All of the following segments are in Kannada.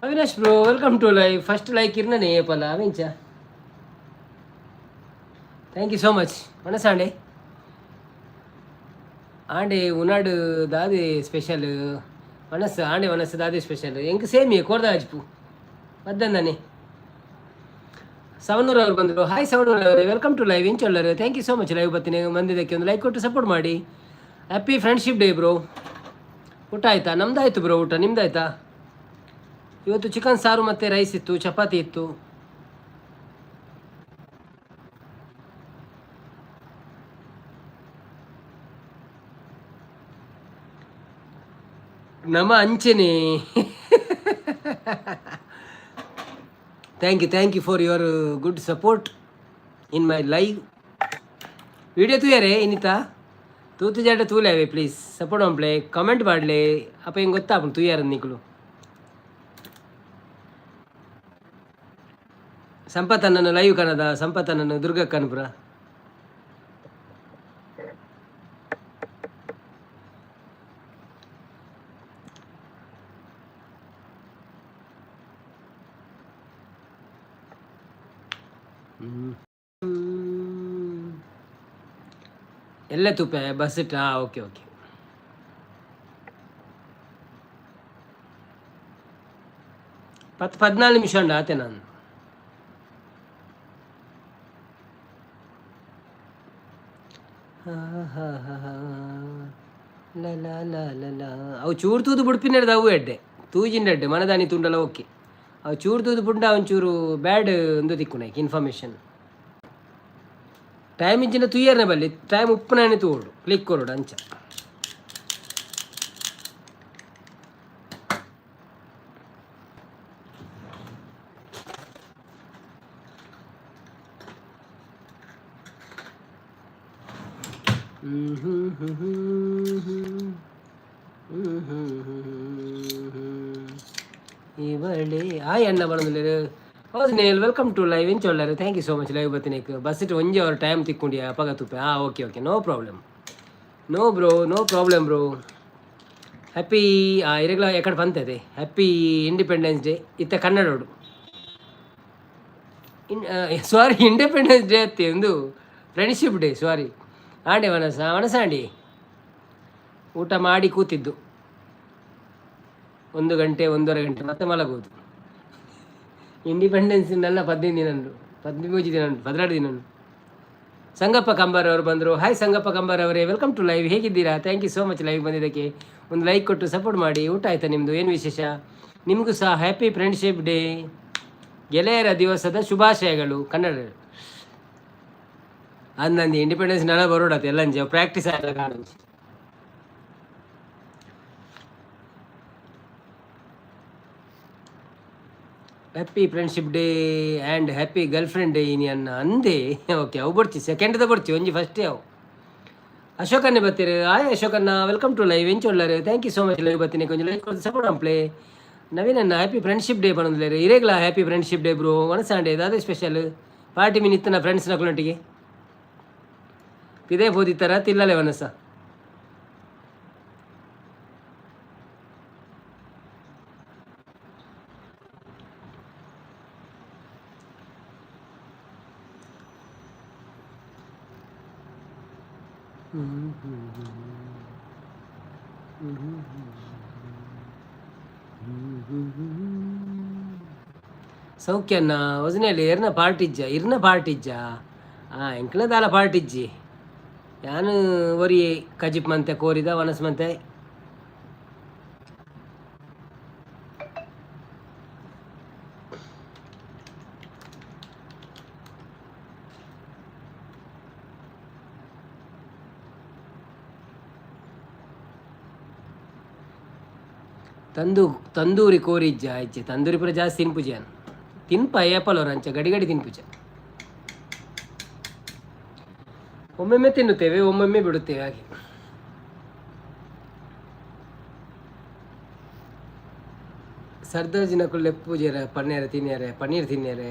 Avinash bro welcome to live first like ಇರ್ನೇ ಏಪಲ್ಲ ಅವಿಂಚ ಥ್ಯಾಂಕ್ ಯು ಸೋ ಮಚ್ ಮನಸ್ಸಾಂಡೆ ಆಂಡೆ ಉನಾಡು ದಾದಿ ಸ್ಪೆಷಲ್ ಮನಸ್ಸು ಆಂಡೆ ಮನಸ್ಸು ದಾದಿ ಸ್ಪೆಷಲ್ ಎಂಕ್ ಸೇಮಿ ಕೋರ್ದ ಹಜ್ಪು ಮದ್ದನ್ನೇ ಸವನೂರು ಅವ್ರು ಬಂದರು ಹಾಯ್ ಸವನೂರು ಅವರೇ ವೆಲ್ಕಮ್ ಟು ಲೈವ್ ಇಂಚೊಲ್ಲರು thank you so much live ಬರ್ತೀನಿ ಬಂದಿದ್ದಕ್ಕೆ ಒಂದು ಲೈಕ್ ಕೊಟ್ಟು ಸಪೋರ್ಟ್ ಮಾಡಿ ಹ್ಯಾಪಿ ಫ್ರೆಂಡ್ಶಿಪ್ ಡೇ ಬ್ರೋ ಊಟ ಆಯಿತಾ ನಮ್ದಾಯ್ತು ಬ್ರೋ ಊಟ ನಿಮ್ದಾಯ್ತಾ ಇವತ್ತು ಚಿಕನ್ ಸಾರು ಮತ್ತು ರೈಸ್ ಇತ್ತು ಚಪಾತಿ ಇತ್ತು ನಮ್ಮ ಅಂಚನೆ thank you for your good support in my live video ತೂಯಾರೆ ಇನ್ನಿತಾ ತೂತು ಜಾಟ ತೂಲೇವೆ ಪ್ಲೀಸ್ ಸಪೋರ್ಟ್ ಮಾಡ್ಲೆ ಕಮೆಂಟ್ ಮಾಡಲೆ ಅಪ್ಪ ಹಿಂಗೆ ಗೊತ್ತಾಪು ತೂಯಾರ ನಿಕ್ಳು ಸಂಪತ್ ಅಣ್ಣನ ಲೈವ್ ಕನ್ನದ ಸಂಪತ್ ಅಣ್ಣನ ದುರ್ಗಕ್ಕನಪುರ ಎಲ್ಲ ತುಪ್ಪೆ ಬಸ್ ಇಟ್ಟು ಓಕೆ 14 ನಿಮಿಷ ಉಂಡು ಆತೆ ನಾನು ಅವು ಚೂರು ತೂದು ಬುಡ್ಪಿನಡ್ದು ಅವು ಎಡ್ಡೆ ತೂಜಿಂಡೆ ಮನದಾನಿ ತುಂಡಲ್ಲ ಓಕೆ ಅವು ಚೂರು ತೂದು ಪುಂಡ ಒಂಚೂರು ಬ್ಯಾಡ್ ಒಂದು ತಿಕ್ಕುನಾಯ್ಕೆ ಇನ್ಫಾರ್ಮೇಷನ್ ಟೈಮ್ ಇಜ್ಜಿನ ತುಯ್ಯರ್ನೆ ಬಲ್ಲಿ ಟೈಮ್ ಉಪ್ಪುನಾನೆ ತೂಡು ಕ್ಲಿಕ್ ಕೊರೋಡು ಅಂಚ ಇವಳೆ ಆಯ್ ಅಣ್ಣ ಬರೋದಿಲ್ಲ ಹೌದು ನೇಲ್ ವೆಲ್ಕಮ್ ಟು ಲೈವ್ ಇಂಚೊಳ್ಳರು thank you so much live ಬತ್ತಿನೇಕ್ ಬಸ್ ಇಟ್ಟು ಒಂಜಿ ಅವರ್ ಟೈಮ್ ತಿಕ್ಕೊಂಡಿಯಾ ಪಗ ತುಪ್ಪೆ okay no problem no problem bro happy ಇರೆಗ್ಲ ಎಕಡೆ ಬಂತದೆ ಹ್ಯಾಪಿ ಇಂಡಿಪೆಂಡೆನ್ಸ್ ಡೇ ಇತ್ತ ಕನ್ನಡೋಡು ಸಾರಿ ಇಂಡಿಪೆಂಡೆನ್ಸ್ ಡೇ ಅತ್ತಿ ಒಂದು ಫ್ರೆಂಡ್ಶಿಪ್ ಡೇ ಸಾರಿ ಆಂಡೆ ಮನಸಾಂಡಿ ಊಟ ಮಾಡಿ ಕೂತಿದ್ದು 1 ಗಂಟೆ 1.5 ಗಂಟೆ ಮತ್ತೆ ಮಲಗುವುದು ಇಂಡಿಪೆಂಡೆನ್ಸ್ ಇನ್ನೆಲ್ಲ 13 ದಿನ 16 ದಿನ ಸಂಗಪ್ಪ ಕಂಬಾರ್ ಅವರು ಬಂದರು ಹಾಯ್ ಸಂಗಪ್ಪ ಕಂಬಾರ್ ಅವರೇ ವೆಲ್ಕಮ್ ಟು ಲೈವ್ ಹೇಗಿದ್ದೀರಾ thank you so much live ಬಂದಿದ್ದಕ್ಕೆ ಒಂದು ಲೈಕ್ ಕೊಟ್ಟು ಸಪೋರ್ಟ್ ಮಾಡಿ ಊಟ ಆಯಿತಾ ನಿಮ್ಮದು ಏನು ವಿಶೇಷ ನಿಮಗೂ ಸಹ ಹ್ಯಾಪಿ ಫ್ರೆಂಡ್ಶಿಪ್ ಡೇ ಗೆಳೆಯರ ದಿವಸದ ಶುಭಾಶಯಗಳು ಕನ್ನಡ ಅದು ನಂದು ಇಂಡಿಪೆಂಡೆನ್ಸ್ ನೆಲ ಬರೋಡತ್ತೆ ಎಲ್ಲಂಜ ಪ್ರಾಕ್ಟೀಸ್ ಆದ ಕಾಣ happy friendship day and happy girl friend day ಇನಿ ಅನ್ನ ಅಂದೆ ಓಕೆ ಅವು ಬರ್ತಿ ಸೆಕೆಂಡ್ದ ಬರ್ತಿ ಒಂಜಿ ಫಸ್ಟೇ ಅವು ಅಶೋಕನ್ನೇ ಬರ್ತೀರಿ ಅಶೋಕನ್ನ ವೆಲ್ಕಮ್ ಟು ಲೈವ್ ಎಂಚೊಳ್ಳರು thank you so much live ಬರ್ತೀನಿ ಕೊಂಚ ಲೈಕ್ ಕೊಟ್ಟು ಸಪೋರ್ಟ್ ಅಂಪ್ಲೆ ನವೀನನ್ನ ಹ್ಯಾಪಿ ಫ್ರೆಂಡ್ಶಿಪ್ ಡೇ ಪಣೋದಿಲ್ಲ ಇರೇಗ್ಲ ಹ್ಯಾಪಿ ಫ್ರೆಂಡ್ಶಿಪ್ ಡೇ ಬ್ರೋ ಮನಸ್ಸಾಂಡೆ ಅದೇ ಸ್ಪೆಷಲ್ ಪಾರ್ಟಿ ಮೀನ್ ಇತ್ತನ ಫ್ರೆಂಡ್ಸ್ನ ಕುಲಂಟಿಗೆ ಇದೇ ಬೋದಿತ್ತಾರ ತಿಲ್ಲಲೆ ಮನಸ್ಸ ಸೌಖ್ಯನ್ನ ವಜನೆಯಲ್ಲಿ ಇರ್ನ ಪಾರ್ಟಿಜ್ಜ ಎಂಕ್ಲ ದಾಲ ಪಾರ್ಟಿಜ್ಜಿ ಯಾನು ಒರಿ ಕಜಿಪ್ ಮಂತೆ ಕೋರಿದ ವನಸ್ ಮಂತೆ ತಂದೂರಿ ಕೋರಿಜ್ಜ ಇಜ್ಜೆ ತಂದೂರಿ ಪುರ ಜಾಸ್ತಿ ತಿನ್ಪುಜೆ ತಿನ್ಪ ಏಪಲವ್ರ ಅಂಚ ಗಡಿ ತಿನ್ಪುಜ ಒಮ್ಮೊಮ್ಮೆ ತಿನ್ನುತ್ತೇವೆ ಒಮ್ಮೊಮ್ಮೆ ಬಿಡುತ್ತೇವೆ ಹಾಗೆ ಸರ್ದಾರ್ಜಿನ ಲೆಪ್ಪುಜೇರ ಪನ್ನೀರ್ ತಿನ್ನೇರೆ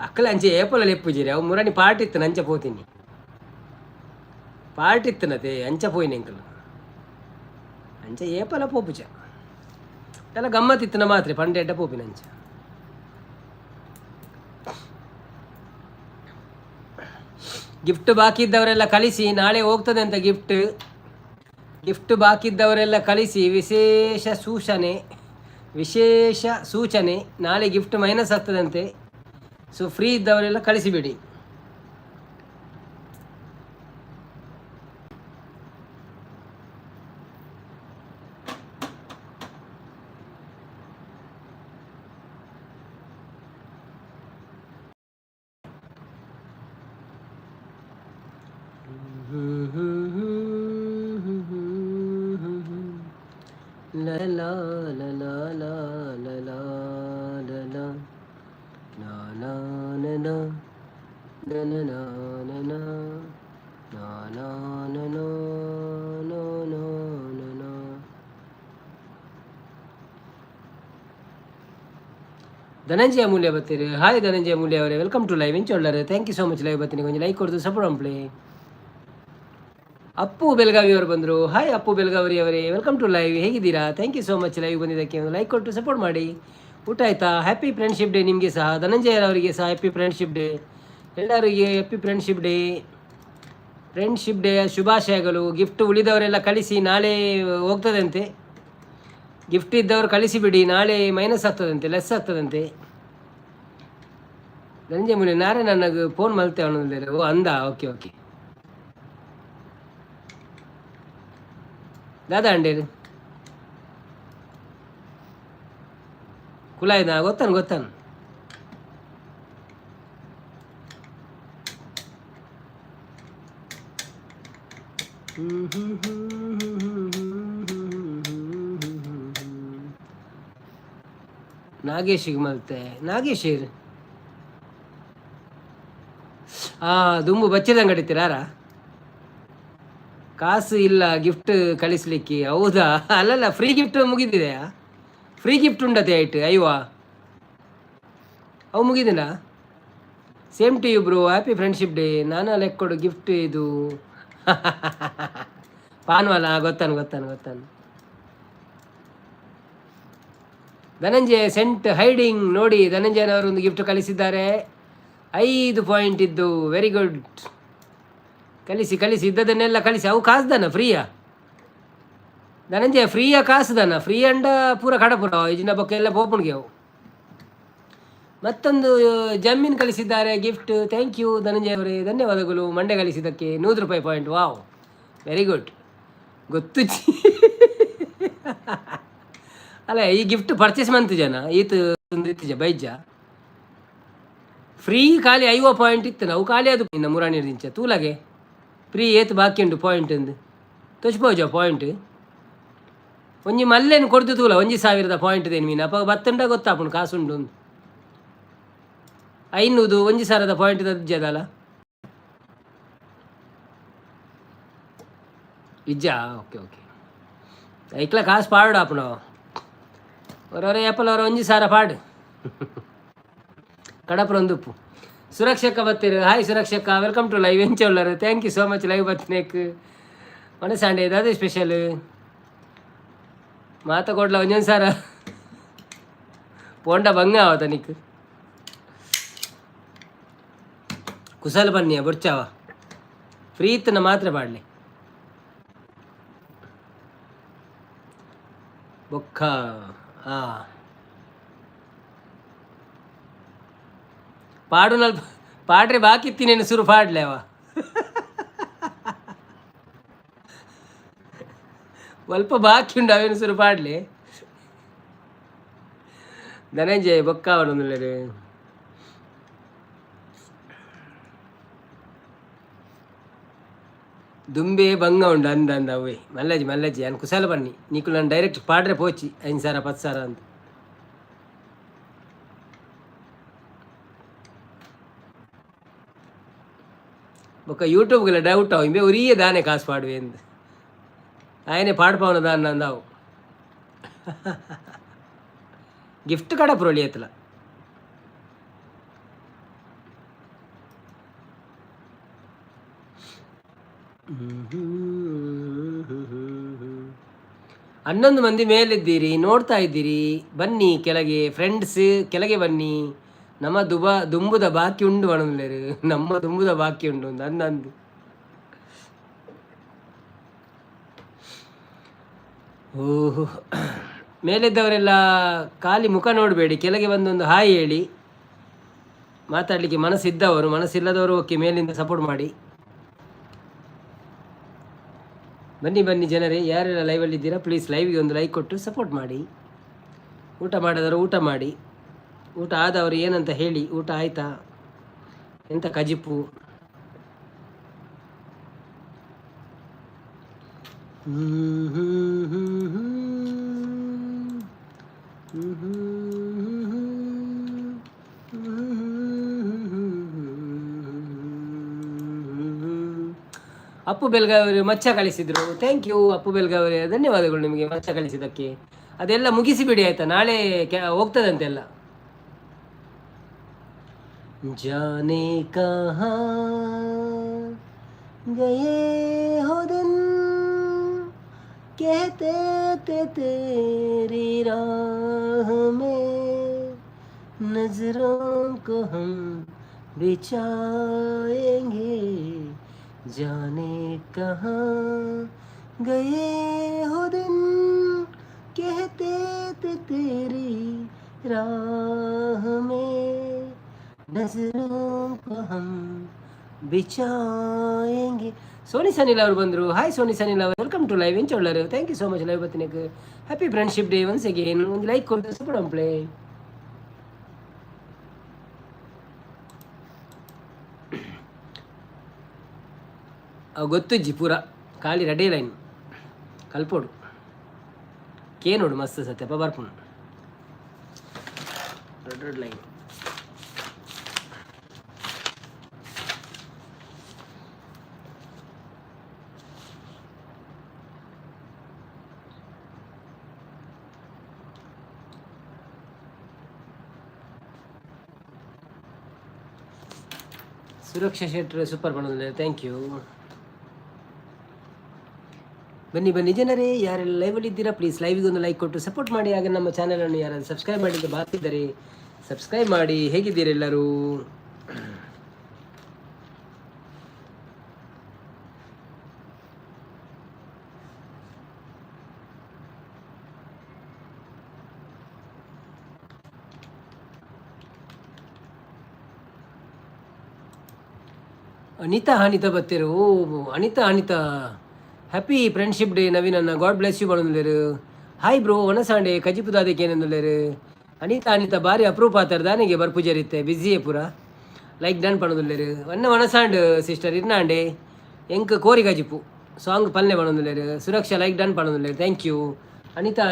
ಅಕ್ಕಲ ಅಂಚೆ ಏಪಲ ಲೆಪ್ಪುಜೇರೆ ಅವು ಮುರಾಣಿ ಪಾರ್ಟಿ ಇತ್ತು ಅಂಚ ಪೋತೀನಿ ಪಾರ್ಟಿ ಇತ್ತನತೆ ಅಂಚ ಪೋಯಿನ ಅಂಕಲ್ ಅಂಚ ಏಪಲ ಪೋಪುಜ ಎಲ್ಲ ಗಮ್ಮತ್ತಿತ್ತನ ಮಾತ್ರ ಪಂಡೆ ಎಡ್ಡ ಪೋಪಿನಂಚ. ಗಿಫ್ಟ್ ಬಾಕಿ ಇದ್ದವರೆಲ್ಲ ಕಳಿಸಿ, ನಾಳೆ ಹೋಗ್ತದೆ ಅಂತ ಗಿಫ್ಟ್ ಬಾಕಿ ಇದ್ದವರೆಲ್ಲ ಕಳಿಸಿ. ವಿಶೇಷ ಸೂಚನೆ, ನಾಳೆ ಗಿಫ್ಟ್ ಮೈನಸ್ ಆಗ್ತದಂತೆ. ಸೊ ಫ್ರೀ ಇದ್ದವರೆಲ್ಲ ಕಳಿಸಿಬಿಡಿ. La la la la la la la la la na na na na na na na na na na na na na no no no no. Dhananjaya Moolya ಬರ್ತೀರಿ. ಹಾಯ್ ಧನಂಜಯ ಮೂಲ್ಯ ಅವರೇ, ವೆಲ್ಕಮ್ ಟು ಲೈವ್. ಇಂಚೊಳ್ಳರೆ thank you so much. Live ಬರ್ತೀನಿ, ಕೊಂಚ ಲೈಕ್ ಕೊಡ್ದು ಸಪೋರ್ಟ್ ಅಂಪ್ಲೆ. ಅಪ್ಪು ಬೆಳಗಾವಿ ಅವರು ಬಂದರು. ಹಾಯ್ ಅಪ್ಪು ಬೆಳಗಾವಿ ಅವರೇ, ವೆಲ್ಕಮ್ ಟು ಲೈವ್. ಹೇಗಿದ್ದೀರಾ? Thank you so much live ಬಂದಿದ್ದಕ್ಕೆ. ಒಂದು ಲೈಕ್ ಕೊಟ್ಟು ಸಪೋರ್ಟ್ ಮಾಡಿ. ಊಟ ಆಯಿತಾ? ಹ್ಯಾಪಿ ಫ್ರೆಂಡ್ಶಿಪ್ ಡೇ ನಿಮಗೆ ಸಹ, ಧನಂಜಯರವರಿಗೆ ಸಹ ಹ್ಯಾಪಿ ಫ್ರೆಂಡ್ಶಿಪ್ ಡೇ. ಎಲ್ಲರಿಗೆ ಹ್ಯಾಪಿ ಫ್ರೆಂಡ್ಶಿಪ್ ಡೇ ಶುಭಾಶಯಗಳು. ಗಿಫ್ಟ್ ಉಳಿದವರೆಲ್ಲ ಕಳಿಸಿ, ನಾಳೆ ಹೋಗ್ತದಂತೆ. ಗಿಫ್ಟ್ ಇದ್ದವರು ಕಳಿಸಿಬಿಡಿ, ನಾಳೆ ಮೈನಸ್ ಆಗ್ತದಂತೆ, ಲೆಸ್ ಆಗ್ತದಂತೆ. ಧನಂಜಯ ಮುನಿ ನಾರೇ ನನಗೆ ಫೋನ್ ಮಲ್ತೆ ಅನ್ನೋದಿಲ್ಲ. ಓ ಅಂದ, ಓಕೆ ಓಕೆ. ದಾದಾ ಅಂಡೇರು ಕುಲಾಯ್ದ ಗೊತ್ತಾನು. ನಾಗೇಶಿಗೆ ಮಲ್ತೆ ನಾಗೇಶ್ ದುಂಬು ಬಚ್ಚದಂಗೆ ಕಡಿತೀರಾರ? ಕಾಸು ಇಲ್ಲ ಗಿಫ್ಟ್ ಕಳಿಸ್ಲಿಕ್ಕೆ. ಹೌದಾ? ಅಲ್ಲಲ್ಲ, ಫ್ರೀ ಗಿಫ್ಟ್ ಮುಗಿದಿದೆಯಾ? ಫ್ರೀ ಗಿಫ್ಟ್ ಉಂಡತೆ ಆಯ್ತು. ಅಯ್ಯವಾ, ಅವು ಮುಗಿದಿಲ್ಲ. Same to you bro, happy friendship day. ನಾನು ಲೆಕ್ಕ ಕೊಡು ಗಿಫ್ಟ್ ಇದು. ಪಾನ್ವಾಲ ಗೊತ್ತಾನು. ಧನಂಜಯ ಸೆಂಟ್ ಹೈಡಿಂಗ್ ನೋಡಿ. ಧನಂಜಯನವರು ಒಂದು ಗಿಫ್ಟ್ ಕಳಿಸಿದ್ದಾರೆ, 5 ಪಾಯಿಂಟ್ ಇದ್ದು. Very good. ಕಳಿಸಿ ಇದ್ದದನ್ನೆಲ್ಲ ಕಳಿಸಿ. ಅವು ಕಾಸ್ದಾನ ಫ್ರೀಯಾ? ಧನಂಜಯ ಫ್ರೀಯಾ ಕಾಸುದಾನ? ಫ್ರೀ ಅಂಡ ಪೂರ ಕಡಪುರ ಇಜಿನ ಬೊಕ್ಕ ಎಲ್ಲ ಪೋಪುಣ್ಗೆ. ಅವು ಮತ್ತೊಂದು ಜಮೀನು ಕಳಿಸಿದ್ದಾರೆ ಗಿಫ್ಟ್. ಥ್ಯಾಂಕ್ ಯು ಧನಂಜಯ ಅವರೇ, ಧನ್ಯವಾದಗಳು. ಮಂಡೆ ಕಳಿಸಿದ್ದಕ್ಕೆ 100 ರೂಪಾಯಿ ಪಾಯಿಂಟ್. Wow, very good. ಗೊತ್ತು ಅಲ್ಲ, ಈ ಗಿಫ್ಟ್ ಪರ್ಚೇಸ್ ಮಂತು ಜನ ಈತು ಇತ್ತೀಜ ಬೈಜ ಫ್ರೀ ಖಾಲಿ 50 ಪಾಯಿಂಟ್ ಇತ್ತು. ನಾವು ಖಾಲಿ ಅದು ಇನ್ನು ಮುರಾಣಿ ದಿಂಚ ತೂಲಾಗೆ ಫ್ರೀ ಏತ್ ಬಾಕಿ ಉಂಟು ಪಾಯಿಂಟ್ ಎಂದು ತೊಚ್ಬೋಜ ಪಾಯಿಂಟ್ ಒಂಜಿ ಮಲ್ಲೇನು ಕೊಡ್ದು ತೂಲ 1000 ಪಾಯಿಂಟ್ ದೇನು ಮೀನು ಅಪ್ಪ ಬತ್ತಂಡ ಗೊತ್ತಾಪುಂಡು ಕಾಸುಂಡು ಒಂದು 500 1000 ಪಾಯಿಂಟ್ ದಜ್ಜದಲ್ಲ ಇಜ್ಜಾ. ಓಕೆ ಓಕೆ ಐಕ್ಲ ಕಾಸು ಪಾಡು ಆಪುಣ ಹೊರವರೆ ಏಪಲ್ ಅವರ 1000 ಪಾಡು ಕಡಪುರ ಒಂದುಪ್ಪು. ಸುರಕ್ಷಕ ಬತ್ತೀರಿ. ಹಾಯ್ ಸುರಕ್ಷಕ, ವೆಲ್ಕಮ್ ಟು ಲೈವ್. ಎಂಚ ಉಳ್ಳರು? Thank you so much live ಬತ್ತಿನೇಕ್ ಮನಸ್ಸಾಂಡೆ ಅದೇ ಸ್ಪೆಷಲ್ ಮಾತ ಕೊಡ್ಲ 1000 ಪೋಂಡ ಬಂಗ ಆವತ ನಿಕ್ ಕುಸಲ್ ಬನ್ನಿಯ ಬುರ್ಚಾವ ಫ್ರೀ ಇತ್ತನ ಮಾತ್ರ ಪಾಡ್ಲಿ ಬೊಕ್ಕ. ಪಾಡು ನಲ್ಪ ಪಾಡ್ರೆ ಬಾಕಿ ಇತ್ತೀನೇನು ಸುರು ಪಾಡ್ಲೆ ಅವ ಸ್ವಲ್ಪ ಬಾಕಿ ಉಂಡು ಅವೇನು ಸುರು ಪಾಡ್ಲಿ. ಧನಂಜಯ್ ಬೊಕ್ಕ ಅವನೊಂದು ದುಂಬೆ ಬಂಗ ಉಂಡು ಅಂದ ಅವೇ ಮಲ್ಲಜ್ಜಿ ಅನ್ ಕುಶಲ ಬನ್ನಿ ನೀಕು ನಾನು ಡೈರೆಕ್ಟ್ ಪಾಡ್ರೆ ಪೋಚಿ 5000 10,000 ಅಂತ. ಬೊಕ್ಕ ಯೂಟ್ಯೂಬ್ಗೆಲ್ಲ ಡೌಟ್ ಅವು ಇಂಬೆ ಉರಿಯೇ ದಾನೆ ಕಾಸು ಪಾಡುವೆ ಎಂದು ఆయనే పాడిపోను దాన్ని అందావు గిఫ్ట్ కడ ప్రోలియతల 11 ಮಂದಿ ಮೇಲಿದ್ದೀರಿ, ನೋಡ್ತಾ ಇದ್ದೀರಿ. ಬನ್ನಿ ಕೆಳಗೆ ಫ್ರೆಂಡ್ಸ್, ಕೆಳಗೆ ಬನ್ನಿ. ನಮ್ಮ ದುಂಬುದ ಬಾಕಿ ಉಂಡು ಬಣಂದ್ಲೇರು, ನಮ್ಮ ದುಂಬುದ ಬಾಕಿ ಉಂಡು ನನ್ನಂದು. ಓಹೋ, ಮೇಲಿದ್ದವರೆಲ್ಲ ಖಾಲಿ ಮುಖ ನೋಡಬೇಡಿ, ಕೆಳಗೆ ಬಂದೊಂದು ಹಾಯ್ ಹೇಳಿ. ಮಾತಾಡಲಿಕ್ಕೆ ಮನಸ್ಸಿದ್ದವರು, ಮನಸ್ಸಿಲ್ಲದವರು ಓಕೆ, ಮೇಲಿಂದ ಸಪೋರ್ಟ್ ಮಾಡಿ. ಬನ್ನಿ ಬನ್ನಿ ಜನರೇ, ಯಾರೆಲ್ಲ ಲೈವಲ್ಲಿ ಇದ್ದೀರಾ ಪ್ಲೀಸ್ ಲೈವ್ಗೆ ಒಂದು ಲೈಕ್ ಕೊಟ್ಟು ಸಪೋರ್ಟ್ ಮಾಡಿ. ಊಟ ಮಾಡಿದವರು ಊಟ ಮಾಡಿ, ಊಟ ಆದವರು ಏನಂತ ಹೇಳಿ. ಊಟ ಆಯಿತಾ? ಎಂಥ ಕಜಿಪು. ಅಪ್ಪು ಬೆಲ್ಗಾವಿ ಮಚ್ಚ ಕಳಿಸಿದ್ರು, ಥ್ಯಾಂಕ್ ಯು ಅಪ್ಪು ಬೆಲ್ಗಾವಿ, ಧನ್ಯವಾದಗಳು ನಿಮಗೆ ಮಚ್ಚ ಕಳಿಸಿದ್ದಕ್ಕೆ. ಅದೆಲ್ಲ ಮುಗಿಸಿಬಿಡಿ ಆಯ್ತಾ, ನಾಳೆ ಹೋಗ್ತದಂತೆಲ್ಲ. ಜಾನೆ ಕಹಾ ಗಯೇ ಹೋ ದಿನ್ कहते थे तेरी राह में नजरों को हम बिछाएंगे जाने कहाँ गए हो दिन कहते थे तेरी राह में नजरों को हम ಬಿಚಾಯಂಗೆ. ಸೋನಿ ಸನಿಲ್ ಅವರು ಬಂದರು. ಹಾಯ್ ಸೋನಿ ಸನಿಲ್ ಅವರು, ವೆಲ್ಕಮ್ ಟು ಲೈವ್. ಎಂಚೊಳ್ಳರು, thank you so much live ಬತ್ತಿನಕ್ಕೆ. Happy friendship day once again. ಒಂದು ಲೈಕ್ ಕೊಟ್ಟು ಸಪೋರ್ಟ್ ಪ್ಲೇ. ಗೊತ್ತುಜ್ಜಿ ಪೂರ ಖಾಲಿ ರೆಡಿ ಲೈನ್ ಕಲ್ಪೋಡು ಕೇ ನೋಡು ಮಸ್ತ್ ಸತ್ಯಪ್ಪ ಬರ್ಪುಣ್ ರೆಡ್ ಲೈನ್. ಸುರಕ್ಷಾ ಶೆಟ್ರ್ ಸೂಪರ್ ಮಾಡೋದಿಲ್ಲ, ಥ್ಯಾಂಕ್ ಯು. ಬನ್ನಿ ಬನ್ನಿ ಜನರೇ, ಯಾರೆಲ್ಲ ಲೈವಲ್ಲಿ ಇದ್ದೀರಾ ಪ್ಲೀಸ್ ಲೈವಿಗೆ ಒಂದು ಲೈಕ್ ಕೊಟ್ಟು ಸಪೋರ್ಟ್ ಮಾಡಿ. ಹಾಗೆ ನಮ್ಮ ಚಾನಲನ್ನು ಯಾರಾದರೂ ಸಬ್ಸ್ಕ್ರೈಬ್ ಮಾಡಿದ್ದು ಬಾಕಿದ್ದರೆ ಸಬ್ಸ್ಕ್ರೈಬ್ ಮಾಡಿ. ಹೇಗಿದ್ದೀರಿ ಎಲ್ಲರೂ? ಅನಿತಾ ಬರ್ತೀರು. ಓ ಅನಿತಾ ಹ್ಯಾಪಿ ಫ್ರೆಂಡ್ಶಿಪ್ ಡೇ ನವೀನನ್ನ, ಗಾಡ್ ಬ್ಲೆಸ್ ಯು ಬಂದಿರು. ಹಾಯ್ ಬ್ರೋ ಒಣಸಾಂಡೆ ಕಜಿಪುದಾದಕ್ಕೆ ಏನಂದಿಲ್ಲರು. ಅನಿತಾ ಭಾರಿ ಅಪ್ರೂಪ್ ಆತಾರೆ ದಾನಿಗೆ ಬರ್ಪೂಜರಿತ್ತೆ ಬಿಸಿಯೇ ಪೂರ ಲೈಕ್ ಡನ್ ಪಣದಿಲ್ಲರು. ಒಣಸಾಂಡ್ ಸಿಸ್ಟರ್ ಇರ್ನಾಂಡೆ ಎಂಕ್ ಕೋರಿ ಕಜಿಪು ಸಾಂಗ್ ಪಲ್ಲೆ ಪಣದಿಲ್ಲರು. ಸುರಕ್ಷಾ ಲೈಕ್ ಡನ್ ಪಣದಿಲ್ಲರು, ಥ್ಯಾಂಕ್ ಯು. ಅನಿತಾ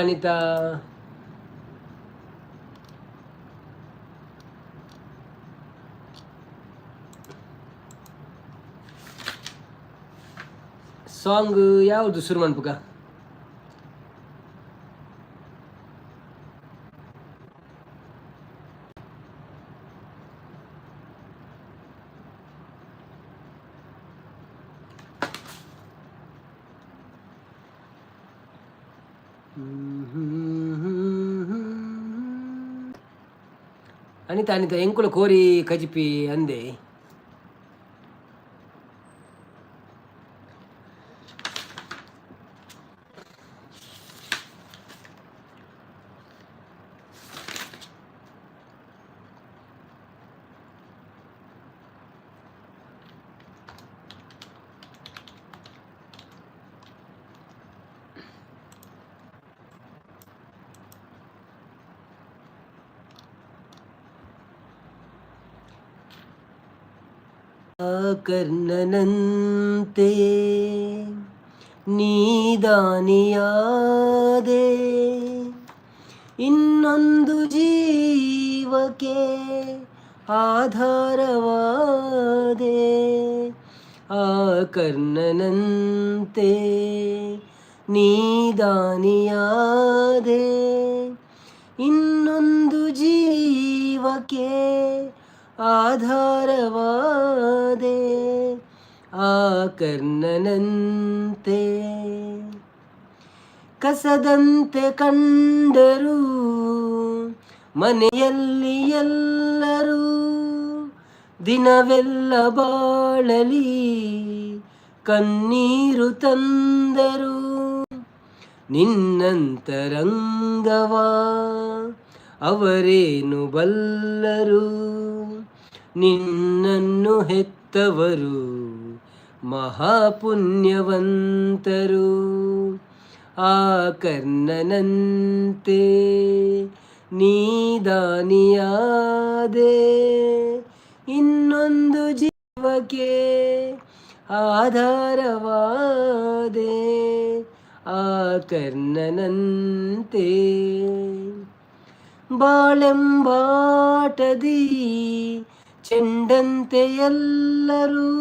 ಸಾಂಗ್ ಯಾವುದು ಶುರು ಮಾಡ್ಬೇಕ? ಅನಿತಾ ಎಂಕುಲ ಕೋರಿ ಕಜಿಪಿ ಅಂದೆ. ಕರ್ಣನಂತೆ ನೀದಾನಿಯಾದೆ ಇನ್ನೊಂದು ಜೀವಕ್ಕೆ ಆಧಾರವಾದೆ. ಆ ಕರ್ಣನಂತೆ ನೀದಾನಿಯಾದೆ ಇನ್ನೊಂದು ಜೀವಕ್ಕೆ ಆಧಾರವಾದೆ. ಆ ಕರ್ಣನಂತೆ ಕಸದಂತೆ ಕಂಡರು ಮನೆಯಲ್ಲಿ ಎಲ್ಲರೂ ದಿನವೆಲ್ಲ ಬಾಳಲಿ ಕಣ್ಣೀರು ತಂದರು ನಿನ್ನಂತರಂಗವಾ ಅವರೇನು ಬಲ್ಲರು ನಿನ್ನನ್ನು ಹೆತ್ತವರು ಮಹಾಪುಣ್ಯವಂತರು ಆ ಕರ್ಣನಂತೆ ನೀದಾನಿಯಾದೆ ಇನ್ನೊಂದು ಜೀವಕ್ಕೆ ಆಧಾರವಾದೆ ಆ ಕರ್ಣನಂತೆ ಬಾಳೆಂಬಾಟದಿ ಚೆಂಡಂತೆ ಎಲ್ಲರೂ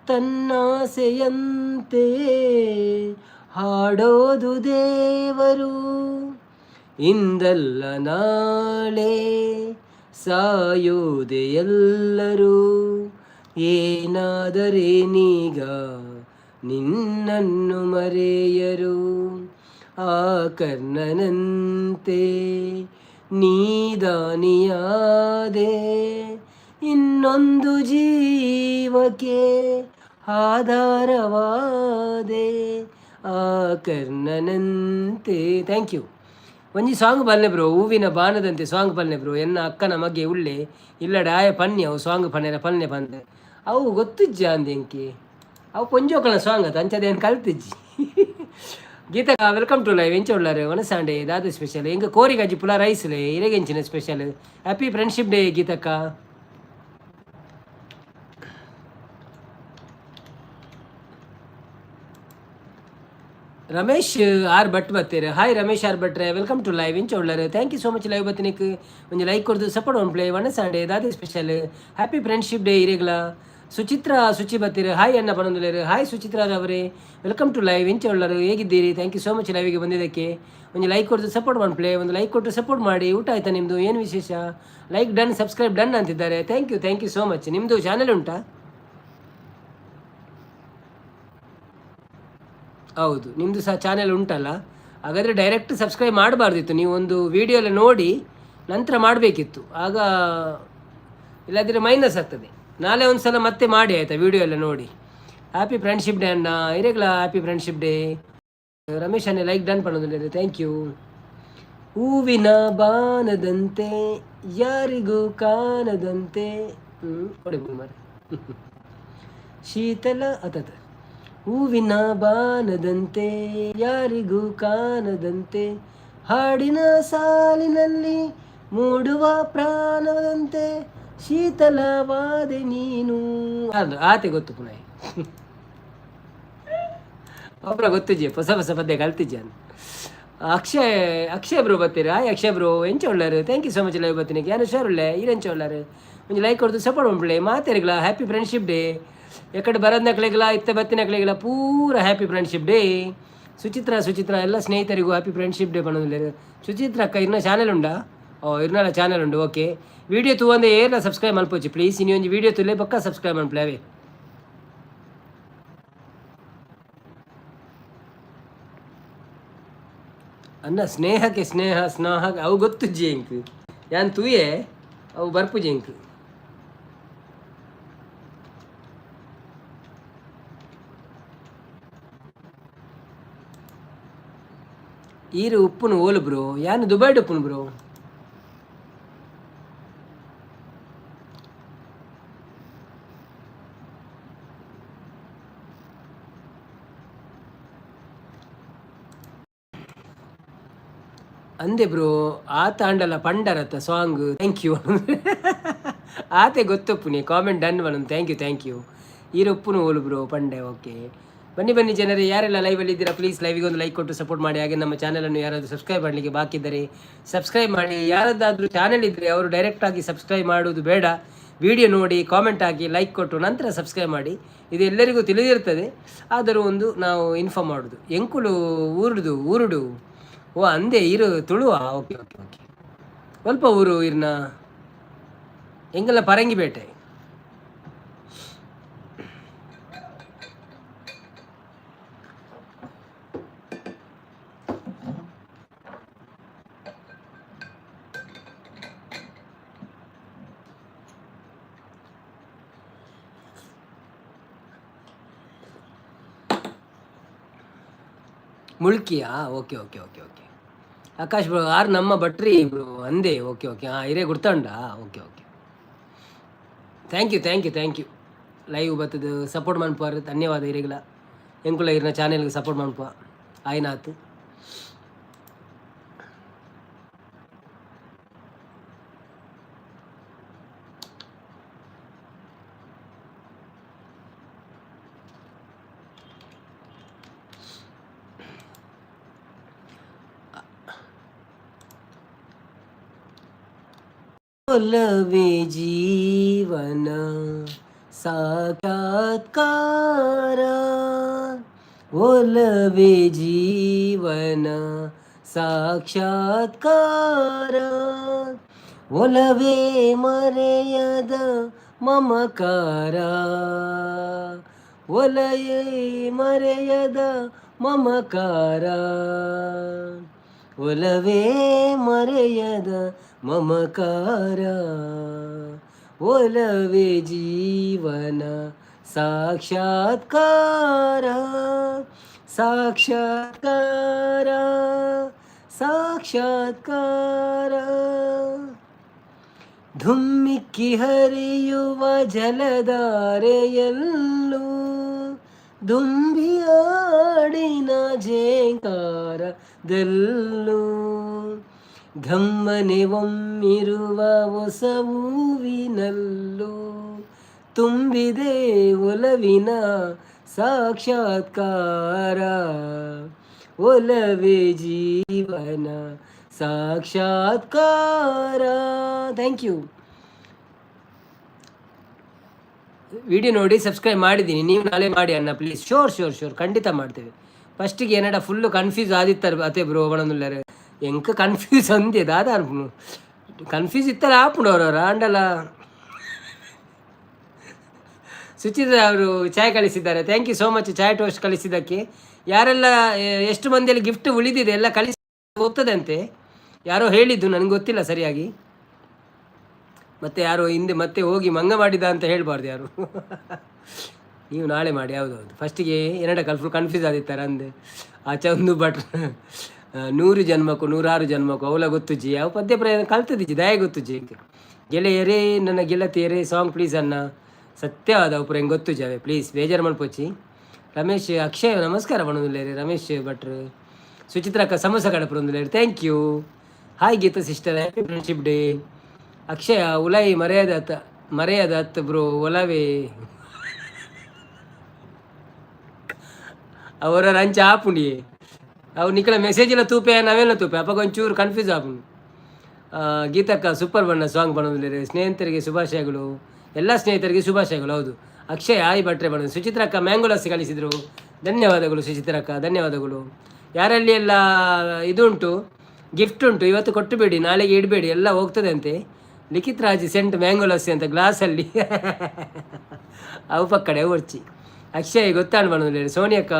ತನ್ನಾಸೆಯಂತೆ ಹಾಡೋದು ದೇವರು ಇಂದಲ್ಲ ನಾಳೆ ಸಾಯೋದೆ ಎಲ್ಲರೂ ಏನಾದರೇನೀಗ ನಿನ್ನನ್ನು ಮರೆಯರು ಆ ಕರ್ಣನಂತೆ ನೀದಾನಿಯಾದೆ ಇನ್ನೊಂದು ಜೀವಕ್ಕೆ ಆಧಾರವಾದೆ ಆ ಕರ್ಣನಂತೆ. Thank you. ಒಂಜಿ ಸಾಂಗ್ ಬಲ್ಲೆ ಬ್ರೋ, ಹೂವಿನ ಬಾಣದಂತೆ ಸಾಂಗ್ ಬಲ್ಲೆ ಬ್ರೋ. ಎನ್ನ ಅಕ್ಕನ ಮಗೆ ಉಳ್ಳೆ ಇಲ್ಲಡ ಆಯ ಪನ್ಯ ಅವು ಸಾಂಗ್ ಪನ್ನೆರ ಪಲ್ಲೆ ಬಂದೆ ಅವು ಗೊತ್ತಿಜ್ಜ ಅಂದೆಂಕಿ ಅವು ಪೊಂಜೋಕನ ಸಾಂಗ್ ಅದು ಅಂಚದೇನು ಕಲ್ತಿಜ್ಜಿ. ಗೀತಕ್ಕ ವೆಲ್ಕಮ್ ಟು ಲೈವ್ ಎಂಚ ಉಳ್ಳಾರೆ ಒಣಸಾಂಡೆ ದಾದ ಸ್ಪೆಷಲ್ ಎಂಗ ಕೋರಿಗಜ್ಜಿ ಪುಲ ರೈಸ್ಲೆ ಇರೆಗೆಂಚಿನ ಸ್ಪೆಷಲ್. ಹ್ಯಾಪಿ ಫ್ರೆಂಡ್ಶಿಪ್ ಡೇ ಗೀತಕ್ಕ. ರಮೇಶ್ ಆರ್ ಭಟ್ ಬತ್ತೀರಿ. ಹಾಯ್ ರಮೇಶ್ ಆರ್ ಭಟ್ರೆ, ವೆಲ್ಕಮ್ ಟು ಲೈವ್ ಎಂಚ ಉಳ್ಳಾರೆ. Thank you so much live ಬತ್ತಿನಿಕ್ ಒಂದು ಲೈಕ್ ಕೊಡ್ದು ಸಪೋರ್ಟ್ ಒನ್ ಪ್ಲೇ ಒಣಸಾಂಡೆ ದಾದ ಸ್ಪೆಷಲ್. ಹ್ಯಾಪಿ ಫ್ರೆಂಡ್ಶಿಪ್ ಡೇ ಇರೆಗ್ಲ. ಸುಚಿತ್ರಾ ಶುಚಿ ಬತ್ತೀರಿ. ಹಾಯ್ ಅನ್ನ ಪನೊಂದುಲೇರು. ಹಾಯ್ ಸುಚಿತ್ರಾದವರೇ, ವೆಲ್ಕಮ್ ಟು ಲೈವ್ ಎಂಚ ಉಳ್ಳಾರು. ಹೇಗಿದ್ದೀರಿ? ಥ್ಯಾಂಕ್ ಯು ಸೋ ಮಚ್ ಲೈವಿಗೆ ಬಂದಿದ್ದಕ್ಕೆ. ಒಂದು ಲೈಕ್ ಕೊಡ್ದು ಸಪೋರ್ಟ್ ಒನ್ ಪ್ಲೇ ಒಂದು ಲೈಕ್ ಕೊಟ್ಟು ಸಪೋರ್ಟ್ ಮಾಡಿ. ಊಟ ಆಯ್ತಾ ನಿಮ್ಮದು? ಏನು ವಿಶೇಷ? ಲೈಕ್ ಡನ್, ಸಬ್ಸ್ಕ್ರೈಬ್ ಡನ್ ಅಂತಿದ್ದಾರೆ. Thank you so much. ನಿಮ್ಮದು ಚಾನಲ್ ಉಂಟಾ? ಹೌದು, ನಿಮ್ಮದು ಸಹ ಚಾನೆಲ್ ಉಂಟಲ್ಲ. ಹಾಗಾದರೆ ಡೈರೆಕ್ಟ್ ಸಬ್ಸ್ಕ್ರೈಬ್ ಮಾಡಬಾರ್ದಿತ್ತು, ನೀವು ಒಂದು ವಿಡಿಯೋ ಎಲ್ಲ ನೋಡಿ ನಂತರ ಮಾಡಬೇಕಿತ್ತು. ಆಗ ಇಲ್ಲದಿದ್ದರೆ ಮೈನಸ್ ಆಗ್ತದೆ. ನಾಳೆ ಒಂದು ಸಲ ಮತ್ತೆ ಮಾಡಿ ಆಯಿತಾ, ವಿಡಿಯೋ ಎಲ್ಲ ನೋಡಿ. ಹ್ಯಾಪಿ ಫ್ರೆಂಡ್ಶಿಪ್ ಡೇ ಅಣ್ಣ ಇರೆಗ್ಲ. Happy friendship day. ರಮೇಶ್ ಅನ್ನೆ ಲೈಕ್ ಡನ್ ಪಡೋದಿಲ್ಲ. Thank you. ಹೂವಿನ ಬಾಣದಂತೆ ಯಾರಿಗೂ ಕಾಣದಂತೆ ಕೊಡಿ ಮಾರೆ ಶೀತಲ ಅತತ. ಹೂವಿನ ಬಾಣದಂತೆ ಯಾರಿಗೂ ಕಾಣದಂತೆ ಹಾಡಿನ ಸಾಲಿನಲ್ಲಿ ಮೂಡುವ ಪ್ರಾಣದಂತೆ ಶೀತಲವಾದೆ ನೀನು. ಅದು ಆತೆ ಗೊತ್ತು ಪುನಃ ಒಬ್ಬರ ಗೊತ್ತಿಜ್ಜೆ ಹೊಸ ಹೊಸ ಪದ್ಯ ಕಲ್ತಿಜ್ಜೆ ಅಂತ. ಅಕ್ಷಯ್ ಬ್ರೋ ಬತ್ತೀರಾ? ಅಕ್ಷಯ್ ಬ್ರೋ ಎಂಚ ಉಳ್ಳಾರು. Thank you so much live ಬತ್ತೀನಿ. ಏನು ಶೋರ್ ಉಳ್ಳೆ ಈರೆಂಚ ಉಳ್ಳಾರು. ಒಂದು ಲೈಕ್ ಕೊಡ್ದು ಸಪೋರ್ಟ್ ಉಂಪ್ಲೆ ಮಾತಾರಿಗ್ಲ. Happy friendship day. ಎಕಡೆ ಬರೋದು ನಕ್ಳಿಗ್ಲ ಇತ್ತ ಬತ್ತಿ ನಕ್ಳಿಗ್ಲ ಪೂರ ಹ್ಯಾಪಿ ಫ್ರೆಂಡ್ಶಿಪ್ ಡೇ. ಸುಚಿತ್ರಾ ಎಲ್ಲ ಸ್ನೇಹಿತರಿಗೂ ಹ್ಯಾಪಿ ಫ್ರೆಂಡ್ಶಿಪ್ ಡೇ ಪಣೋದಿಲ್ಲ. ಸುಚಿತ್ರಾ ಅಕ್ಕ ಇನ್ನ ಚಾನೆಲ್ ಉಂಡಾ? ಇರ್ನಲ್ಲ ಚಾನೆಲ್ ಉಂಡು. ಓಕೆ, ವಿಡಿಯೋ ತೂವಂದೆ ಏರ್ನ ಸಬ್ಸ್ಕ್ರೈಬ್ ಮಲ್ಪೋಚಿ ಪ್ಲೀಸ್. ಇನ್ನೊಂದು ವಿಡಿಯೋ ತುಲೆ ಪಕ್ಕ ಸಬ್ಸ್ಕ್ರೈಬ್ ಮನ್ಪ್ಲೇವೆ. ಅನ್ನ ಸ್ನೇಹಕ್ಕೆ ಸ್ನೇಹ ಅವು ಗೊತ್ತು ಜೇಂಕ್ ಯಾನ್ ತೂಯೆ ಅವು ಬರ್ಪು ಜೇಂಕ್. ಈರು ಉಪ್ಪುನು ಓಲು ಬ್ರೋ. ಯಾನು ದುಬೈಡ್ ಉಪ್ಪುನು ಬ್ರೋ. ಅಂದೆ ಬ್ರೋ ಆತ ಅಂಡಲ್ಲ ಪಂಡರತ್ತ ಸಾಂಗ್. ಥ್ಯಾಂಕ್ ಯು ಆತೆ ಗೊತ್ತುಪ್ಪುನಿ ಕಾಮೆಂಟ್ ಡನ್ ಬನ್ನು. Thank you. ಈರೊಪ್ಪುನು ಓಲು ಬ್ರೋ ಪಂಡೆ. ಓಕೆ, ಬನ್ನಿ ಜನರೇ, ಯಾರೆಲ್ಲ ಲೈವಲ್ಲಿ ಇದ್ದೀರಾ ಪ್ಲೀಸ್ ಲೈವಿಗೆ ಒಂದು ಲೈಕ್ ಕೊಟ್ಟು ಸಪೋರ್ಟ್ ಮಾಡಿ. ಹಾಗೆ ನಮ್ಮ ಚಾನಲನ್ನು ಯಾರಾದರೂ ಸಬ್ಸ್ಕ್ರೈಬ್ ಮಾಡಲಿಕ್ಕೆ ಬಾಕಿ ಇದ್ದರೆ ಸಬ್ಸ್ಕ್ರೈಬ್ ಮಾಡಿ. ಯಾರದ್ದಾದರೂ ಚಾನಲ್ ಇದ್ದರೆ ಅವರು ಡೈರೆಕ್ಟಾಗಿ ಸಬ್ಸ್ಕ್ರೈಬ್ ಮಾಡುವುದು ಬೇಡ. ವಿಡಿಯೋ ನೋಡಿ ಕಾಮೆಂಟ್ ಹಾಕಿ ಲೈಕ್ ಕೊಟ್ಟು ನಂತರ ಸಬ್ಸ್ಕ್ರೈಬ್ ಮಾಡಿ. ಇದು ಎಲ್ಲರಿಗೂ ತಿಳಿದಿರ್ತದೆ, ಆದರೂ ಒಂದು ನಾವು ಇನ್ಫಾರ್ಮ್ ಮಾಡೋದು. ಎಂಕುಲು ಊರುಡು ಓ ಅಂದೆ ಇರು ತುಳುವ. ಓಕೆ ಸ್ವಲ್ಪ ಊರು ಇರ್ನ ಎಂಗೆಲ್ಲ ಪರಂಗಿಪೇಟೆ. ಮುಳ್ಕಿಯಾ? Okay okay okay okay. Akash bro ಆರು ನಮ್ಮ ಬಟ್ರಿ ಬ್ರೋ ಅಂದೆ. ಓಕೆ ಓಕೆ ಹಾಂ ಹಿರೇ ಗುರ್ತಂಡ. Okay okay thank you thank you thank you. Live ಬರ್ತದೆ ಸಪೋರ್ಟ್ ಮನ್ಪಾರ ಧನ್ಯವಾದ ಹಿರೇಗಳ ಎಂಕುಲ ಇರ್ನ ಚಾನೆಲ್ಗೆ ಸಪೋರ್ಟ್ ಮನ್ಪ ಆಯ್ನಾತು. ಒಲವೇ ಜೀವನ ಸಾಕ್ಷಾತ್ಕಾರ, ಒಲವೇ ಜೀವನ ಸಾಕ್ಷಾತ್ಕಾರ, ಒಲವೇ ಮರೆಯದ ಮಮಕಾರ, ಒಲಯೇ ಮರೆಯದ ಮಮಕಾರ, ಒಲವೇ ಮರೆಯದ ಮಮಕಾರ, ಒಲವೇ ಜೀವನ ಸಾಕ್ಷಾತ್ಕಾರ, ಸಾಕ್ಷಾತ್ಕಾರ, ಸಾಕ್ಷಾತ್ಕಾರ. ಧುಮ್ಮಿಕ್ಕಿ ಹರಿಯುವ ಜಲಧಾರೆಯಲ್ಲೂ ದುಂಬಿಯಾಡಿನ ಝೇಂಕಾರದಲ್ಲೂ ಘಮ್ಮನೆ ಒಮ್ಮಿರುವ ಹೊಸ ಹೂವಿನಲ್ಲೂ ತುಂಬಿದೆ ಒಲವಿನ ಸಾಕ್ಷಾತ್ಕಾರ, ಒಲವೇ ಜೀವನ ಸಾಕ್ಷಾತ್ಕಾರ. Thank you. ವಿಡಿಯೋ ನೋಡಿ ಸಬ್ಸ್ಕ್ರೈಬ್ ಮಾಡಿದ್ದೀನಿ, ನೀವು ನಾಳೆ ಮಾಡಿ ಅಣ್ಣ ಪ್ಲೀಸ್. ಶೋರ್ ಶೋರ್ ಶೋರ್ ಖಂಡಿತ ಮಾಡ್ತೇವೆ. ಫಸ್ಟಿಗೆ ಏನಡ ಫುಲ್ಲು ಕನ್ಫ್ಯೂಸ್ ಆದಿತ್ತಾರೆ ಅದೇ ಬ್ರೋ ಅವನೊಂದುಲ್ಲರೆ ಎಂಕ ಕನ್ಫ್ಯೂಸ್ ಅಂದೆ ದಾದ ಅನ್ಪುನು ಕನ್ಫ್ಯೂಸ್ ಇತ್ತಲ್ಲ ಆಪುಣವ್ರವ್ರ ಅಂಡಲ್ಲ. ಸುಚಿತ್ರ ಅವರು ಚಾಯ್ ಕಳಿಸಿದ್ದಾರೆ, thank you so much chai toast ಕಳಿಸಿದ್ದಕ್ಕೆ. ಯಾರೆಲ್ಲ ಎಷ್ಟು ಮಂದಿಯಲ್ಲಿ ಗಿಫ್ಟ್ ಉಳಿದಿದೆ ಎಲ್ಲ ಕಳಿಸಿ ಹೋಗ್ತದೆ ಅಂತೆ ಯಾರೋ ಹೇಳಿದ್ದು, ನನಗೆ ಗೊತ್ತಿಲ್ಲ ಸರಿಯಾಗಿ. ಮತ್ತೆ ಯಾರೋ ಹಿಂದೆ ಮತ್ತೆ ಹೋಗಿ ಮಂಗ ಮಾಡಿದ ಅಂತ ಹೇಳ್ಬಾರ್ದು ಯಾರು. ನೀವು ನಾಳೆ ಮಾಡಿ. ಯಾವುದೌದು ಫಸ್ಟಿಗೆ ಏನಡ ಫುಲ್ ಕನ್ಫ್ಯೂಸ್ ಆದಿತ್ತಾರೆ ಅಂದೆ ಆಚೆ ಒಂದು ಬಟ್ 100 ಜನ್ಮಕ್ಕೂ 106 ಜನ್ಮಕ್ಕೂ ಅವಲ ಗೊತ್ತುಜ್ಜಿ ಯಾವ ಪದ್ಯ ಪ್ರಯಾಣ ಕಲ್ತದಿಜ್ಜಿ ದಯ ಗೊತ್ತುಜ್ಜಿ. ಗೆಳೆಯರೇ ನನ್ನ ಗೆಳತಿಯರೇ ಸಾಂಗ್ ಪ್ಲೀಸ್ ಅನ್ನ ಸತ್ಯವಾದ ಉಪರ ಹೆಂಗೆ ಗೊತ್ತುಜ್ಜಾವೆ ಪ್ಲೀಸ್ ಬೇಜಾರು ಮಾಡ್ಪೋಚಿ. ರಮೇಶ್ ಅಕ್ಷಯ್ ನಮಸ್ಕಾರ ಬಣ್ಣದಿಲ್ಲ ರಮೇಶ್ ಭಟ್ರು. ಸುಚಿತ್ರಕ್ಕ ಸಮೋಸ ಕಡಪರೊಂದಿಲ್ಲ thank you. Hi Geetha sister happy friendship day. Akshaya ಉಲೈ ಮರೆಯದ ಹತ್ತು ಬ್ರೋ ಒಲವೇ ಅವರ ರಂಚ ಆಪುಂಡಿಯೇ ಅವು ನಿಖಲ ಮೆಸೇಜ್ ಎಲ್ಲ ತೂಪೆ ನಾವೆಲ್ಲ ತೂಪೆ ಅಪ್ಪ ಒಂಚೂರು ಕನ್ಫ್ಯೂಸ್ ಆಪುಂಡು. ಗೀತಕ್ಕ ಸೂಪರ್ ಬಣ್ಣ ಸಾಂಗ್ ಬಣ್ಣದಿಲ್ಲ. ಸ್ನೇಹಿತರಿಗೆ ಶುಭಾಶಯಗಳು, ಎಲ್ಲ ಸ್ನೇಹಿತರಿಗೆ ಶುಭಾಶಯಗಳು. ಹೌದು ಅಕ್ಷಯ್ ಆಯ್ ಭಟ್ರೆ ಬಣ್ಣ. ಸುಚಿತ್ರಕ್ಕ ಮ್ಯಾಂಗೋ ಲಸ್ಸಿ ಕಳಿಸಿದರು, ಧನ್ಯವಾದಗಳು ಸುಚಿತ್ರಕ್ಕ, ಧನ್ಯವಾದಗಳು. ಯಾರಲ್ಲಿ ಎಲ್ಲ ಇದು ಉಂಟು ಗಿಫ್ಟ್ ಉಂಟು ಇವತ್ತು ಕೊಟ್ಟುಬೇಡಿ, ನಾಳೆಗೆ ಇಡಬೇಡಿ, ಎಲ್ಲ ಹೋಗ್ತದೆ ಅಂತೆ. ಲಿಖಿತ್ ರಾಜ್ ಸೆಂಟ್ ಮ್ಯಾಂಗೋ ಲಸ್ಸಿ ಅಂತ ಗ್ಲಾಸಲ್ಲಿ ಅವು ಪಕ್ಕಡೆ ಒರ್ಚಿ. ಅಕ್ಷಯ್ ಗೊತ್ತಾಣ್ ಬಣ್ಣದಿಲ್ಲ. ಸೋನಿಯಕ್ಕ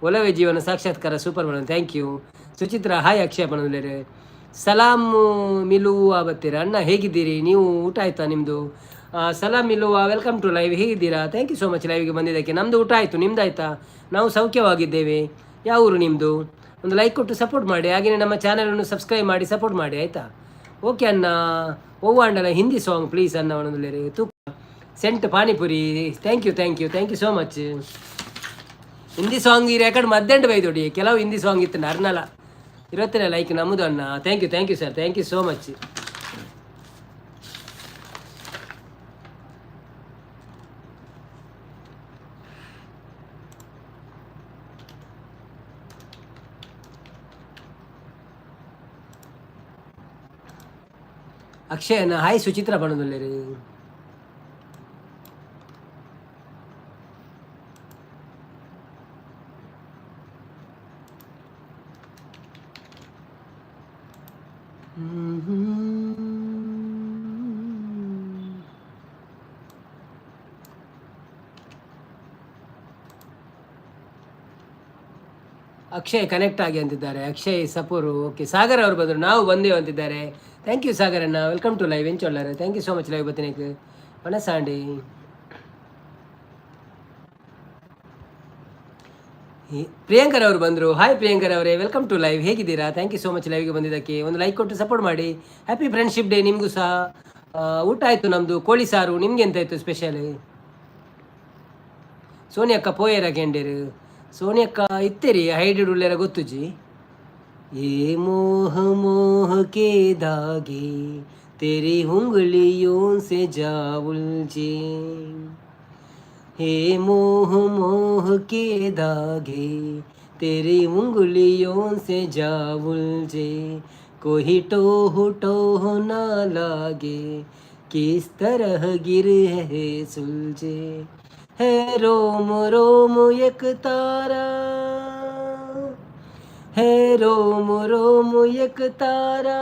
ಒಲವೇ ಜೀವನ ಸಾಕ್ಷಾತ್ಕಾರ ಸೂಪರ್ ಬಣ್ಣ thank you. Suchitra hi Akshay ಬಣ್ಣದಿಲ್ಲ. ಸಲಾಮು ಮಿಲುವ ಬತ್ತೀರಾ ಅಣ್ಣ ಹೇಗಿದ್ದೀರಿ ನೀವು, ಊಟ ಆಯ್ತಾ ನಿಮ್ಮದು? ಸಲಾಮ್ ಮಿಲುವ ವೆಲ್ಕಮ್ ಟು ಲೈವ್, ಹೇಗಿದ್ದೀರಾ? ಥ್ಯಾಂಕ್ ಯು ಸೋ ಮಚ್ ಲೈವ್ಗೆ ಬಂದಿದ್ದಕ್ಕೆ. ನಮ್ಮದು ಊಟ ಆಯಿತು, ನಿಮ್ದು ಆಯಿತಾ? ನಾವು ಸೌಖ್ಯವಾಗಿದ್ದೇವೆ. ಯಾವ ಊರು ನಿಮ್ಮದು? ಒಂದು ಲೈಕ್ ಕೊಟ್ಟು ಸಪೋರ್ಟ್ ಮಾಡಿ, ಹಾಗೆಯೇ ನಮ್ಮ ಚಾನಲನ್ನು ಸಬ್ಸ್ಕ್ರೈಬ್ ಮಾಡಿ ಸಪೋರ್ಟ್ ಮಾಡಿ ಆಯಿತಾ? ಓಕೆ ಅಣ್ಣ. ಓವ ಅಣ್ಣನ ಹಿಂದಿ ಸಾಂಗ್ ಪ್ಲೀಸ್ ಅನ್ನ ಒಣದಲ್ಲಿ ತೂಕ ಸೆಂಟ್ panipuri thank you thank you thank you so much. Hindi song ಈ ರೆಕಾರ್ಡ್ ಮಧ್ಯಾಹ್ನ ಬೈದೊಡಿ ಕೆಲವು ಹಿಂದಿ ಸಾಂಗ್ ಇತ್ತು ಅರ್ನಲ್ಲ ಇರುತ್ತಲ್ಲ ಲೈಕ್ ನಮ್ಮದು ಅಣ್ಣ. Thank you sir, thank you so much. ಅಕ್ಷಯನ ಹಾಯ್ ಸುಚಿತ್ರ ಬಣ್ಣದಲ್ಲಿ ರೀ. ಅಕ್ಷಯ್ ಕನೆಕ್ಟ್ ಆಗಿ ಅಂತಿದ್ದಾರೆ. ಅಕ್ಷಯ್ ಸಪೂರು ಓಕೆ. ಸಾಗರ್ ಅವರು ಬಂದರು, ನಾವು ಬಂದೇವು ಅಂತಿದ್ದಾರೆ. ಥ್ಯಾಂಕ್ ಯು ಸಾಗರಣ್ಣ, ವೆಲ್ಕಮ್ ಟು ಲೈವ್ ಎಂಚೊಳ್ಳಾರೆ. Thank you so much live ಬತ್ತಿನಕ್ಕೆ ಮನಸ್ಸಾಂಡಿ. ಪ್ರಿಯಾಂಕರ್ ಅವರು ಬಂದರು. ಹಾಯ್ ಪ್ರಿಯಾಂಕರ್ ಅವರೇ, ವೆಲ್ಕಮ್ ಟು ಲೈವ್. ಹೇಗಿದ್ದೀರಾ? ಥ್ಯಾಂಕ್ ಯು ಸೋ ಮಚ್ ಲೈವ್ಗೆ ಬಂದಿದ್ದಕ್ಕೆ. ಒಂದು ಲೈಕ್ ಕೊಟ್ಟು ಸಪೋರ್ಟ್ ಮಾಡಿ. ಹ್ಯಾಪಿ ಫ್ರೆಂಡ್ಶಿಪ್ ಡೇ ನಿಮಗೂ ಸಹ. ಊಟ ಆಯಿತು ನಮ್ಮದು, ಕೋಳಿ ಸಾರು. ನಿಮ್ಗೆ ಎಂತ ಆಯಿತು ಸ್ಪೆಷಲ್? ಸೋನಿಯಕ್ಕ ಪೋಯರ ಕ್ಯಾಂಡೀರು. ಸೋನಿಯಕ್ಕ ಇತ್ತೇರಿ ಹೈಡ್ರಿಡ್ ಉಳ್ಳೇರ ಗೊತ್ತುಜಿ. ಏ ಮೋಹ ಮೋಹ ಕೆ ದಾಗೆ तेरी उंगलियों से जा उलझे, हे मोह मोह के धागे तेरी उंगलियों से जा उलझे, कोई टोह टोह ना लागे किस तरह गिरे है सुलझे, है रोम रोम एक तारा, है रोम रोम एक तारा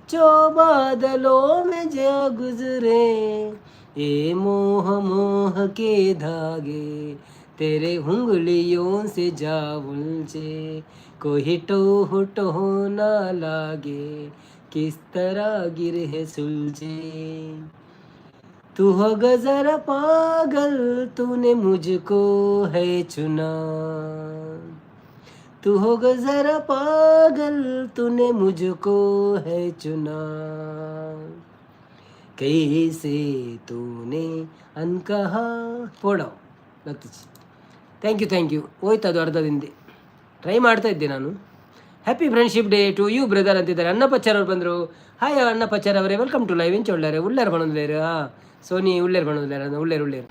जो बादलों में जा गुजरे, ये मोह मोह के धागे तेरे उंगलियों से जा उलझे, कोई टोह टोह ना लागे किस तरह गिरे है सुलझे, तू हो गजरा पागल तूने मुझको है चुना, तू हो जरा पागल तूने मुझको है चुना, कैसे तूने अनकहा ಪೋಡೋ ಗೊತ್ತಿச்சு. Thank you. ಹೋಯ್ತು ಅದು ಅರ್ಧದಿಂದ. ಟ್ರೈ ಮಾಡ್ತಾ ಇದ್ದೆ ನಾನು. Happy friendship day to you brother ಅಂತಿದ್ದಾರೆ. ಅನ್ನಪಚ್ಚಾರ್ ಅವರು ಬಂದರು. ಹಾಯ್ ಅನ್ನಪಚ್ಚಾರ್ ಅವರೇ, ವೆಲ್ಕಮ್ ಟು ಲೈವ್. ಎಂಚ ಒಳ್ಳೆಯರೆ ಉಳ್ಳೇರು ಬಣೋದಿಲ್ಲೇರು. ಸೋನಿ ಉಳ್ಳೇರು ಬಣೋದಿಲ್ಲೇರು. ಉಳ್ಳೇರು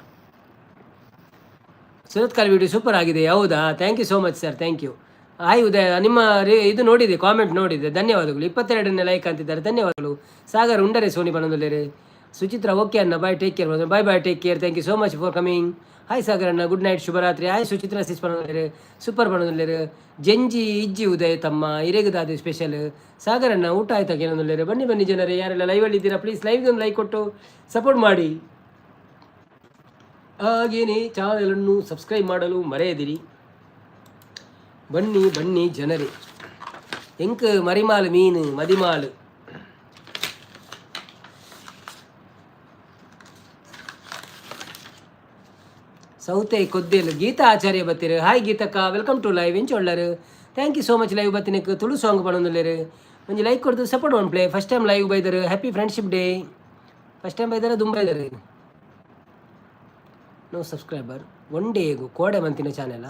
ಸುರತ್ ಕಾಲ್ ವಿಡಿಯೋ ಸೂಪರ್ ಆಗಿದೆ. ಹೌದಾ? Thank you so much sir, thank you. Hi Udaya, ನಿಮ್ಮ ಇದು ನೋಡಿದೆ, ಕಾಮೆಂಟ್ ನೋಡಿದೆ, ಧನ್ಯವಾದಗಳು. 22ನೇ ಲೈಕ್ ಅಂತಿದ್ದಾರೆ, ಧನ್ಯವಾದಗಳು. ಸಾಗರ್ ಉಂಡರೆ ಸೋನಿ ಬಣಂದುಲ್ಲೇರೆ. ಸುಚಿತ್ರ ಓಕೆ ಅಣ್ಣ, bye, take care. Bye take care. Thank you so much for coming. Hi Sagar ಅಣ್ಣ, ಗುಡ್ ನೈಟ್, ಶುಭರಾತ್ರಿ. ಹಾಯ್ ಸುಚಿತ್ರ ಸಿಸ್ ಬಣಂದುಲ್ಲೇರೆ, ಸೂಪರ್ ಬಣಂದುಲ್ಲೇರೆ. ಜಂಜಿ ಇಜ್ಜಿ ಉದಯ ತಮ್ಮ ಇರೇಗದಾದ ಸ್ಪೆಷಲ್. ಸಾಗರ್ ಅಣ್ಣ ಊಟ ಆಯ್ತಾ ಕೇಳೋದಿಲ್ಲೇರೆ. ಬನ್ನಿ ಜನರೇ, ಯಾರೆಲ್ಲ ಲೈವಲ್ಲಿ ಇದ್ದೀರಾ ಪ್ಲೀಸ್ ಲೈವ್ಗೆ ಒಂದು ಲೈಕ್ ಕೊಟ್ಟು ಸಪೋರ್ಟ್ ಮಾಡಿ. ಹಾಗೇನೆ ಚಾನಲನ್ನು ಸಬ್ಸ್ಕ್ರೈಬ್ ಮಾಡಲು ಮರೆಯದಿರಿ. ಬನ್ನಿ ಜನರೇ. ಎಂಕ ಮರಿಮಾಲು ಮೀನು ಮದಿಮಾಲು. ಸೌತೆ ಕೊದ್ದೇಲು. ಗೀತಾ ಆಚಾರ್ಯ ಬತ್ತೀರು. ಹಾಯ್ ಗೀತಕ್ಕ, ವೆಲ್ಕಮ್ ಟು ಲೈವ್. ಎಂಚ ಒಳ್ಳೇರು. Thank you so much live ಬತ್ತಿನಕ್ಕೆ. ತುಳು ಸಾಂಗ್ ಬಣ್ಣಲೇರು. ಒಂದು ಲೈಕ್ ಕೊಡ್ತು support one play. First time live ಬೈದರು. Happy friendship day. First time ಬೈದಾರೆ, ದುಂಬ ಇದ್ದಾರೆ. ನೋ ಸಬ್ಸ್ಕ್ರೈಬರ್ ಒನ್ ಡೇಗೂ ಕೋಡೆ ಮಂತಿನ ಚಾನೆಲ.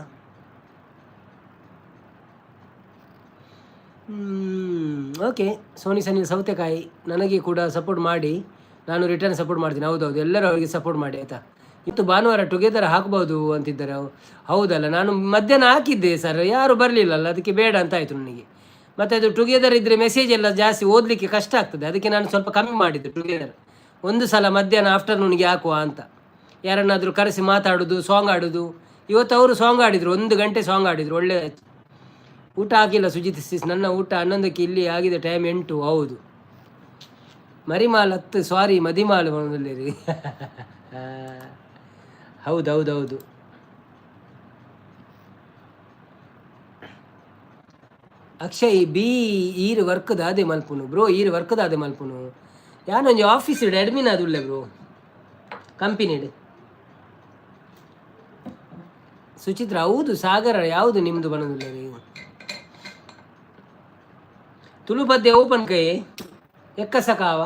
ಓಕೆ. ಸೋನಿ ಸನಿಲ್ ಸೌತೆಕಾಯಿ ನನಗೆ ಕೂಡ ಸಪೋರ್ಟ್ ಮಾಡಿ, ನಾನು ರಿಟರ್ನ್ ಸಪೋರ್ಟ್ ಮಾಡ್ತೀನಿ. ಹೌದೌದು, ಎಲ್ಲರೂ ಅವರಿಗೆ ಸಪೋರ್ಟ್ ಮಾಡಿ ಆಯಿತಾ. ಇತ್ತು ಭಾನುವಾರ ಟುಗೆದರ್ ಹಾಕ್ಬೋದು ಅಂತಿದ್ದಾರೆ. ಹೌದಲ್ಲ, ನಾನು ಮಧ್ಯಾಹ್ನ ಹಾಕಿದ್ದೆ ಸರ್, ಯಾರು ಬರಲಿಲ್ಲಲ್ಲ, ಅದಕ್ಕೆ ಬೇಡ ಅಂತ ಆಯಿತು ನನಗೆ. ಮತ್ತು ಅದು ಟುಗೆದರ್ ಇದ್ದರೆ ಮೆಸೇಜ್ ಎಲ್ಲ ಜಾಸ್ತಿ ಓದಲಿಕ್ಕೆ ಕಷ್ಟ ಆಗ್ತದೆ, ಅದಕ್ಕೆ ನಾನು ಸ್ವಲ್ಪ ಕಮ್ಮಿ ಮಾಡಿದ್ದೆ ಟುಗೆದರ್. ಒಂದು ಸಲ ಮಧ್ಯಾಹ್ನ ಆಫ್ಟರ್ನೂನ್ಗೆ ಹಾಕುವ ಅಂತ. ಯಾರನ್ನಾದರೂ ಕರೆಸಿ ಮಾತಾಡೋದು, ಸಾಂಗ್ ಆಡೋದು. ಇವತ್ತು ಅವರು ಸಾಂಗ್ ಆಡಿದರು, 1 ಗಂಟೆ ಸಾಂಗ್ ಆಡಿದರು, ಒಳ್ಳೆ. ಊಟ ಆಗಿಲ್ಲ ಸುಜಿತ್ ಸಿಸ್, ನನ್ನ ಊಟ 11ಕ್ಕೆ, ಇಲ್ಲಿ ಆಗಿದೆ ಟೈಮ್ 8. ಹೌದು, ಮರಿಮಾಲ್ 10, ಸಾರಿ ಮದಿಮಾಲು ಬರೋದಲ್ಲಿ ರೀ. ಹೌದೌದೌದು. ಅಕ್ಷಯ್ ಬಿ ಈರು ವರ್ಕ್ದ ಅದೇ ಮಲ್ಪುನು ಬ್ರೋ, ಈರು ವರ್ಕ್ದ ಅದೇ ಮಲ್ಪುನು. ಯಾನೊಂದು ಆಫೀಸ್ ಇಡು ಅಡ್ಮಿನ್ ಅದುಲ್ಲೆ ಬ್ರೋ, ಕಂಪನಿಡು. ಸುಚಿತ್ರ ಹೌದು. ಸಾಗರ ಯಾವುದು ನಿಮ್ಮದು ಬಣದುಲ್ಲ ರೀ. ತುಳು ಬದ್ದೆ ಓಪನ್ ಕೈ ಎಕ್ಕಸಕಾವ.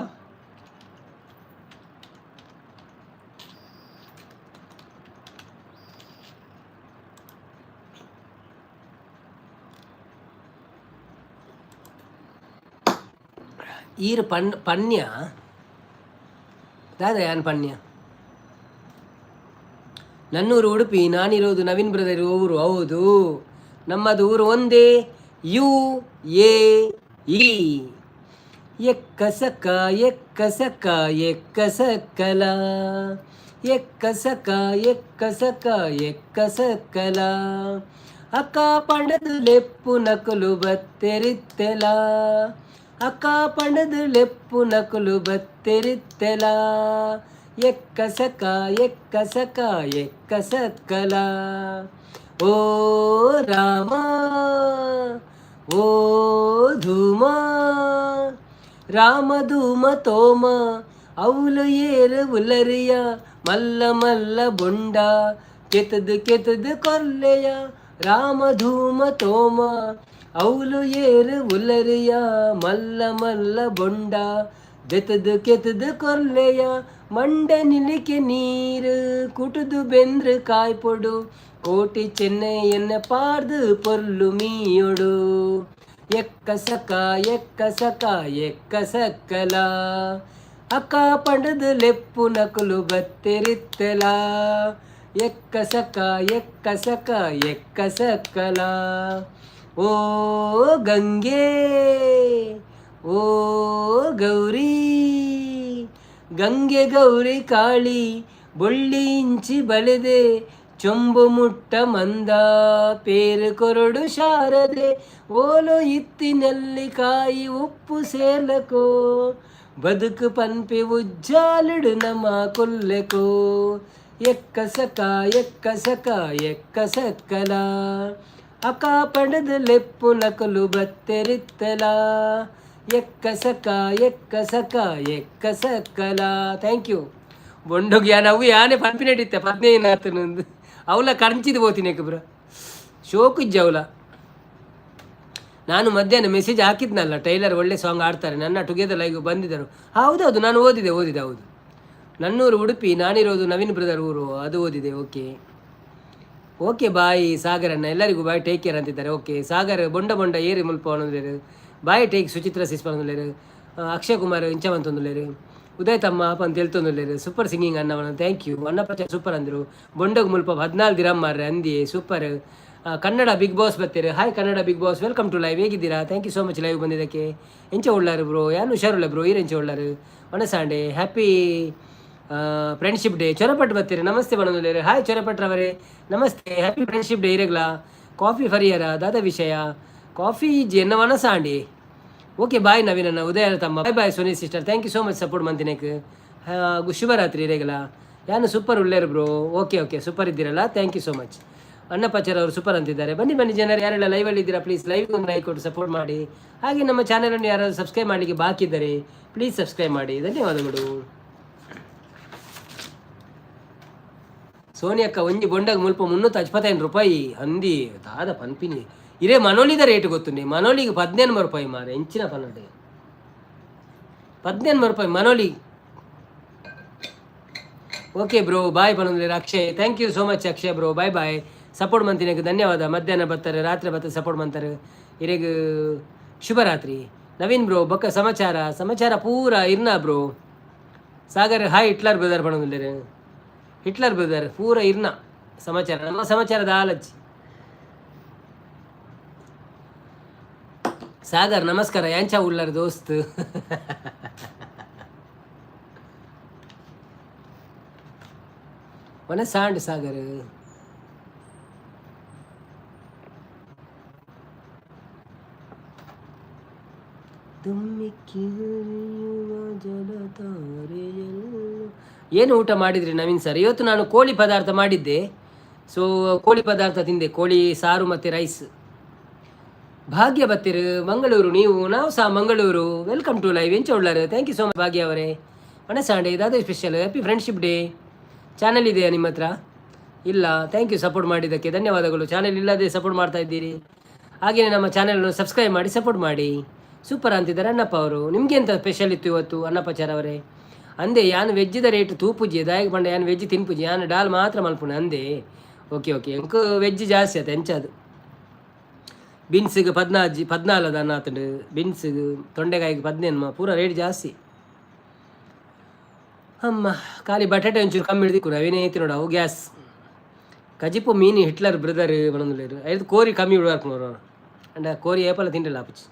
ಈರು ಪನ್ಯ ದಾದ ಯಾನ್ ಪನ್ಯ. ನನ್ನೂರು ಉಡುಪಿ, ನಾನಿರೋದು ನವೀನ್ ಬ್ರದರ್ ಊರು. ಹೌದು, ನಮ್ಮದು ಊರು ಒಂದೇ, UAE. ಎಕ್ಕಸಕ ಎಕ್ಕಸಕ ಎಕ್ಕಸಕಲ, ಎಕ್ಕಸಕ ಎಕ್ಕಸಕ ಎಕ್ಕಸಕಲ, ಅಕ್ಕ ಪಂಡದು ಲೆಪ್ಪು ನಕಲು ಬತ್ತೆರಿತ್ತೆಲ, ಅಕ್ಕ ಪಂಡದು ಲೆಪ್ಪು ನಕಲು ಬತ್ತೆರಿತ್ತೆಲ, ಎಕ್ಕಸಕ ಎಕ್ಕಸಕ ಎಕ್ಕಸಕಲ. ಓ ರಾಮ ಓ ಧೂಮ, ರಾಮ ಧೂಮ ತೋಮ, ಅವಳು ಏರು ಉಲರಿಯ, ಮಲ್ಲ ಮಲ್ಲ ಬೊಂಡ, ಕೆತದು ಕೆತದು ಕೊಲ್ಲೆಯ, ರಾಮಧೂಮ ತೋಮ ಅವಳು ಏರು ಉಲರಿಯ ಮಲ್ಲ ಮಲ್ಲ ಬೊಂಡ ಬೆತದು ಕೆತದು ಕೊಲ್ಲೆಯ ಮಂಡೆ ನಿಲಿಕೆ ನೀರು ಕುಟುದು ಬೆಂದ್ರೆ ಕಾಯ್ಪೊಡು ಕೋಟಿ ಚೆನ್ನೈ ಎನ್ನ ಪಾರ್ದು ಪೊರ್ಲು ಮೀಯೊಡು ಎಕ್ಕ ಸಕ ಎಕ್ಕ ಸಕ ಎಕ್ಕ ಸಕ್ಕಲ ಅಕ್ಕ ಪಂಡದು ಲೆಪ್ಪು ನಕಲು ಬತ್ತೆರಿತ್ತಲ ಎಕ್ಕ ಸಕ ಎಕ್ಕ ಸಕ ಎಕ್ಕ ಸಕ್ಕಲ ಓ ಗಂಗೆ ಓ ಗೌರಿ ಗಂಗೆ ಗೌರಿ ಕಾಳಿ ಬೊಳ್ಳಿ ಇಂಚಿ ಬಳೆದೆ ಚೊಂಬು ಮುಟ್ಟ ಮಂದ ಪೇರು ಕೊರಡು ಶಾರದೆ ಓಲೋ ಇತ್ತಿನಲ್ಲಿ ಕಾಯಿ ಉಪ್ಪು ಸೇರ್ಲಕೋ ಬದುಕು ಪನ್ಪೆ ಉಜ್ಜಾಲುಡು ನಮ್ಮ ಕೊಲ್ಲೆಕೋ ಎಕ್ಕ ಸಕ ಎಕ್ಕ ಸಕ ಎಕ್ಕ ಸಕ್ಕಲ ಅಕ ಪಡೆದ ಲೆಪ್ಪು ನಕಲು ಬತ್ತೆರಿತ್ತಲ ಎಕ್ಕ ಸಕ ಎಕ್ಕ ಸಕ ಎಕ್ಕ ಸಕ್ಕಲ ಥ್ಯಾಂಕ್ ಯು ಬೊಂಡೋಗಿ ನಾವು ಯಾನೇ ಪಂಪಿನಡಿತ್ತೆ 15 ಅವಳ ಕರಂಚಿದು ಹೋಗ್ತೀನಿ ಬ್ರ ಶೋಕಿಜ್ಜ ಅವಳ ನಾನು ಮಧ್ಯಾಹ್ನ ಮೆಸೇಜ್ ಹಾಕಿದ್ನಲ್ಲ ಟೈಲರ್ ಒಳ್ಳೆ ಸಾಂಗ್ ಆಡ್ತಾರೆ ನನ್ನ ಟುಗೆದರ್ ಲೈವ್ ಬಂದಿದ್ದರು ಹೌದೌದು ನಾನು ಓದಿದೆ ಹೌದು ನನ್ನೂರು ಉಡುಪಿ ನಾನಿರೋದು ನವೀನ್ ಬ್ರದರ್ ಊರು ಅದು ಓದಿದೆ ಓಕೆ ಬಾಯ್ ಸಾಗರನ್ನ ಎಲ್ಲರಿಗೂ ಬಾಯ್ ಟೇಕ್ ಕೇರ್ ಅಂತಿದ್ದಾರೆ ಓಕೆ ಸಾಗರ್ ಬೊಂಡ ಏರಿ ಮುಲ್ಪ ಅನ್ನೋದಿರು ಬಾಯ್ ಟೇಕ್ ಸುಚಿತ್ರ ಸಿಸ್ಪ ಅನ್ನೋದಿರು ಅಕ್ಷಯ್ ಕುಮಾರ್ ಇಂಚವಂತ ಒಂದುಲೇರು ಉದಯ್ ತಮ್ಮ ಅಪ್ಪ ಅಂತ ಹೇಳ್ತೊಂದುಲ್ಲೇರು ಸೂಪರ್ ಸಿಂಗಿಂಗ್ ಅನ್ನವನ ಥ್ಯಾಂಕ್ ಯು ಅನ್ನ ಪ್ರಚಾರ ಸೂಪರ್ ಅಂದರು ಬೊಂಡಗ್ ಮುಲ್ಪ 14 ದಿರಮ್ ಮಾರ್ರೆ ಅಂದಿ ಸೂಪರ್ ಕನ್ನಡ ಬಿಗ್ ಬಾಸ್ ಬರ್ತೀರಿ hi Kannada Bigg Boss welcome to live ಹೇಗಿದ್ದೀರಾ thank you so much live ಬಂದಿದ್ದಕ್ಕೆ ಎಂಚ ಒಳ್ಳಾರು ಬ್ರೋ ಯಾನು ಹುಷಾರುಲ್ಲ ಬ್ರೋ ಎಂಚ ಒಳ್ಳಾರು ಒಣಸಾಂಡೆ ಹ್ಯಾಪಿ ಫ್ರೆಂಡ್ಶಿಪ್ ಡೇ ಚೊರಪಟ್ಟು ಬರ್ತೀರಿ ನಮಸ್ತೆ ಬಣ್ಣದಲ್ಲೇರಿ ಹಾಯ್ ಚೊರಪಟ್ರವರೇ ನಮಸ್ತೆ ಹ್ಯಾಪಿ ಫ್ರೆಂಡ್ಶಿಪ್ ಡೇ ಇರಗ್ಲಾ ಕಾಫಿ ಫರಿಯರ ದಾದ ವಿಷಯ ಕಾಫಿ ಎನ್ನ ವನಸಾಂಡಿ ಓಕೆ ಬಾಯ್ ನವೀನನ್ನ ಉದಯ ತಮ್ಮ bye Soni sister thank you so much support ಮಂತಿನಕ್ಕೆ ಶುಭರಾತ್ರಿ ಇರೇಗಲ ಯಾನು ಸೂಪರ್ ಉಳ್ಳೇರು ಬ್ರೋ ಓಕೆ ಸೂಪರ್ ಇದ್ದೀರಲ್ಲ ಥ್ಯಾಂಕ್ ಯು ಸೋ ಮಚ್ ಅನ್ನಪಚಾರ್ ಅವರು ಸೂಪರ್ ಅಂತಿದ್ದಾರೆ ಬನ್ನಿ ಜನರು ಯಾರೆಲ್ಲ ಲೈವಲ್ಲಿ ಇದ್ದೀರಾ ಪ್ಲೀಸ್ ಲೈವ್ಗೆ ಒಂದು ಲೈಕ್ ಕೊಟ್ಟು ಸಪೋರ್ಟ್ ಮಾಡಿ ಹಾಗೆ ನಮ್ಮ ಚಾನಲನ್ನು ಯಾರಾದರೂ ಸಬ್ಸ್ಕ್ರೈಬ್ ಮಾಡಲಿಕ್ಕೆ ಬಾಕಿ ಇದ್ದರೆ ಪ್ಲೀಸ್ ಸಬ್ಸ್ಕ್ರೈಬ್ ಮಾಡಿ ಧನ್ಯವಾದಗಳು ಸೋನಿಯಕ್ಕ ಒಂಜಿ ಬೊಂಡಾಗ ಮುಲ್ಪ 355 ರೂಪಾಯಿ ಅಂದಿ ದಾದ ಪನ್ಪಿನಿ ಇರೇ ಮನೋಲಿದ ರೇಟ್ ಗೊತ್ತುಂಡಿ ಮನೋಲಿಗೆ 15 ರೂಪಾಯಿ ಮಾರೆ ಎಂಚಿನ ಪನ್ನಡೆ 15 ರೂಪಾಯಿ ಮನೋಲಿ ಓಕೆ ಬ್ರೋ ಬಾಯ್ ಪನ್ನೊಂದಿರ Akshay thank you so much Akshay bro bye support ಮಂತಿನಕ್ಕೆ ಧನ್ಯವಾದ ಮಧ್ಯಾಹ್ನ ಬರ್ತಾರೆ ರಾತ್ರಿ ಬರ್ತಾರೆ ಸಪೋರ್ಟ್ ಮಾಡ್ತಾರೆ ಇರೇಗ ಶುಭರಾತ್ರಿ ನವೀನ್ ಬ್ರೋ ಬೊಕ್ಕ ಸಮಾಚಾರ ಪೂರ ಇರ್ನ bro Sagar hi Hitler brother ಪನ್ನೊಂದಿರ ಹಿಟ್ಲರ್ ಬ್ರದರ್ ಪೂರ ಇರ್ನ ಸಮಾಚಾರ ನಮ್ಮ ಸಮಾಚಾರದ ಆಲಜ್ಜಿ ಸಾಗರ್ ನಮಸ್ಕಾರ ಯಾಂಚ ಉಳ್ಳರ್ ದೋಸ್ತ್ ಮನೆ ಸಾಂಡ್ ಸಾಗರ್ ಏನು ಊಟ ಮಾಡಿದ್ರಿ ನವೀನ್ ಸರ್ ಇವತ್ತು ನಾನು ಕೋಳಿ ಪದಾರ್ಥ ಮಾಡಿದ್ದೆ ಸೊ ಕೋಳಿ ಪದಾರ್ಥ ತಿಂದೆ ಕೋಳಿ ಸಾರು ಮತ್ತು ರೈಸ್ ಭಾಗ್ಯ ಬತ್ತೀರು ಮಂಗಳೂರು ನಾವು ಸಹ ಮಂಗಳೂರು ವೆಲ್ಕಮ್ ಟು ಲೈವ್ ಎಂಚ ಒಳ್ಳಾರು ಥ್ಯಾಂಕ್ ಯು ಸೋ ಮಚ್ ಭಾಗ್ಯ ಅವರೇ ಮನಸಾಂಡೆ ಇದಾದ special happy friendship day channel ಇದೆಯಾ ನಿಮ್ಮ ಹತ್ರ ಇಲ್ಲ ಥ್ಯಾಂಕ್ ಯು ಸಪೋರ್ಟ್ ಮಾಡಿದ್ದಕ್ಕೆ ಧನ್ಯವಾದಗಳು ಚಾನಲ್ ಇಲ್ಲದೆ ಸಪೋರ್ಟ್ ಮಾಡ್ತಾ ಇದ್ದೀರಿ ಹಾಗೆಯೇ ನಮ್ಮ ಚಾನಲನ್ನು ಸಬ್ಸ್ಕ್ರೈಬ್ ಮಾಡಿ ಸಪೋರ್ಟ್ ಮಾಡಿ ಸೂಪರ್ ಅಂತಿದ್ದಾರೆ ಅಣ್ಣಪ್ಪ ಅವರು ನಿಮಗೆ ಎಂತ ಸ್ಪೆಷಲ್ ಇತ್ತು ಇವತ್ತು ಅನ್ನಪ್ಪಚಾರ ಅವರೇ ಅಂದೆ ಯಾನು ವೆಜ್ಜಿದ ರೇಟ್ ತೂಪುಜಿ ದಾಯಿಗೆ ಬಂಡ ಯಾನು ವೆಜ್ ತಿನ್ಪುಜಿ ಯಾನು ಡಾಲ್ ಮಾತ್ರ ಮಲ್ಪುಣೆ ಅಂದೆ ಓಕೆ ಎಂಕ ವೆಜ್ ಜಾಸ್ತಿ ಆಯ್ತು ಎಂಚದು ಬೀನ್ಸಿಗೆ 14 ಅನ್ನ ಆತಂಡು ಬೀನ್ಸಿಗೆ ತೊಂಡೆಕಾಯಿಗೆ 15 ಪೂರ ರೇಟ್ ಜಾಸ್ತಿ ಅಮ್ಮ ಖಾಲಿ ಬಟಾಟೆ ಒಂಚೂರು ಕಮ್ಮಿ ಹಿಡಿದಿಕ್ಕು ನವೀನೇ ಐತಿ ನೋಡು ಅವು ಗ್ಯಾಸ್ ಕಜಿಪು ಮೀನು ಹಿಟ್ಲರ್ ಬ್ರದರ್ ಬಂದು ಐದು ಕೋರಿ ಕಮ್ಮಿ ಬಿಡುವಾರ್ಕು ಅವರು ಅಂಡ ಕೋರಿ ಏಪಲ್ಲ ತಿಂಡಿಲ್ಲ ಆಪುಚಿ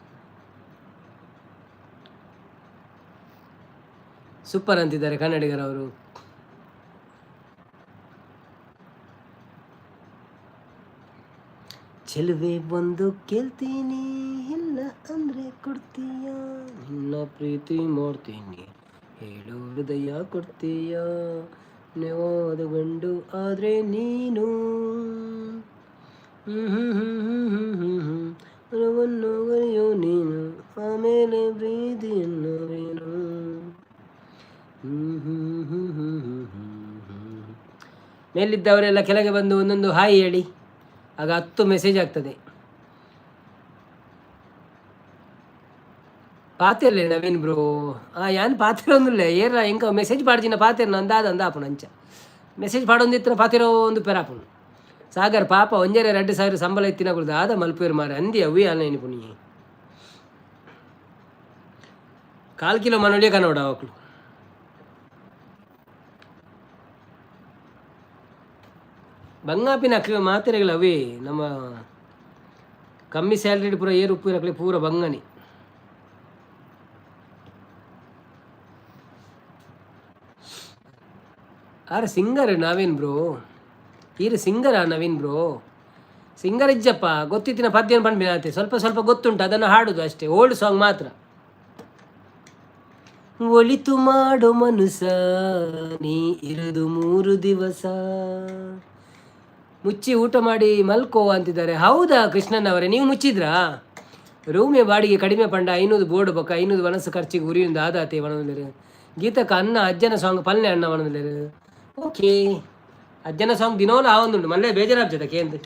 ಸೂಪರ್ ಅಂತಿದ್ದಾರೆ ಕನ್ನಡಿಗರವರು ಚೆಲುವೆ ಬಂದು ಕೇಳ್ತೀನಿ ಇಲ್ಲ ಅಂದ್ರೆ ಕೊಡ್ತೀಯ ನಿನ್ನ ಪ್ರೀತಿ ಮಾಡ್ತೀನಿ ಹೇಳು ಹೃದಯ ಕೊಡ್ತೀಯ ನೆವಾದ ಗಂಡು ಆದರೆ ನೀನು ಗರಿಯೋ ನೀನು ಆಮೇಲೆ ಪ್ರೀತಿಯನ್ನುವೇನು ಮೇಲಿದ್ದವರೆಲ್ಲ ಕೆಳಗೆ ಬಂದು ಒಂದೊಂದು ಹಾಯ್ ಹೇಳಿ ಆಗ 10 ಮೆಸೇಜ್ ಆಗ್ತದೆ. ಪಾತೆರ್ಲೆ ನವೀನ್ ಬ್ರೋ ಯಾನ್ ಪಾತೆರ ಒಂದುಲ್ಲ ಏರ ಎಂಕ ಮೆಸೇಜ್ ಪಾಡ್ಜಿನ ಪಾತೆರ್ನ ಅಂದಾಪುಣ ಅಂಚ ಮೆಸೇಜ್ ಪಾಡೊಂದಿತ್ತಿನ ಪಾತೆರೋ ಒಂದು ಪೆರಾಪುಣ್ ಸಾಗರ್ ಪಾಪ 1,2,000 ಸಂಬಳ ಎತ್ತಿನ ಕುಡ್ದು ಆದ ಮಲ್ಪೇರು ಮಾರ ಅಂದಿ ಅವಿ ಅಲ್ಲ ಪುಣಿ 4 ಕಿಲೋ ಮನೊಳಿಯ ಕನ್ನಡ ಅವಕ್ಳು ಬಂಗಾಪಿನ ಅಕ್ಲಿ ಮಾತೆರೆಗಳು ಅವೇ ನಮ್ಮ ಕಮ್ಮಿ ಸ್ಯಾಲ್ರಿ ಪೂರ ಏರು ಉಪ್ಪು ಅಕ್ಲಿ ಪೂರ ಬಂಗನಿ. ಆರೆ ಸಿಂಗರ್ ನವೀನ್ ಬ್ರೋ ಈರು ಸಿಂಗರ ನವೀನ್ ಬ್ರೋ ಸಿಂಗರ್ ಇಜ್ಜಪ್ಪ ಗೊತ್ತಿತ್ತಿನ ಪದ್ಯನ ಪಂಡ್ಬಿನಾತೆ ಸ್ವಲ್ಪ ಸ್ವಲ್ಪ ಗೊತ್ತುಂಟು ಅದನ್ನು ಹಾಡುದು ಅಷ್ಟೇ ಓಲ್ಡ್ ಸಾಂಗ್ ಮಾತ್ರ. ಒಳಿತು ಮಾಡೋ ಮನುಸ ನೀ ಇರುದು 3 ದಿವಸ ಮುಚ್ಚಿ ಊಟ ಮಾಡಿ ಮಲ್ಕೋ ಅಂತಿದ್ದಾರೆ. ಹೌದಾ ಕೃಷ್ಣನ್ ನೀವು ಮುಚ್ಚಿದ್ರಾ? ರೂಮೆ ಬಾಡಿಗೆ ಕಡಿಮೆ ಪಂಡ 500 ಬೋರ್ಡ್ ಬೊಕ್ಕ 500 ವನಸ್ಸು ಖರ್ಚಿಗೆ ಉರಿಯಿಂದ ಆದಾತೆ ವನದಲ್ಲಿರು ಗೀತಕ್ಕ ಅನ್ನ ಅಜ್ಜನ ಸಾಂಗ್ ಪಲ್ಲೆ ಅಣ್ಣ ವನದಲ್ಲಿರು ಓಕೆ ಅಜ್ಜನ ಸಾಂಗ್ ದಿನೋಲ ಆವೊಂದುಂಡು ಮಲ್ಲೆ ಬೇಜಾರಾಗ್ತದೆ ಕೇಂದ್ರ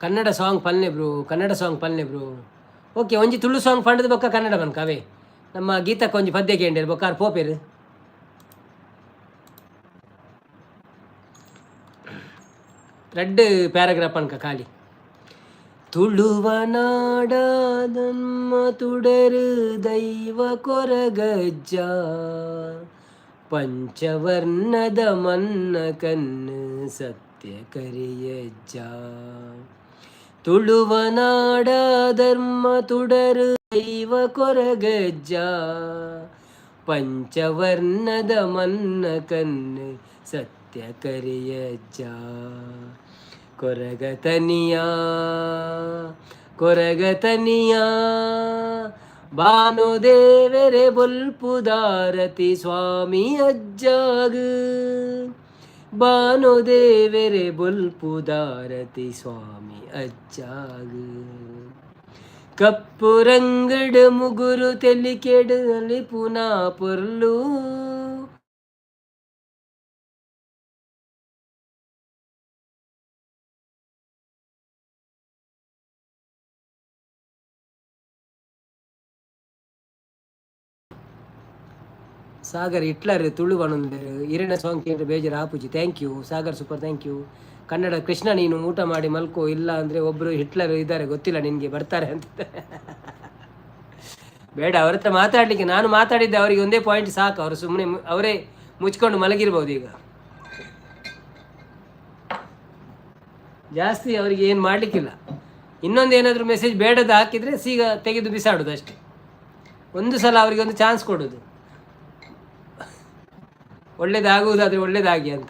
ಕನ್ನಡ ಸಾಂಗ್ ಪಲ್ನೆ ಬ್ರೋ ಓಕೆ ಒಂಜಿ ತುಳು ಸಾಂಗ್ ಪಂಡದ ಬೊಕ್ಕ ಕನ್ನಡ ಬನ್ಕ ಅವೇ ನಮ್ಮ ಗೀತಕ್ಕೆ ಒಂಜಿ ಪದ್ಯ ಕೇಂದ್ರ ಬೊಕ್ಕಾರ್ ಪೋಪೇರು 2 ಪ್ಯಾರಾಗ್ರಾಫ್ ಅನ್ಕ ಖಾಲಿ. ತುಳುವ ನಾಡ ನಮ್ಮ ತುಡರು ದೈವ ಕೊರಗಜ್ಜ ಪಂಚವರ್ಣದ ಮನ್ನ ಕಣ್ಣು ಸತ್ಯ ಕರಿಯಜ್ಜ ತುಳುವ ನಾಡ ಧರ್ಮ ತುಡರು ದೈವ ಕೊರಗಜ್ಜ ಪಂಚವರ್ಣದ ಮನ್ನ ಕಣ್ಣು ಸತ್ಯ ಕರಿಯಜ್ಜ ಕೊರಗತನಿಯ ಭಾನುದೇವರೆ ಬೊಲ್ಪುದಾರತಿ ಸ್ವಾಮಿ ಅಜ್ಜಾಗ ಭಾನುದೇವರೆ ಬೊಲ್ಪುದಾರತಿ ಸ್ವಾಮಿ ಅಜ್ಜಾಗ ಕಪ್ಪು ರಂಗಡ ಮುಗುರು ತೆಲಿಕೆಡು ಅಲ್ಲಿ ಪುನಾ ಪೊರ್ಲು ಸಾಗರ್ ಹಿಟ್ಲರ್ ತುಳು ಬಣ್ಣಂದು ಇರಿನ ಸಾಂಗ್ ಕೇಳಿದ್ರೆ ಬೇಜಾರು ಆಪುಜಿ. Thank you Sagar super thank you. Kannada Krishna ನೀನು ಊಟ ಮಾಡಿ ಮಲ್ಕೋ ಇಲ್ಲ ಅಂದರೆ ಒಬ್ಬರು ಹಿಟ್ಲರ್ ಇದ್ದಾರೆ ಗೊತ್ತಿಲ್ಲ ನಿನಗೆ ಬರ್ತಾರೆ ಅಂತ ಬೇಡ ಅವ್ರ ಹತ್ರ ಮಾತಾಡಲಿಕ್ಕೆ ನಾನು ಮಾತಾಡಿದ್ದೆ ಅವರಿಗೆ ಒಂದೇ ಪಾಯಿಂಟ್ ಸಾಕು ಅವರು ಸುಮ್ಮನೆ ಅವರೇ ಮುಚ್ಕೊಂಡು ಮಲಗಿರ್ಬೋದು ಈಗ ಜಾಸ್ತಿ ಅವರಿಗೆ ಏನು ಮಾಡಲಿಕ್ಕಿಲ್ಲ. ಇನ್ನೊಂದು ಏನಾದರೂ ಮೆಸೇಜ್ ಬೇಡದು ಹಾಕಿದರೆ ಸೀಗ ತೆಗೆದು ಬಿಸಾಡೋದು ಅಷ್ಟೇ. ಒಂದು ಸಲ ಅವರಿಗೆ ಒಂದು ಚಾನ್ಸ್ ಕೊಡೋದು ಒಳ್ಳೇದಾಗುವುದಾದರೆ ಒಳ್ಳೇದಾಗಿ ಅಂತ.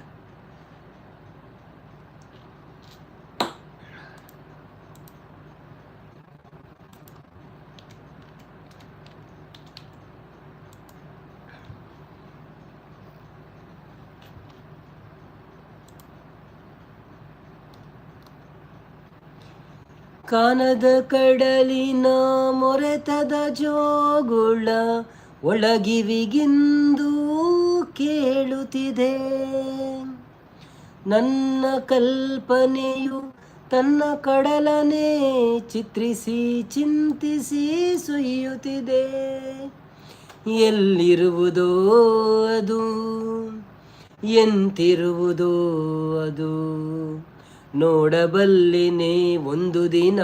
ಕಾನದ ಕಡಲಿನ ಮೊರೆತದ ಜೋಗುಳ ಒಳಗಿವಿಗಿಂದು ಕೇಳುತ್ತಿದೆ. ನನ್ನ ಕಲ್ಪನೆಯು ತನ್ನ ಕಡಲನೆ ಚಿತ್ರಿಸಿ ಚಿಂತಿಸಿ ಸುಯ್ಯುತ್ತಿದೆ. ಎಲ್ಲಿರುವುದೋ ಅದು ಎಂತಿರುವುದೋ ಅದು ನೋಡಬಲ್ಲೆನೆ ಒಂದು ದಿನ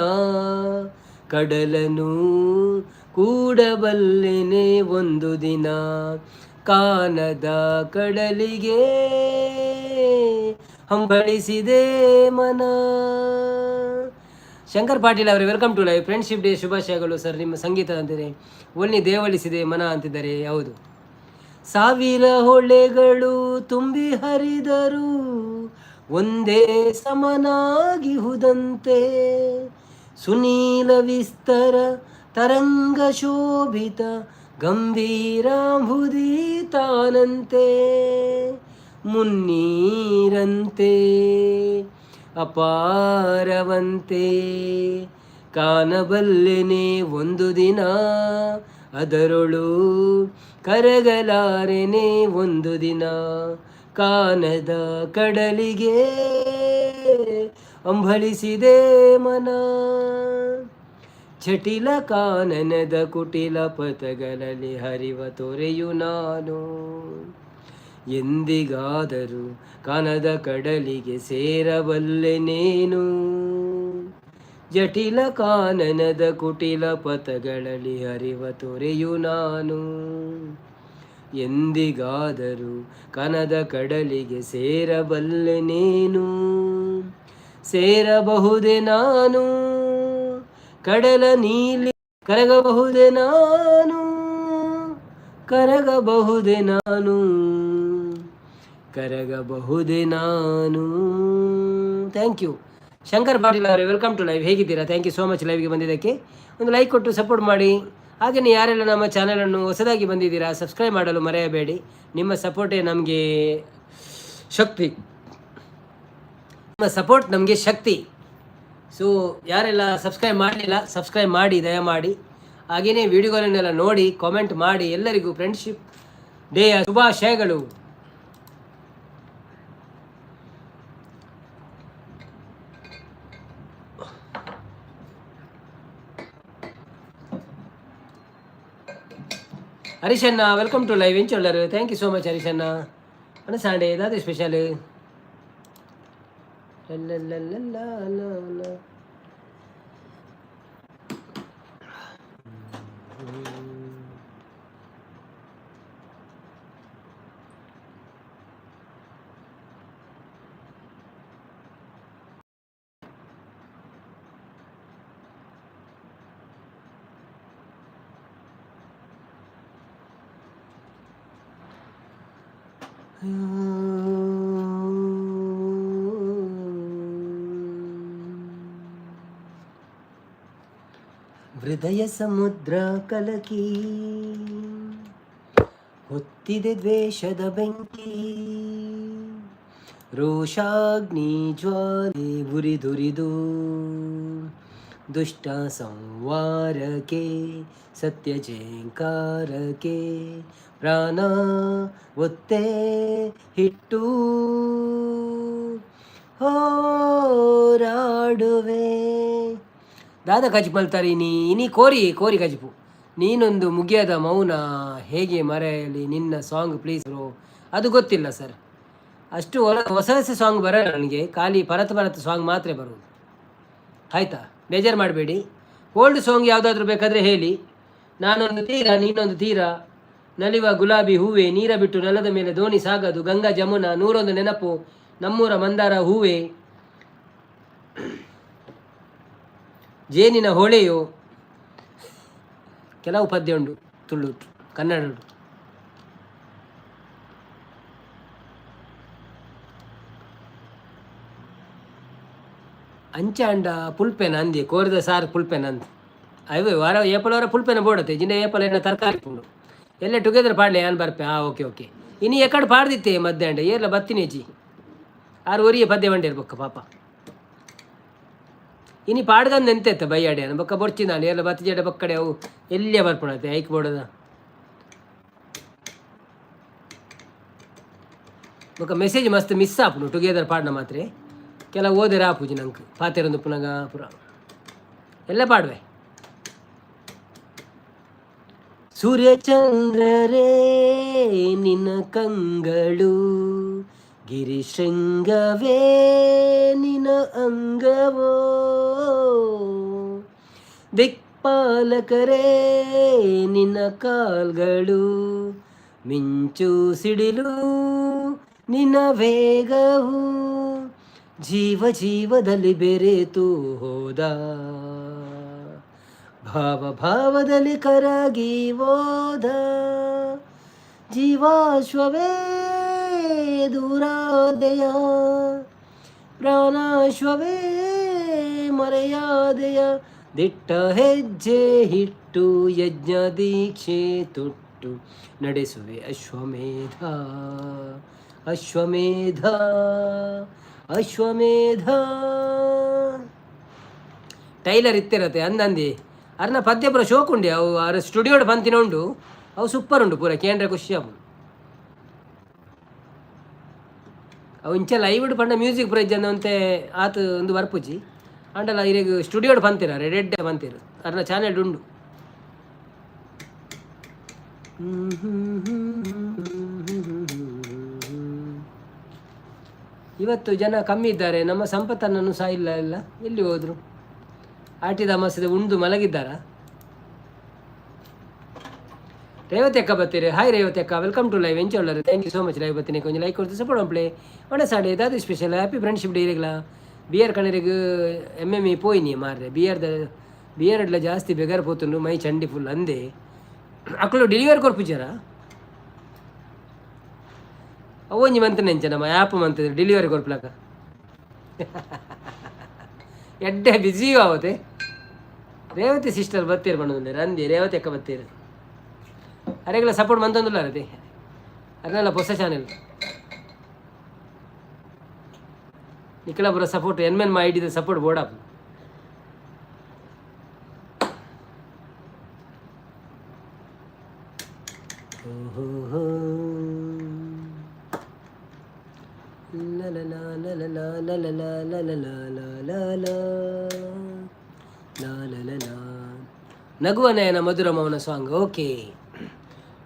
ಕಡಲನು ಕೂಡಬಲ್ಲೆನೆ ಒಂದು ದಿನ ಕಾನದ ಕಡಲಿಗೆ ಹಂಬಳಿಸಿದೆ ಮನ. ಶಂಕರ್ ಪಾಟೀಲ್ ಅವರೇ welcome to live. Friendship day ಶುಭಾಶಯಗಳು ಸರ್. ನಿಮ್ಮ ಸಂಗೀತ ಅಂತಿದೆ ಒಳ್ಳೆ ದೇವಳಿಸಿದೆ ಮನ ಅಂತಿದ್ದಾರೆ. ಹೌದು, 1000 ಹೊಳೆಗಳು ತುಂಬಿ ಹರಿದರು ಒಂದೇ ಸಮನಾಗಿಹುದಂತೆ. ಸುನೀಲ ವಿಸ್ತರ ತರಂಗ ಶೋಭಿತ ಗಂಭೀರಾಂಬುದಿ ತಾನಂತೆ. ಮುನ್ನೀರಂತೆ ಅಪಾರವಂತೆ ಕಾಣಬಲ್ಲೆನೆ ಒಂದು ದಿನ ಅದರೊಳು ಕರಗಲಾರೆನೆ ಒಂದು ದಿನ ಕಾನದ ಕಡಲಿಗೆ ಅಂಬಳಿಸಿದೆ ಮನ ಜಟಿಲ ಕಾನನದ ಕುಟಿಲ ಪಥಗಳಲ್ಲಿ ಹರಿವ ತೊರೆಯು ನಾನು ಎಂದಿಗಾದರೂ ಕಾನದ ಕಡಲಿಗೆ ಸೇರಬಲ್ಲೆನೇನು ಜಟಿಲ ಕಾನನದ ಕುಟಿಲ ಪಥಗಳಲ್ಲಿ ಹರಿವ ತೊರೆಯು ನಾನು ಎಂದಿಗಾದರೂ ಕನದ ಕಡಲಿಗೆ ಸೇರಬಲ್ಲೆನೇನು ಸೇರಬಹುದೇ ನಾನು ಕಡಲ ನೀಲಿ ಕರಗಬಹುದೇ ನಾನು ಕರಗಬಹುದೇ ನಾನು ಕರಗಬಹುದೇ ನಾನು. ಥ್ಯಾಂಕ್ ಯು ಶಂಕರ್ ಪಾಟೀಲ್ ಅವರೇ, ವೆಲ್ಕಮ್ ಟು ಲೈವ್. ಹೇಗಿದ್ದೀರಾ? ಥ್ಯಾಂಕ್ ಯು ಸೋ ಮಚ್ ಲೈವ್ಗೆ ಬಂದಿದ್ದಕ್ಕೆ. ಒಂದು ಲೈಕ್ ಕೊಟ್ಟು ಸಪೋರ್ಟ್ ಮಾಡಿ. ಹಾಗೆಯೇ ಯಾರೆಲ್ಲ ನಮ್ಮ ಚಾನಲನ್ನು ಹೊಸದಾಗಿ ಬಂದಿದ್ದೀರಾ ಸಬ್ಸ್ಕ್ರೈಬ್ ಮಾಡಲು ಮರೆಯಬೇಡಿ. ನಿಮ್ಮ ಸಪೋರ್ಟೇ ನಮಗೆ ಶಕ್ತಿ, ನಿಮ್ಮ ಸಪೋರ್ಟ್ ನಮಗೆ ಶಕ್ತಿ. ಸೊ ಯಾರೆಲ್ಲ ಸಬ್ಸ್ಕ್ರೈಬ್ ಮಾಡಲಿಲ್ಲ ಸಬ್ಸ್ಕ್ರೈಬ್ ಮಾಡಿ ದಯಮಾಡಿ. ಹಾಗೆಯೇ ವಿಡಿಯೋಗಳನ್ನೆಲ್ಲ ನೋಡಿ ಕಾಮೆಂಟ್ ಮಾಡಿ. ಎಲ್ಲರಿಗೂ ಫ್ರೆಂಡ್ಶಿಪ್ ಡೇಯ ಶುಭಾಶಯಗಳು. ಹರೀಶಣ್ಣ ವೆಲ್ಕಮ್ ಟು ಲೈವ್. ಎಂಚೊಳ್ಳರು ಥ್ಯಾಂಕ್ ಯು ಸೋ ಮಚ್ ಹರೀಶಣ್ಣ. ಅಣ್ಣ ಸಂಡೇ ಏದಾದ್ರು ಸ್ಪೆಷಲ್? ಹೃದಯ ಸಮುದ್ರ ಕಲಕಿ ಹೊತ್ತಿದೆ ದ್ವೇಷದ ಬೆಂಕಿ, ರೋಷಾಗ್ನಿ ಜ್ವಾಲೆ ಉರಿದುರಿದು ದುಷ್ಟ ಸಂವಾರಕ್ಕೆ ಸತ್ಯ ಜೇಂಕಾರಕ್ಕೆ ಪ್ರಾಣ ಒತ್ತೆ ಹಿಟ್ಟು ಹೋರಾಡುವೆ. ದಾದ ಕಜಿಪು ಮಲ್ತಾರೆ ಇನಿ ಕೋರಿ ಕೋರಿ ಕಜಿಪು ನೀನೊಂದು ಮುಗಿಯದ ಮೌನ ಹೇಗೆ ಮರೆಯಲಿ ನಿನ್ನ ಸಾಂಗ್ ಪ್ಲೀಸ್ ಬ್ರೋ. ಅದು ಗೊತ್ತಿಲ್ಲ ಸರ್, ಅಷ್ಟು ಹೊಸ ಹೊಸ ಸಾಂಗ್ ಬರೋಲ್ಲ ನನಗೆ, ಖಾಲಿ ಭರತ್ ಸಾಂಗ್ ಮಾತ್ರ ಬರುವುದು. ಆಯಿತಾ, ಬೇಜಾರು ಮಾಡಬೇಡಿ. ಓಲ್ಡ್ ಸಾಂಗ್ ಯಾವುದಾದ್ರೂ ಬೇಕಾದರೆ ಹೇಳಿ. ನಾನೊಂದು ತೀರ ನೀನೊಂದು ತೀರ, ನಲಿವ ಗುಲಾಬಿ ಹೂವೆ, ನೀರ ಬಿಟ್ಟು ನೆಲದ ಮೇಲೆ ದೋಣಿ ಸಾಗದು, ಗಂಗಾ ಜಮುನಾ, ನೂರೊಂದು ನೆನಪು, ನಮ್ಮೂರ ಮಂದಾರ ಹೂವೆ, ಜೇನಿನ ಹೊಳೆಯು, ಕೆಲವು ಪದ್ಯ ಉಂಟು ತುಳು ಕನ್ನಡ ಉಂಟು. ಅಂಚ ಅಂಡ ಪುಲ್ಪೆನ ಅಂದಿ ಕೋರಿದ ಸಾರು ಪುಲ್ಪೆನ ಅಂತ ಅಯ್ಯೋ ವಾರ ಏಪಲವರ ಪುಲ್ಪೆನ ಬೋಡತ್ತೆ ಜಿಂಡ ಏಪಲ ಏನ ತರಕಾರಿ ಪುಂಡು ಎಲ್ಲ ಟುಗೆದರ್ ಪಾಡ್ಲೆ ಯಾನ್ ಬರ್ಪೆ. ಓಕೆ ಓಕೆ ಇನ್ನು ಎಕಡೆ ಪಾಡ್ದಿತ್ತೆ ಮಧ್ಯಾಹ್ನ ಏರ್ಲ ಬತ್ತಿನೇಜಿ 6 ಪದ್ಯ ಬಂಡೆ ಇರ್ಬೇಕ ಪಾಪ. ಇನಿ ಪಾಡ್ಗಂದು ಎಂತೆತ್ತ ಬೈಯಾಡೆ ಅನ್ನ ಬೊಕ್ಕ ಬೊಡ್ಚಿ ನಾನು ಎಲ್ಲ ಬತ್ತಿ ಜಡೆ ಬಕ್ಕಡೆ ಅವು ಎಲ್ಲೇ ಬರ್ಪಣತ್ತೆ ಐಕ್ ಬೋಡದ ಬೊಕ್ಕ ಮೆಸೇಜ್ ಮಸ್ತ್ ಮಿಸ್ ಆಪುನು ಟುಗೆದರ್ ಪಾಡ್ನ ಮಾತ್ರ ಕೆಲವು ಓದಿರ ಆಪುಜಿ ನಂಗೆ ಪಾತೆರೊಂದು ಪುನಗ ಪುರ ಎಲ್ಲ ಪಾಡ್ವೆ. ಸೂರ್ಯಚಂದ್ರರೇ ನಿನ್ನ ಕಂಗಳು, ಗಿರಿಶೃಂಗವೇ ನಿನ ಅಂಗವೋ, ದಿಕ್ಪಾಲಕರೇ ನಿನ್ನ ಕಾಲ್ಗಳು, ಮಿಂಚು ಸಿಡಿಲು ನಿನ್ನ ವೇಗವು, ಜೀವ ಜೀವದಲ್ಲಿ ಬೆರೆತು ಹೋದ, ಭಾವ ಭಾವದಲ್ಲಿ ಕರಗಿ ಹೋದ, ಜೀವಾಶ್ವವೇ ದೂರಾದೆಯ, ಪ್ರಾಣಾಶ್ವವೇ ಮರೆಯಾದೆಯ, ದಿಟ್ಟ ಹೆಜ್ಜೆ ಹಿಟ್ಟು ಯಜ್ಞ ದೀಕ್ಷೆ ತೊಟ್ಟು ನಡೆಸುವೆ ಅಶ್ವಮೇಧ ಅಶ್ವಮೇಧ ಅಶ್ವಮೇಧ. ಟೈಲರ್ ಇತ್ತಿರತ್ತೆ ಅಂದಂದಿ ಅರ್ನ ಪದ್ಯ ಪೂರ ಶೋಕುಂಡಿ ಅವು ಅರ ಸ್ಟುಡಿಯೋಡ್ ಪಂತಿನ ಉಂಡು ಅವು ಸೂಪರ್ ಉಂಡು ಪೂರ ಕೇಂದ್ರ ಖುಷಿ ಅವು ಅವು ಇಂಚ ಲೈವ್ ಪಂಡ ಮ್ಯೂಸಿಕ್ ಪ್ರೈಜ್ ಅಂತೆ ಆತ ಒಂದು ಬರ್ಪುಜಿ ಅಂಡಲ್ಲ ಇರೆಗ್ ಸ್ಟುಡಿಯೋಡ್ ಪಂತಿರ ರೆಡ್ ಪಂತಿರು ಅರ್ನ ಚಾನೆಲ್ ಉಂಡು. ಇವತ್ತು ಜನ ಕಮ್ಮಿ ಇದ್ದಾರೆ. ನಮ್ಮ ಸಂಪತ್ತನ್ನು ಸಹ ಇಲ್ಲ ಇಲ್ಲ ಎಲ್ಲಿ ಹೋದ್ರು? ಆಟಿದ ಮಸದ ಉಂಡು ಮಲಗಿದ್ದಾರಾ? ರೇವತಿ ಅಕ್ಕ ಬರ್ತೀರಿ. ಹಾಯ್ ರೇವತಿ ಅಕ್ಕ, ವೆಲ್ಕಮ್ ಟು ಲೈವ್ ಎಂಚೋಳ್ಳರು. Thank you so much live ಬತ್ತೀನಿ. ಕೊಂಚ ಲೈಕ್ ಕೊಡ್ತು ಸಪೋರ್ಟ್ ಪ್ಲೇ ಒಣ ಸಾಡೆ ದಾದು ಸ್ಪೆಷಲ್ ಹ್ಯಾಪಿ ಫ್ರೆಂಡ್ಶಿಪ್ ಡೇ ಇರಗಲ. ಬಿಯರ್ ಕಣರಿಗೆ ಎಮ್ಮೆ ಪೋಯಿನಿ ಮಾರ್ರೆ ಬಿಯರ್ಡ್ಲ ಜಾಸ್ತಿ ಬೆಗರ್ ಪೋತುಂಡು ಮೈ ಚಂಡಿ ಫುಲ್ ಅಂದೆ ಅಕ್ಕಳು ಡೆಲಿವರಿ ಕೊರ್ಪುಜಾರ ಅವೊಂಜಿ ಮಂತ್ ನೆಂಚ ನಮ್ಮ ಆ್ಯಪ್ ಮಂತ್ ಡೆಲಿವರಿ ಕೊರ್ಪುಲಕ ಎಡ್ಡೆ ಬಿಸಿ ಆವತ್ತೆ. ರೇವತಿ ಸಿಸ್ಟರ್ ಬರ್ತೀರಿ ಬಣ್ಣದ ರಂದಿ ರೇವತಿ ಅಕ್ಕ ಬರ್ತೀರಿ. ಅರೆಗೆಲ್ಲ ಸಪೋರ್ಟ್ ಮಂತಂದಿಲ್ಲ ಅದೇ ಅದನ್ನೆಲ್ಲ ಹೊಸ ಚಾನೆಲ್ ನಿಖಿಲ ಪುರ ಸಪೋರ್ಟ್ ಎನ್ಮೆನ್ ಮಾ ಐಡಿದ ಸಪೋರ್ಟ್ ಬೋಡಪ್ ನಗುವ ನಯನ ಮಧುರ ಮೌನ ಸಾಂಗ್. ಓಕೆ,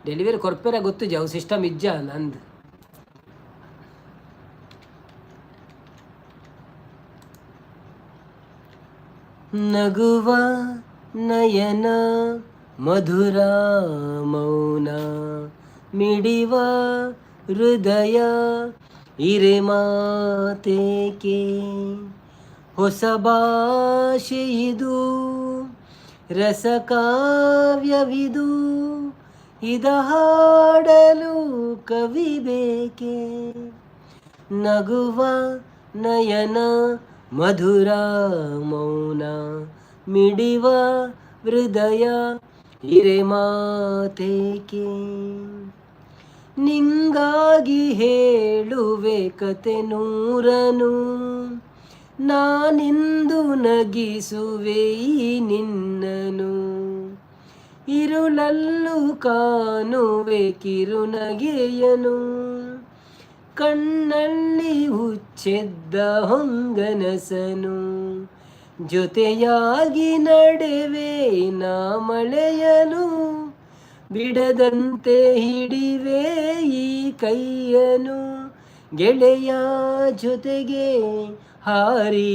ಡೆಲಿವರಿ ಕೊರ್ಪೆರ ಗೊತ್ತು ಜಾವು ಸಿಸ್ಟಮ್ ಇಜ್ಜ ನಂದು. ನಗುವ ನಯನ ಮಧುರ ಮೌನ ಮಿಡಿವ ಹೃದಯ ಇರೆ ಮಾತೇಕೆ ಹೊಸ ಭಾಷೆ ಇದು ರಸಕಾವ್ಯವಿದು ಇದ ಹಾಡಲು ಕವಿ ಬೇಕೆ. ನಗುವ ನಯನ ಮಧುರ ಮೌನ ಮಿಡಿವ ಹೃದಯ ಇರೆ ಮಾತೇಕೆ. ನಿಂಗಾಗಿ ಹೇಳುವೆ ಕತೆ ನೂರನು ನಾನಿಂದು ನಗಿಸುವೆ ಈ ನಿನ್ನನು. ಇರುಳಲ್ಲೂ ಕಾಣುವೆ ಕಿರುನಗೆಯನು ಕಣ್ಣಲ್ಲಿ ಹುಚ್ಚೆದ್ದ ಹೊಂಗನಸನು. ಜೊತೆಯಾಗಿ ನಡೆವೆ ನಾ ಮಳೆಯನು ಬಿಡದಂತೆ ಹಿಡಿವೆ ಈ ಕೈಯನು. ಗೆಳೆಯ ಜೊತೆಗೆ ಹಾರಿ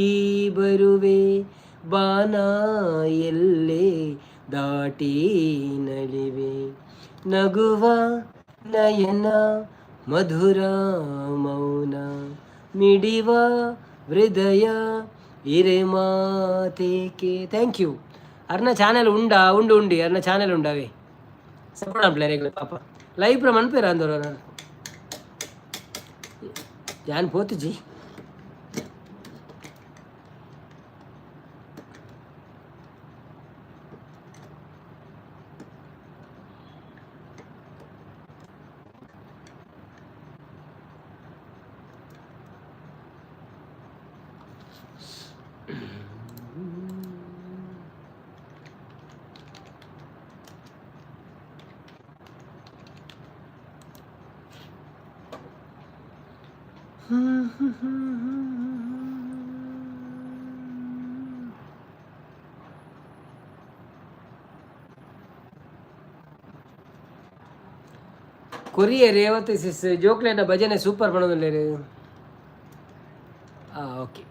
ಬರುವೆ ಬಾನ ಎಲ್ಲೇ ದಾಟಿ ನಲಿವೆ. ನಗುವ ನಯನ ಮಧುರ ಮೌನ ಮಿಡಿವ ಹೃದಯ ಇರೆ ಮಾತೇಕೆ. Thank you. ಅರ್ನ ಚಾನೆಲ್ ಉಂಡಾ ಉಂಡಿ ಅರ್ನ ಚಾನೆಲ್ ಉಂಡಾವೆ ಸಪೋರ್ಟ್ ಪ್ಲೇರೆಗಳು ಪಾಪ ಲೈವ್ ಪ್ರ ಮನ್ಪೇರ ಅಂದವ್ರ ಯಾನ್ ಪೋತುಜಿ. ಕೊರಿಯ ರೇವತಿ ಸಿಸ್ ಜೋಕ್ಲೇನ ಭಜನೆ ಸೂಪರ್ ಪಣೋದಿಲ್ಲ. ಓಕೆ,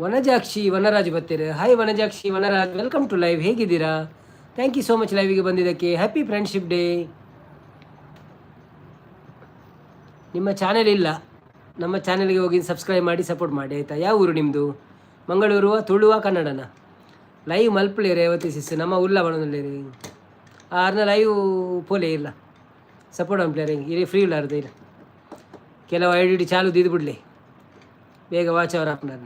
ವನಜಾಕ್ಷಿ ವನರಾಜ್ ಬರ್ತೀರ. Hi Vanajakshi Vanaraj, welcome to live. ಹೇಗಿದ್ದೀರಾ? ಥ್ಯಾಂಕ್ ಯು ಸೋ ಮಚ್ ಲೈವಿಗೆ ಬಂದಿದ್ದಕ್ಕೆ. Happy friendship day. ನಿಮ್ಮ ಚಾನೆಲ್ ಇಲ್ಲ, ನಮ್ಮ ಚಾನೆಲ್ಗೆ ಹೋಗಿ ಸಬ್ಸ್ಕ್ರೈಬ್ ಮಾಡಿ ಸಪೋರ್ಟ್ ಮಾಡಿ ಆಯಿತಾ. ಯಾವ ಊರು ನಿಮ್ಮದು? ಮಂಗಳೂರು, ತುಳುವ, ಕನ್ನಡನ? ಲೈವ್ ಮಲ್ಪಲೆ ರೇವತಿ ಸಿಸ್ ನಮ್ಮ ಉಲ್ಲ ಬಣದಲ್ಲಿ ಆರ್ನ ಲೈವ್ ಪೋಲೆ ಇಲ್ಲ ಸಪೋರ್ಟ್ ಪ್ಲೇಯರ್ ಇರಿ ಫ್ರೀ ಇಲ್ಲ ಅರ್ಧ ಇಲ್ಲ ಕೆಲವು ಐಡಿ ಚಾಲು ದಿದ್ದು ಬಿಡಲಿ ಬೇಗ ವಾಚ್ ಅವರ್ ಹಾಕ್ನಾರ.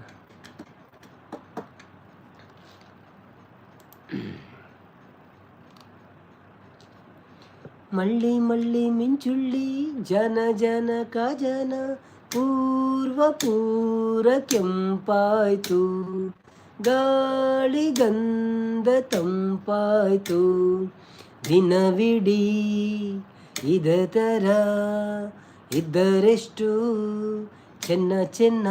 ಮಳ್ಳಿ ಮಳ್ಳಿ ಮಿಂಚುಳ್ಳಿ ಜನ ಜನ ಕಜನ ಪೂರ್ವ ಕೆಂಪಾಯ್ತು, ಗಾಳಿಗಂಧ ತಂಪಾಯ್ತು, ದಿನವಿಡೀ ಇದ ಥರ ಇದ್ದರೆಷ್ಟು ಚೆನ್ನ ಚೆನ್ನ,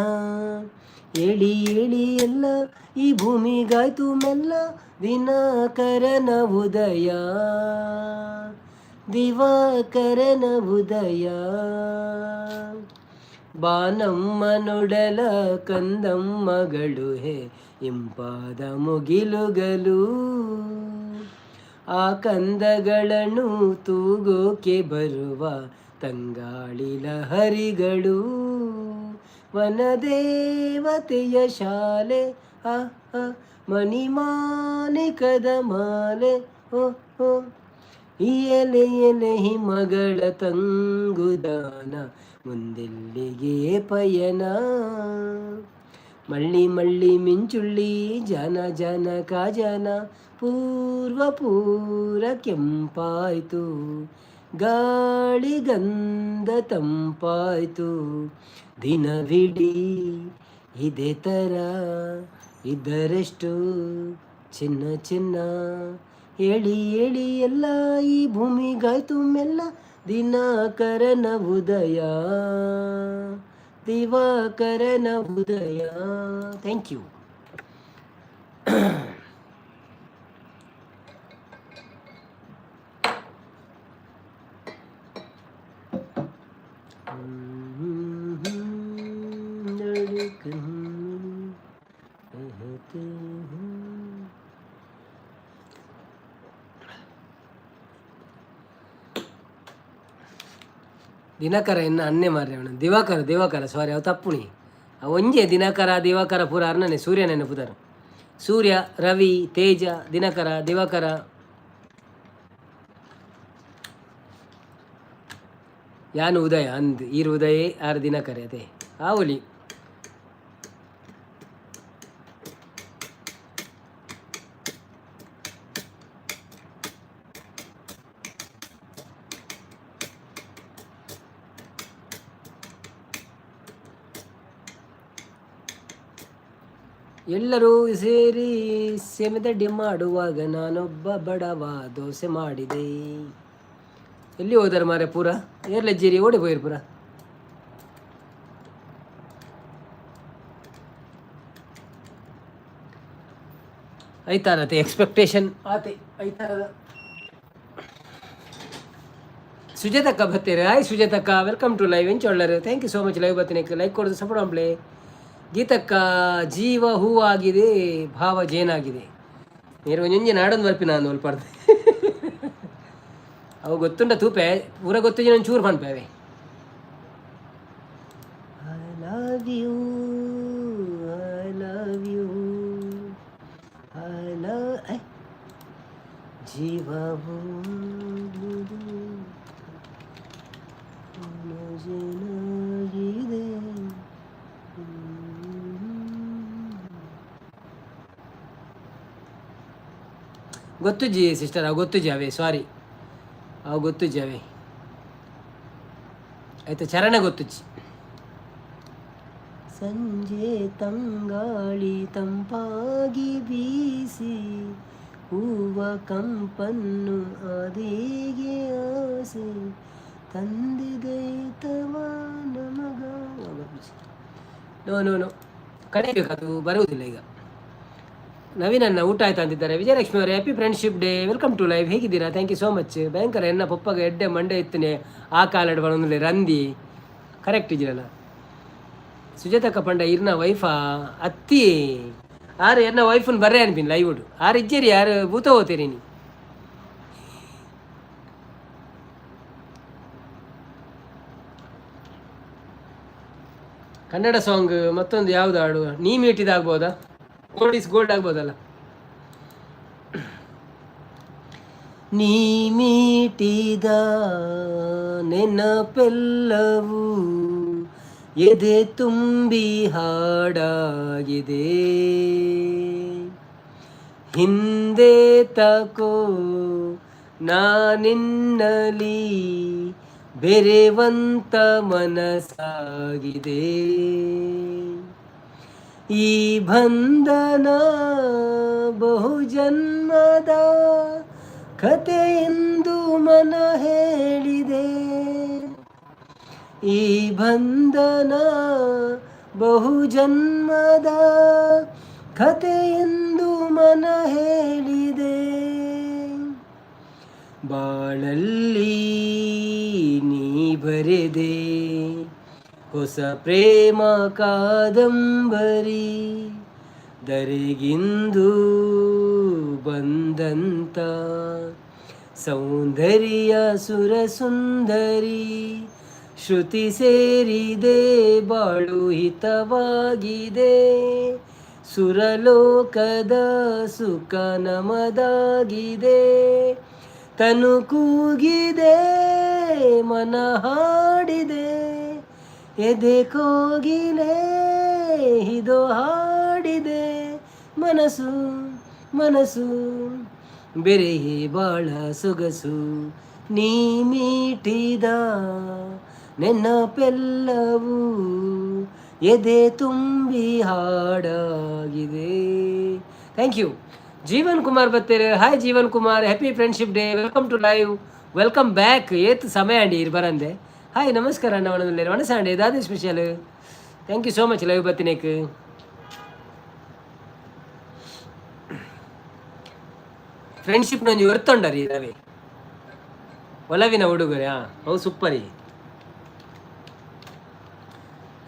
ಎಳಿ ಎಳಿ ಎಲ್ಲ ಈ ಭೂಮಿಗಾಯ್ತು ಮೆಲ್ಲ, ದಿನಕರನ ಉದಯ, ದಿವಾಕರನ ಉದಯ. ಬಾನಮ್ಮ ನೊಡಲ ಕಂದಮ್ಮಗಳು ಹೇ ಇಂಪಾದ ಮುಗಿಲುಗಲು, ಆ ಕಂದಗಳನ್ನು ತೂಗೋಕೆ ಬರುವ ತಂಗಾಳಿ ಲಹರಿಗಳು, ವನದೇವತೆಯ ಶಾಲೆ ಮಣಿಮಾಣಿಕದ ಮಾಲೆ, ಓ ಈ ಎಲೆ ಎಲೆ ಹಿಮಗಳ ತಂಗುದಾನ, ಮುಂದೆಲ್ಲಿಗೆ ಪಯಣ, ಮಳ್ಳಿ ಮಳ್ಳಿ ಮಿಂಚುಳ್ಳಿ ಜನ ಜನ ಕಾಜನ, ಪೂರ್ವ ಕೆಂಪಾಯ್ತು, ಗಾಳಿಗಂಧ ತಂಪಾಯ್ತು, ದಿನವಿಡೀ ಇದೇ ಥರ ಇದ್ದರೆಷ್ಟು ಚಿನ್ನ ಚಿನ್ನ, ಎಳಿ ಎಳಿ ಎಲ್ಲ ಈ ಭೂಮಿಗಾಯ್ತು ಮೆಲ್ಲ, ದಿನಕರನ ಉದಯ, ದಿವಾಕರನ ಉದಯ. Thank you. ದಿನಕರ ಇನ್ನು ಅನ್ನೆ ಮಾರ್ರೆ ಅವನು ದಿವಾಕರ ಸಾರಿ ಅವು ತಪ್ಪುಣಿ ಒಂಜೆ ದಿನಕರ ಪೂರ ಅರ್ಣನೆ ಸೂರ್ಯ ನೆನಪುದರು, ಸೂರ್ಯ ರವಿ ತೇಜ ದಿವಾಕರ ಯಾನು ಉದಯ ಅಂದ್ ಈರು ಉದಯ ಆರು ದಿನಕರ ಅದೇ ಆವುಲಿ. ಎಲ್ಲರೂ ಸೇರಿ ಸೆಮೆದಡ್ಡಿ ಮಾಡುವಾಗ ನಾನೊಬ್ಬ ಬಡವ ದೋಸೆ ಮಾಡಿದೆ. ಎಲ್ಲಿ ಹೋದಾರ ಮಾರೆ ಪೂರ ಏರ್ಲಜ್ಜೇರಿ ಓಡಿ ಹೋಯ್ರು ಪೂರ. ಐತಾರತೆ ಎಕ್ಸ್ಪೆಕ್ಟೇಷನ್ ಆತೆ ಐತಾರದ. ಸುಜಾತಕ್ಕ ಬತ್ತೀರಿ. ಹಾಯ್ ಸುಜಾತಕ್ಕ, ವೆಲ್ಕಮ್ ಟು ಲೈವ್. ಎಂಚೊಳ್ಳರು, thank you so much. Live ಬತ್ತೀನಿ, ಲೈಕ್ ಕೊಡೋದು ಸಪೋರ್ಟ್ ಮಾಡ್ಲೇ. ಗೀತಕ್ಕ, ಜೀವ ಹೂವಾಗಿದೆ ಭಾವ ಜೇನಾಗಿದೆ. ನೀರು ಒಂಜೊಂಜೆ ನಾಡೊಂದು ಬರ್ಪಿ ನಾನು ಒಲ್ಪಾಡ್ದೆ ಅವು ಗೊತ್ತುಂಡ ತೂಪೆ ಪೂರ ಗೊತ್ತು ನಾನು ಚೂರು ಪನ್ಪೇವೆ. ಐ ಲವ್ ಯು ಜೀವವು ಜೇನಾಗಿದೆ. ಗೊತ್ತು ಜಿ ಸಿಸ್ಟರ್, ಅವು ಗೊತ್ತು ಜಾವೆ, ಸಾರಿ ಅವು ಗೊತ್ತು ಜಾವೆ ಆಯ್ತು. ಚರಣ ಗೊತ್ತು ಜಿ. ಸಂಜೆ ತಂಗಾಳಿ ತಂಪಾಗಿ ಬೀಸಿ, ಹೂವ ಕಂಪನ್ನು ಅದೇಗೆ ಆಸೆ, ತಂದಿದೈತವ ನಮಗ. ನೋ ಕಡಿಬೇಕು, ಅದು ಬರುವುದಿಲ್ಲ ಈಗ. ನವೀನನ್ನ ಊಟ ಆಯ್ತಾ ಅಂತಿದ್ದಾರೆ. ವಿಜಯಲಕ್ಷ್ಮಿ ಅವರೇ, happy friendship day, welcome to live. ಹೇಗಿದ್ದೀರಾ? Thank you so much. ಭಯಂಕರ ಎನ್ನ ಪಪ್ಪಗ ಎಡ್ಡೆ ಮಂಡೆ ಇತ್ತನೆ ಆ ಕಾಲಡ್ಬಳೊಂದು ರಂದಿ ಕರೆಕ್ಟ್ ಇದ್ದೀರಲ್ಲ. ಸುಜಾತಕ್ಕ ಪಂಡ ಇರ್ನ ವೈಫಾ ಅತ್ತಿ ಆರು ಎನ್ನ ವೈಫನ್ ಬರ್ರೆ ಅನ್ಪಿನ್ ಲೈವ್ ಉಡು ಆರು ಇಜ್ಜೇರಿ ಯಾರು ಭೂತ ಹೋಗ್ತೀರಿ ನೀ. ಕನ್ನಡ ಸಾಂಗ್ ಮತ್ತೊಂದು ಯಾವ್ದು ಹಾಡು? ನೀ ಮೀಟಿದಾಗ್ಬೋದಾ? ಗೋಲ್ಡ್ ಇಸ್ ಗೋಲ್ಡ್ ಆಗ್ಬೋದಲ್ಲ. ನೀ ಮೀಟಿದ ನೆನಪೆಲ್ಲವೂ ಎದೆ ತುಂಬಿ ಹಾಡಾಗಿದೆ, ಹಿಂದೆ ತಕೋ ನಾನಿನ್ನಲಿ ಬೆರೆವಂತ ಮನಸಾಗಿದೆ. ಈ ಬಂಧನ ಬಹುಜನ್ಮದ ಕಥೆಯೆಂದು ಮನ ಹೇಳಿದೆ. ಈ ಬಂಧನ ಬಹುಜನ್ಮದ ಕಥೆಯೆಂದು ಮನ ಹೇಳಿದೆ. ಬಾಳಲ್ಲಿ ನೀ ಬರೆದೆ ಹೊಸ ಪ್ರೇಮ ಕಾದಂಬರಿ, ಧರೆಗಿಂದು ಬಂದಂತ ಸೌಂದರ್ಯ ಸುರಸುಂದರಿ. ಶ್ರುತಿ ಸೇರಿದೆ ಬಾಳು ಹಿತವಾಗಿದೆ, ಸುರಲೋಕದ ಸುಖ ನಮದಾಗಿದೆ. ತನು ಕೂಗಿದೆ ಮನ ಹಾಡಿದೆ, ಎದೆ ಕೋಗಿಲೆ ಇದು ಹಾಡಿದೆ. ಮನಸ್ಸು ಮನಸ್ಸು ಬೆರೆಯೇ ಬಾಳ ಸೊಗಸು, ನೀ ಮೀಟಿದ ನೆನಪೆಲ್ಲವೂ ಎದೆ ತುಂಬಿ ಹಾಡಾಗಿದೆ. Thank you. ಜೀವನ್ ಕುಮಾರ್ ಬತ್ತೇರು. Hi Jeevan Kumar, happy friendship day, welcome to live, welcome back. ಏತ್ ಸಮಯ ಅಂಡಿ ಇರು ಬರಂದೆ. ಹಾಯ್ ನಮಸ್ಕಾರ ಅಣ್ಣ, ಒಣದಲ್ಲಿ ಒಣಸಾಂಡೆ ಇದಾದ special. Thank you so much live ಬತ್ತಿನೇಕ್. ಫ್ರೆಂಡ್ಶಿಪ್ ನಂಜು ಹೊರ್ತೊಂಡರಿ ರವಿ ಒಲವಿನ ಹುಡುಗರೆ. ಅವು ಸೂಪರಿ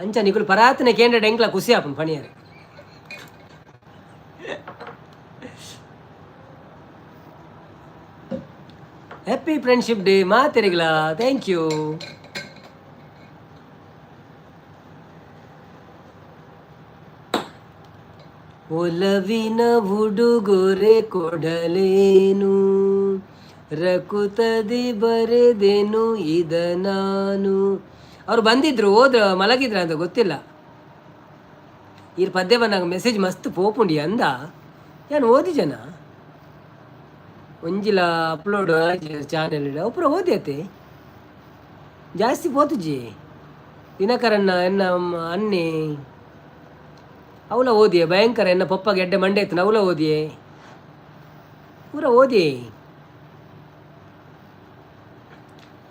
ಅಂಚ ನಿಕುಲು ಪರಾತನೆ ಕೇಂದ್ರ ಎಂಕ್ಲ ಖುಷಿ ಆಪನ್ ಪಣಿಯರೆ. ಹ್ಯಾಪಿ ಫ್ರೆಂಡ್ಶಿಪ್ ಡೇ ಮಾತೆರಿಗ್ಲಾ. Thank you. ಒಲವಿನ ಉಡುಗೊರೆ ಕೊಡಲೇನು, ರಕುತದಿ ಬರೆದೆನು ಇದ ನಾನು. ಅವ್ರು ಬಂದಿದ್ರು, ಹೋದ್ರ ಮಲಗಿದ್ರ ಅಂತ ಗೊತ್ತಿಲ್ಲ. ಈ ಪದ್ಯ ಬಂದಾಗ ಮೆಸೇಜ್ ಮಸ್ತ್ ಪೋಪುಂಡಿ ಅಂದ. ಏನು ಓದಿ ಜನ ಒಂಜಿಲ ಅಪ್ಲೋಡ್ ಚಾನೆಲ್ ಅಪುರ ಓದ್ಯತೆ ಜಾಸ್ತಿ ಪೋತುಜಿ. ದಿನಕರನ್ನ ಎನ್ನ ಅನ್ನೆ ಅವಳ ಓದಿಯೇ ಭಯಂಕರ. ಎನ್ನ ಪಪ್ಪಗೆ ಎಡ್ಡೆ ಮಂಡೆ ಇತ್ತು ಅವಳ ಓದಿಯೇ ಪೂರ ಓದಿ.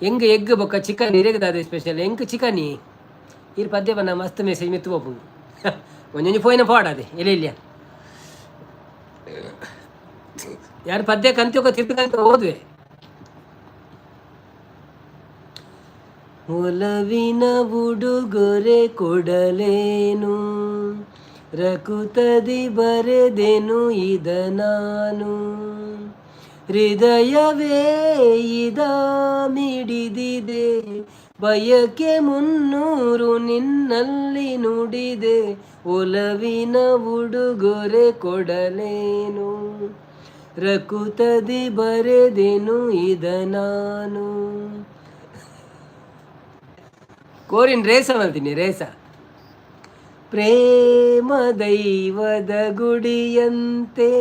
ಹೆಂಗೆ ಎಗ್ ಬೊಕ್ಕ ಚಿಕನ್ ಇರೇಗದಾದೆ ಸ್ಪೆಷಲ್ ಹೆಂಗೆ ಚಿಕನಿ. ಈ ಪದ್ಯ ಬನ್ನ ಮಸ್ತ್ ಮೆಸೇಜ್ ಮಿತ್ತು ಪೋಪುಂಡು. ಒಂಜೊಂಜಿ ಪೋಯಿನ ಪಾಡದೆ ಇಲ್ಲ ಇಲ್ಲ ಯಾರು ಪದ್ಯ ಕಂತ್ಯೋಕ ತಿರ್ಕಂತ ಓದುವೆ. ಒಲವಿನ ಉಡುಗೊರೆ ಕೊಡಲೇನು, ರಕುತದಿ ಬರೆದೆನು ಇದ ನಾನು. ಹೃದಯವೇ ಇದ ಮಿಡಿದಿದೆ, ಬಯಕೆ 300 ನಿನ್ನಲ್ಲಿ ನುಡಿದೆ. ಒಲವಿನ ಉಡುಗೊರೆ ಕೊಡಲೇನು, ರಕುತದಿ ಬರೆದೆನು ಇದ ನಾನು. ಕೋರಿನ್ ರೇಸ ಮಾಡ್ತೀನಿ ರೇಸ. ಪ್ರೇಮ ದೈವದ ಗುಡಿಯಂತೆ,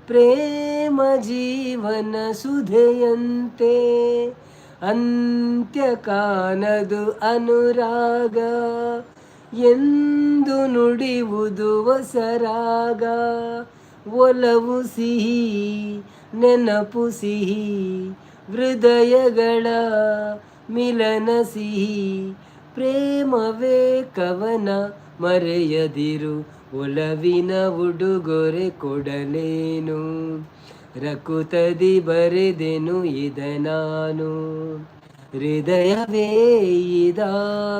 ಪ್ರೇಮ ಜೀವನ ಸುಧೆಯಂತೆ. ಅಂತ್ಯ ಕಾನದು ಅನುರಾಗ, ಎಂದು ನುಡಿಯುವುದು ಹೊಸರಾಗ. ಒಲವು ಸಿಹಿ ನೆನಪು ಸಿಹಿ, ಹೃದಯಗಳ ಮಿಲನ ಸಿಹಿ. ಪ್ರೇಮವೇ ಕವನ ಮರೆಯದಿರು, ಒಲವಿನ ಉಡುಗೊರೆ ಕೊಡಲೇನು, ರಕುತದಿ ಬರೆದೆನು ಇದ ನಾನು. ಹೃದಯವೇ ಇದ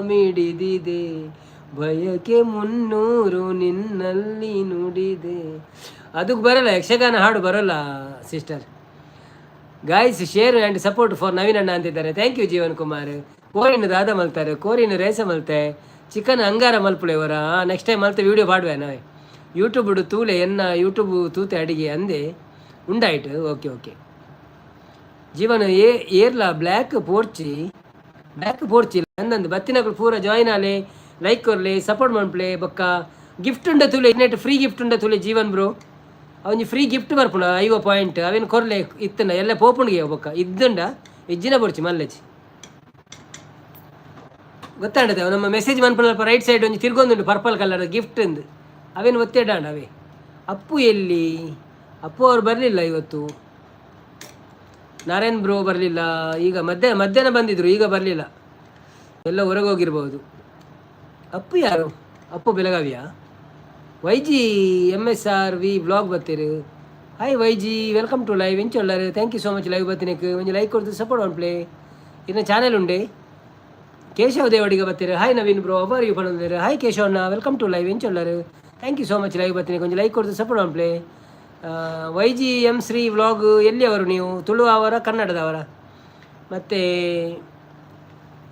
ಮಿಡಿದಿದೆ, ಬಯಕೆ 300 ನಿನ್ನಲ್ಲಿ ನುಡಿದೆ. ಅದಕ್ಕೆ ಬರಲ್ಲ, ಯಕ್ಷಗಾನ ಹಾಡು ಬರೋಲ್ಲ sister. Guys share and support for Naveen ಅಣ್ಣ ಅಂತಿದ್ದಾರೆ. Thank you Jeevan Kumar. ಕೋರಿನ ದಾದ ಮಲ್ತಾರೆ, ಕೋರಿನ ರೇಸ ಮಲ್ತೆ, ಚಿಕನ್ ಅಂಗಾರ ಮಲ್ಪುಳೆವರ. ನೆಕ್ಸ್ಟ್ ಟೈಮ್ ಮಲ್ತೆ ವೀಡಿಯೋ ಪಾಡುವೆ ನಾವೇ. ಯೂಟ್ಯೂಬ್ ತೂಲೆ ಎನ್ನ ಯೂಟ್ಯೂಬ್ ತೂತೆ ಅಡಿಗೆ ಅಂದೆ ಉಂಡಾಯ್ತು. ಓಕೆ ಓಕೆ ಜೀವನ ಏರ್ಲ ಬ್ಲ್ಯಾಕ್ ಪೋರ್ಚಿ ಅಂದಂದು ಬತ್ತಿನಗಳು ಪೂರ ಜಾಯಿನ್ ಆಲೆ, ಲೈಕ್ ಕೊರ್ಲೆ, ಸಪೋರ್ಟ್ ಮಾಡ್ಪ್ಲೆ. ಬೊಕ್ಕ ಗಿಫ್ಟ್ ಉಂಡ ತುಲೆ ಇನ್ನೆಟ್ ಫ್ರೀ ಗಿಫ್ಟ್ ಉಂಡ ತುಲೆ ಜೀವನ್ ಬ್ರೋ. ಅವನಿಗೆ ಫ್ರೀ ಗಿಫ್ಟ್ ಬರ್ಪುಣ 50 ಪಾಯಿಂಟ್ ಅವೇನು ಕೊರ್ಲೆ ಇತ್ತನ ಎಲ್ಲ ಪೋಪುಣ್ಗೆ ಬೊಕ್ಕ ಇದ್ದುಂಡ ಇಜ್ಜಿನ ಬೊಡ್ಚಿ ಮಲ್ಲೆಜಿ. ಗೊತ್ತಾಂಡದೆ ಅವು ನಮ್ಮ ಮೆಸೇಜ್ ಮನ್ಪುನಲ್ಪ ರೈಟ್ ಸೈಡ್ ಒಂಜಿ ತಿರ್ಗೊಂದುಂಡು ಪರ್ಪಲ್ ಕಲರ್ ಗಿಫ್ಟ್ ಎಂದು ಅವೇನು ಒತ್ತೇಡಾಂಡ ಅವೇ. ಅಪ್ಪು ಎಲ್ಲಿ? ಅಪ್ಪು ಅವ್ರು ಬರಲಿಲ್ಲ ಇವತ್ತು. ನಾರಾಯಣ್ ಬ್ರೋ ಬರಲಿಲ್ಲ. ಈಗ ಮಧ್ಯಾಹ್ನ ಬಂದಿದ್ರು, ಈಗ ಬರಲಿಲ್ಲ, ಎಲ್ಲ ಹೊರಗೆ ಹೋಗಿರ್ಬೋದು. ಅಪ್ಪು ಯಾರು? ಅಪ್ಪು ಬೆಳಗಾವಿಯಾ? ವೈಜಿ MSRV ಬ್ಲಾಗ್ ಬರ್ತೀರಿ. Hi YG, welcome to live. ಎಂಚೊಳ್ಳಾರು, thank you so much live ಬರ್ತೀನಕ್ಕೆ ಒಂದು ಲೈಕ್ ಕೊಡ್ತು ಸಪೋರ್ಟ್ ಒನ್ ಪ್ಲೇ. ಇನ್ನು ಚಾನೆಲ್ ಉಂಡೆ ಕೇಶವ್ ದೇವಡಿಗೆ ಬರ್ತೀರಿ. ಹಾಯ್ ನವೀನ್ ಬ್ರೋ, ಅಬಾರ್ ಯು ಪಡೆದಿರಿ. ಹಾಯ್ ಕೇಶವಣ್ಣ, ವೆಲ್ಕಮ್ ಟು ಲೈವ್. ಎಂಚೊಳ್ಳಾರು, thank you so much live ಬರ್ತೀನಿ, ಒಂದು ಲೈಕ್ ಕೊಡ್ತು support one play. YG M3 vlog ಎಲ್ಲಿಯವರು ನೀವು? ತುಳುವವರ, ಕನ್ನಡದವರ? ಮತ್ತು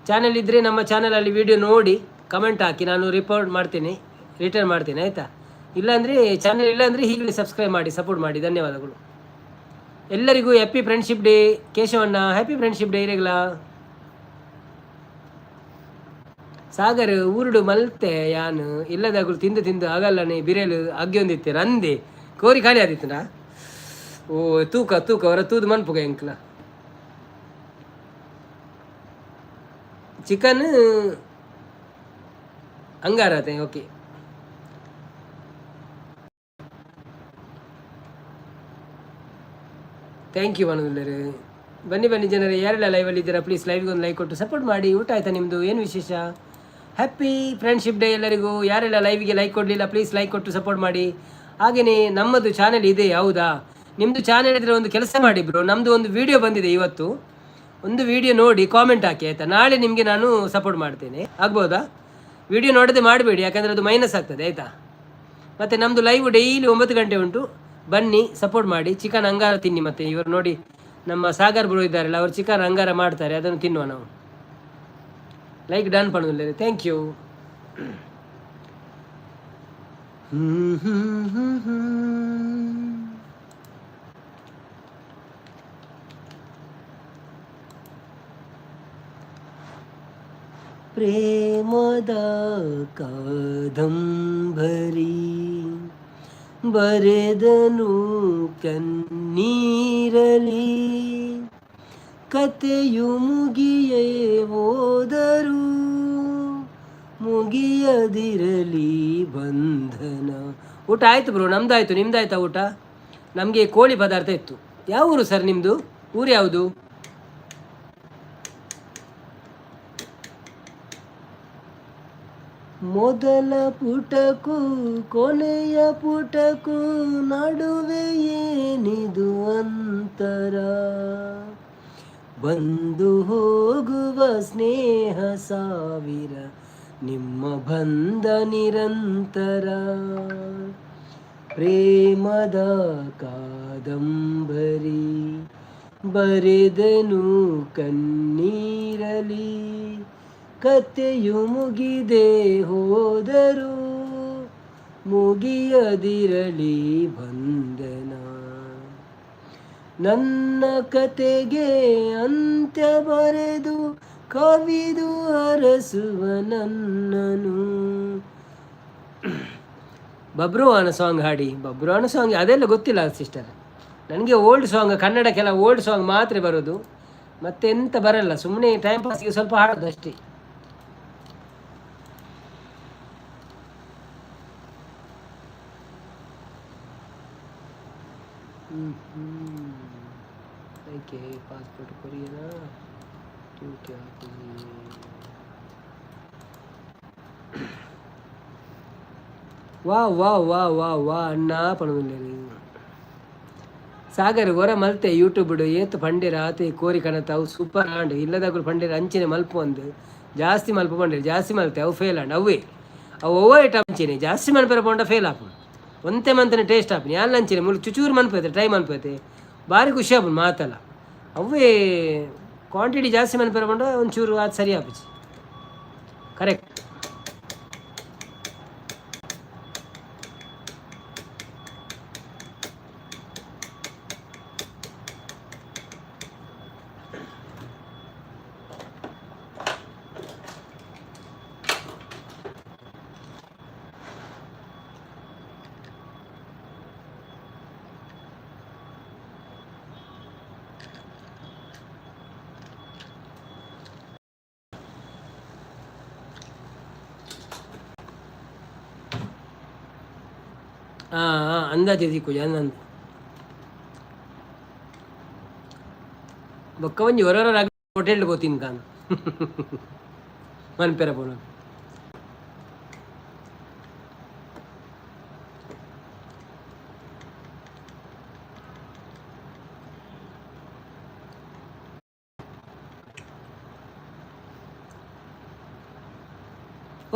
ಚಾನೆಲ್ ಇದ್ದರೆ ನಮ್ಮ ಚಾನಲಲ್ಲಿ ವಿಡಿಯೋ ನೋಡಿ ಕಮೆಂಟ್ ಹಾಕಿ, ನಾನು ರಿಟರ್ನ್ ಮಾಡ್ತೀನಿ ಆಯಿತಾ. ಇಲ್ಲಾಂದರೆ ಚಾನೆಲ್ ಇಲ್ಲಾಂದರೆ ಹೀಗೆ ಸಬ್ಸ್ಕ್ರೈಬ್ ಮಾಡಿ ಸಪೋರ್ಟ್ ಮಾಡಿ. ಧನ್ಯವಾದಗಳು ಎಲ್ಲರಿಗೂ. ಹ್ಯಾಪಿ ಫ್ರೆಂಡ್ಶಿಪ್ ಡೇ ಕೇಶವಣ್ಣ, ಹ್ಯಾಪಿ ಫ್ರೆಂಡ್ಶಿಪ್ ಡೇ ಇರಗಲ. ಸಾಗರ್ ಊರುಡು ಮಲ್ತೆ ಯಾನು ಇಲ್ಲದಾಗಲು ತಿಂದು ಆಗಲ್ಲನೆ ಬಿರೇಲು ಅಗ್ಗಿಯೊಂದಿತ್ತೆ ರಂದೆ ಕೋರಿ ಖಾಲಿ ಆದಿತ್ತನಾ? ಓ ತೂಕ ಹೊರ ತೂದು ಮನ್ಪುಗ ಎಂಕ್ಲ ಚಿಕನ್ ಹಂಗಾರತೆ. ಓಕೆ, ಥ್ಯಾಂಕ್ ಯು ಮನೋಲ್ಲರು. ಬನ್ನಿ ಜನರೇ, ಯಾರೆಲ್ಲ ಲೈವಲ್ಲಿ ಇದ್ದೀರಾ ಪ್ಲೀಸ್ ಲೈವ್ಗೆ ಒಂದು ಲೈಕ್ ಕೊಟ್ಟು ಸಪೋರ್ಟ್ ಮಾಡಿ. ಊಟ ಆಯಿತಾ ನಿಮ್ಮದು? ಏನು ವಿಶೇಷ? ಹ್ಯಾಪಿ ಫ್ರೆಂಡ್ಶಿಪ್ ಡೇ ಎಲ್ಲರಿಗೂ. ಯಾರೆಲ್ಲ ಲೈವ್ಗೆ ಲೈಕ್ ಕೊಡಲಿಲ್ಲ ಪ್ಲೀಸ್ ಲೈಕ್ ಕೊಟ್ಟು ಸಪೋರ್ಟ್ ಮಾಡಿ. ಹಾಗೆಯೇ ನಮ್ಮದು ಚಾನೆಲ್ ಇದೆ, ಹೌದಾ? ನಿಮ್ಮದು ಚಾನೆಲ್ ಇದ್ದರೆ ಒಂದು ಕೆಲಸ ಮಾಡಿ ಬ್ರೋ, ನಮ್ಮದು ಒಂದು ವೀಡಿಯೋ ಬಂದಿದೆ ಇವತ್ತು, ಒಂದು ವೀಡಿಯೋ ನೋಡಿ ಕಾಮೆಂಟ್ ಹಾಕಿ ಆಯಿತಾ. ನಾಳೆ ನಿಮಗೆ ನಾನು ಸಪೋರ್ಟ್ ಮಾಡ್ತೇನೆ, ಆಗ್ಬೋದಾ? ವೀಡಿಯೋ ನೋಡದೆ ಮಾಡಬೇಡಿ, ಯಾಕಂದರೆ ಅದು ಮೈನಸ್ ಆಗ್ತದೆ ಆಯಿತಾ. ಮತ್ತು ನಮ್ಮದು ಲೈವ್ ಡೈಲಿ 9 ಗಂಟೆ ಉಂಟು, ಬನ್ನಿ ಸಪೋರ್ಟ್ ಮಾಡಿ. ಚಿಕನ್ ಅಂಗಾರ ತಿನ್ನಿ. ಮತ್ತು ಇವರು ನೋಡಿ ನಮ್ಮ ಸಾಗರ್ ಬ್ರೋ ಇದ್ದಾರಲ್ಲ, ಅವರು ಚಿಕನ್ ಅಂಗಾರ ಮಾಡ್ತಾರೆ, ಅದನ್ನು ತಿನ್ನುವ ನಾವು. ಲೈಕ್ ಡನ್ ಪಣುಲ್ಲ, ಥ್ಯಾಂಕ್ ಯು. ಪ್ರೇಮದ ಕಾದಂಬರಿ ಬರೆದನು ಕಣ್ಣೀರಲಿ, ಕತೆಯು ಮುಗಿಯೇ ಹೋದರೂ ಮುಗಿಯದಿರಲಿ ಬಂಧನ. ಊಟ ಆಯಿತು ಬ್ರೋ, ನಮ್ದಾಯ್ತು. ನಿಮ್ದಾಯ್ತಾ ಊಟ? ನಮಗೆ ಕೋಳಿ ಪದಾರ್ಥ ಇತ್ತು. ಯಾವ ಊರು ಸರ್ ನಿಮ್ಮದು? ಊರು ಯಾವುದು? ಮೊದಲ ಪುಟಕ್ಕೂ ಕೊನೆಯ ಪುಟಕ್ಕೂ ನಡುವೆ ಏನಿದು ಅಂತರ, ಬಂದು ಹೋಗುವ ಸ್ನೇಹ ಸಾವಿರ, ನಿಮ್ಮ ಬಂಧ ನಿರಂತರ. ಪ್ರೇಮದ ಕಾದಂಬರಿ ಬರೆದನು ಕಣ್ಣೀರಲಿ, ಕತೆಯು ಮುಗಿದೆ ಹೋದರೂ ಮುಗಿಯದಿರಲಿ ಬಂಧನ. ನನ್ನ ಕತೆಗೆ ಅಂತ್ಯ ಬರೆದು ಕವಿದು ಹರಸುವ ನನ್ನನು. ಬಬ್ರುವಾನ ಸಾಂಗ್ ಹಾಡಿ. ಬಬ್ರುವಾನ ಸಾಂಗ್ ಅದೆಲ್ಲ ಗೊತ್ತಿಲ್ಲ ಸಿಸ್ಟರ್ ನನಗೆ. ಓಲ್ಡ್ ಸಾಂಗ್, ಕನ್ನಡ ಕೆಲವು ಓಲ್ಡ್ ಸಾಂಗ್ ಮಾತ್ರ ಬರೋದು, ಮತ್ತೆಂತ ಬರಲ್ಲ. ಸುಮ್ಮನೆ ಟೈಮ್ ಪಾಸ್ಗೆ ಸ್ವಲ್ಪ ಹಾಡೋದು ಅಷ್ಟೇ. ಓಕೆ, ಪಾಸ್ಪೋರ್ಟ್ ಕೊರಿಯನ ಟ್ಯೂಟಿ ಹಾಕಿದ್ವಿ. ವಾ ವಾ ವಾ ವಾ ವಾ ಅಣ್ಣ ಪಣವಿಲ್ಲ. ಸಾಗರ್ ಹೊರ ಮಲ್ತೆ ಯೂಟ್ಯೂಬ್ಡು ಏತು ಪಂಡೇರ ಆತೆ ಕೋರಿ ಕಣತ ಅವು ಸೂಪರ್ ಆಂಡ್ ಇಲ್ಲದಾಗಲು ಪಂಡೇರ ಅಂಚಿನ ಮಲ್ಪ ಒಂದು ಜಾಸ್ತಿ ಮಲ್ಪ ಪಂಡೇರ ಜಾಸ್ತಿ ಮಲ್ತೆ ಅವು ಫೇಲ್ ಆಂಡ್ ಅವೇ ಅವು ಓವರ್ ಐಟ್ ಅಂಚಿನಿ ಜಾಸ್ತಿ ಮನ್ಪೇರ ಪಂಡ ಫೇಲ್ ಆಪು ಒಂತೆ ಮಂತನ ಟೇಸ್ಟ್ ಆಪನಿ ಅಲ್ಲಿ ಅಂಚಿನಿ ಮುಲ್ ಚುಚೂರು ಮನ್ಪೈತೆ ಟ್ರೈ ಮನ್ಪೈತೆ ಭಾರಿ ಖುಷಿ ಆಪು ಮಾತಲ್ಲ ಅವೇ ಕ್ವಾಂಟಿಟಿ ಜಾಸ್ತಿ ಮನ್ಪೇರ ಪಂಡ ಒಂಚೂರು ಅದು ಸರಿ ಆಪುಚಿ ಕರೆಕ್ಟ್. ಅಂದಾಜೆ ದಿಕ್ಕು ಅಂದ ಬೊಕ್ಕ ಒಂಜಿ ಹೊರ ಹೋಟೆಲ್ ಗೋತೀನಿ ಕಾನು ಮನ್ಪೆರ ಪೋಣ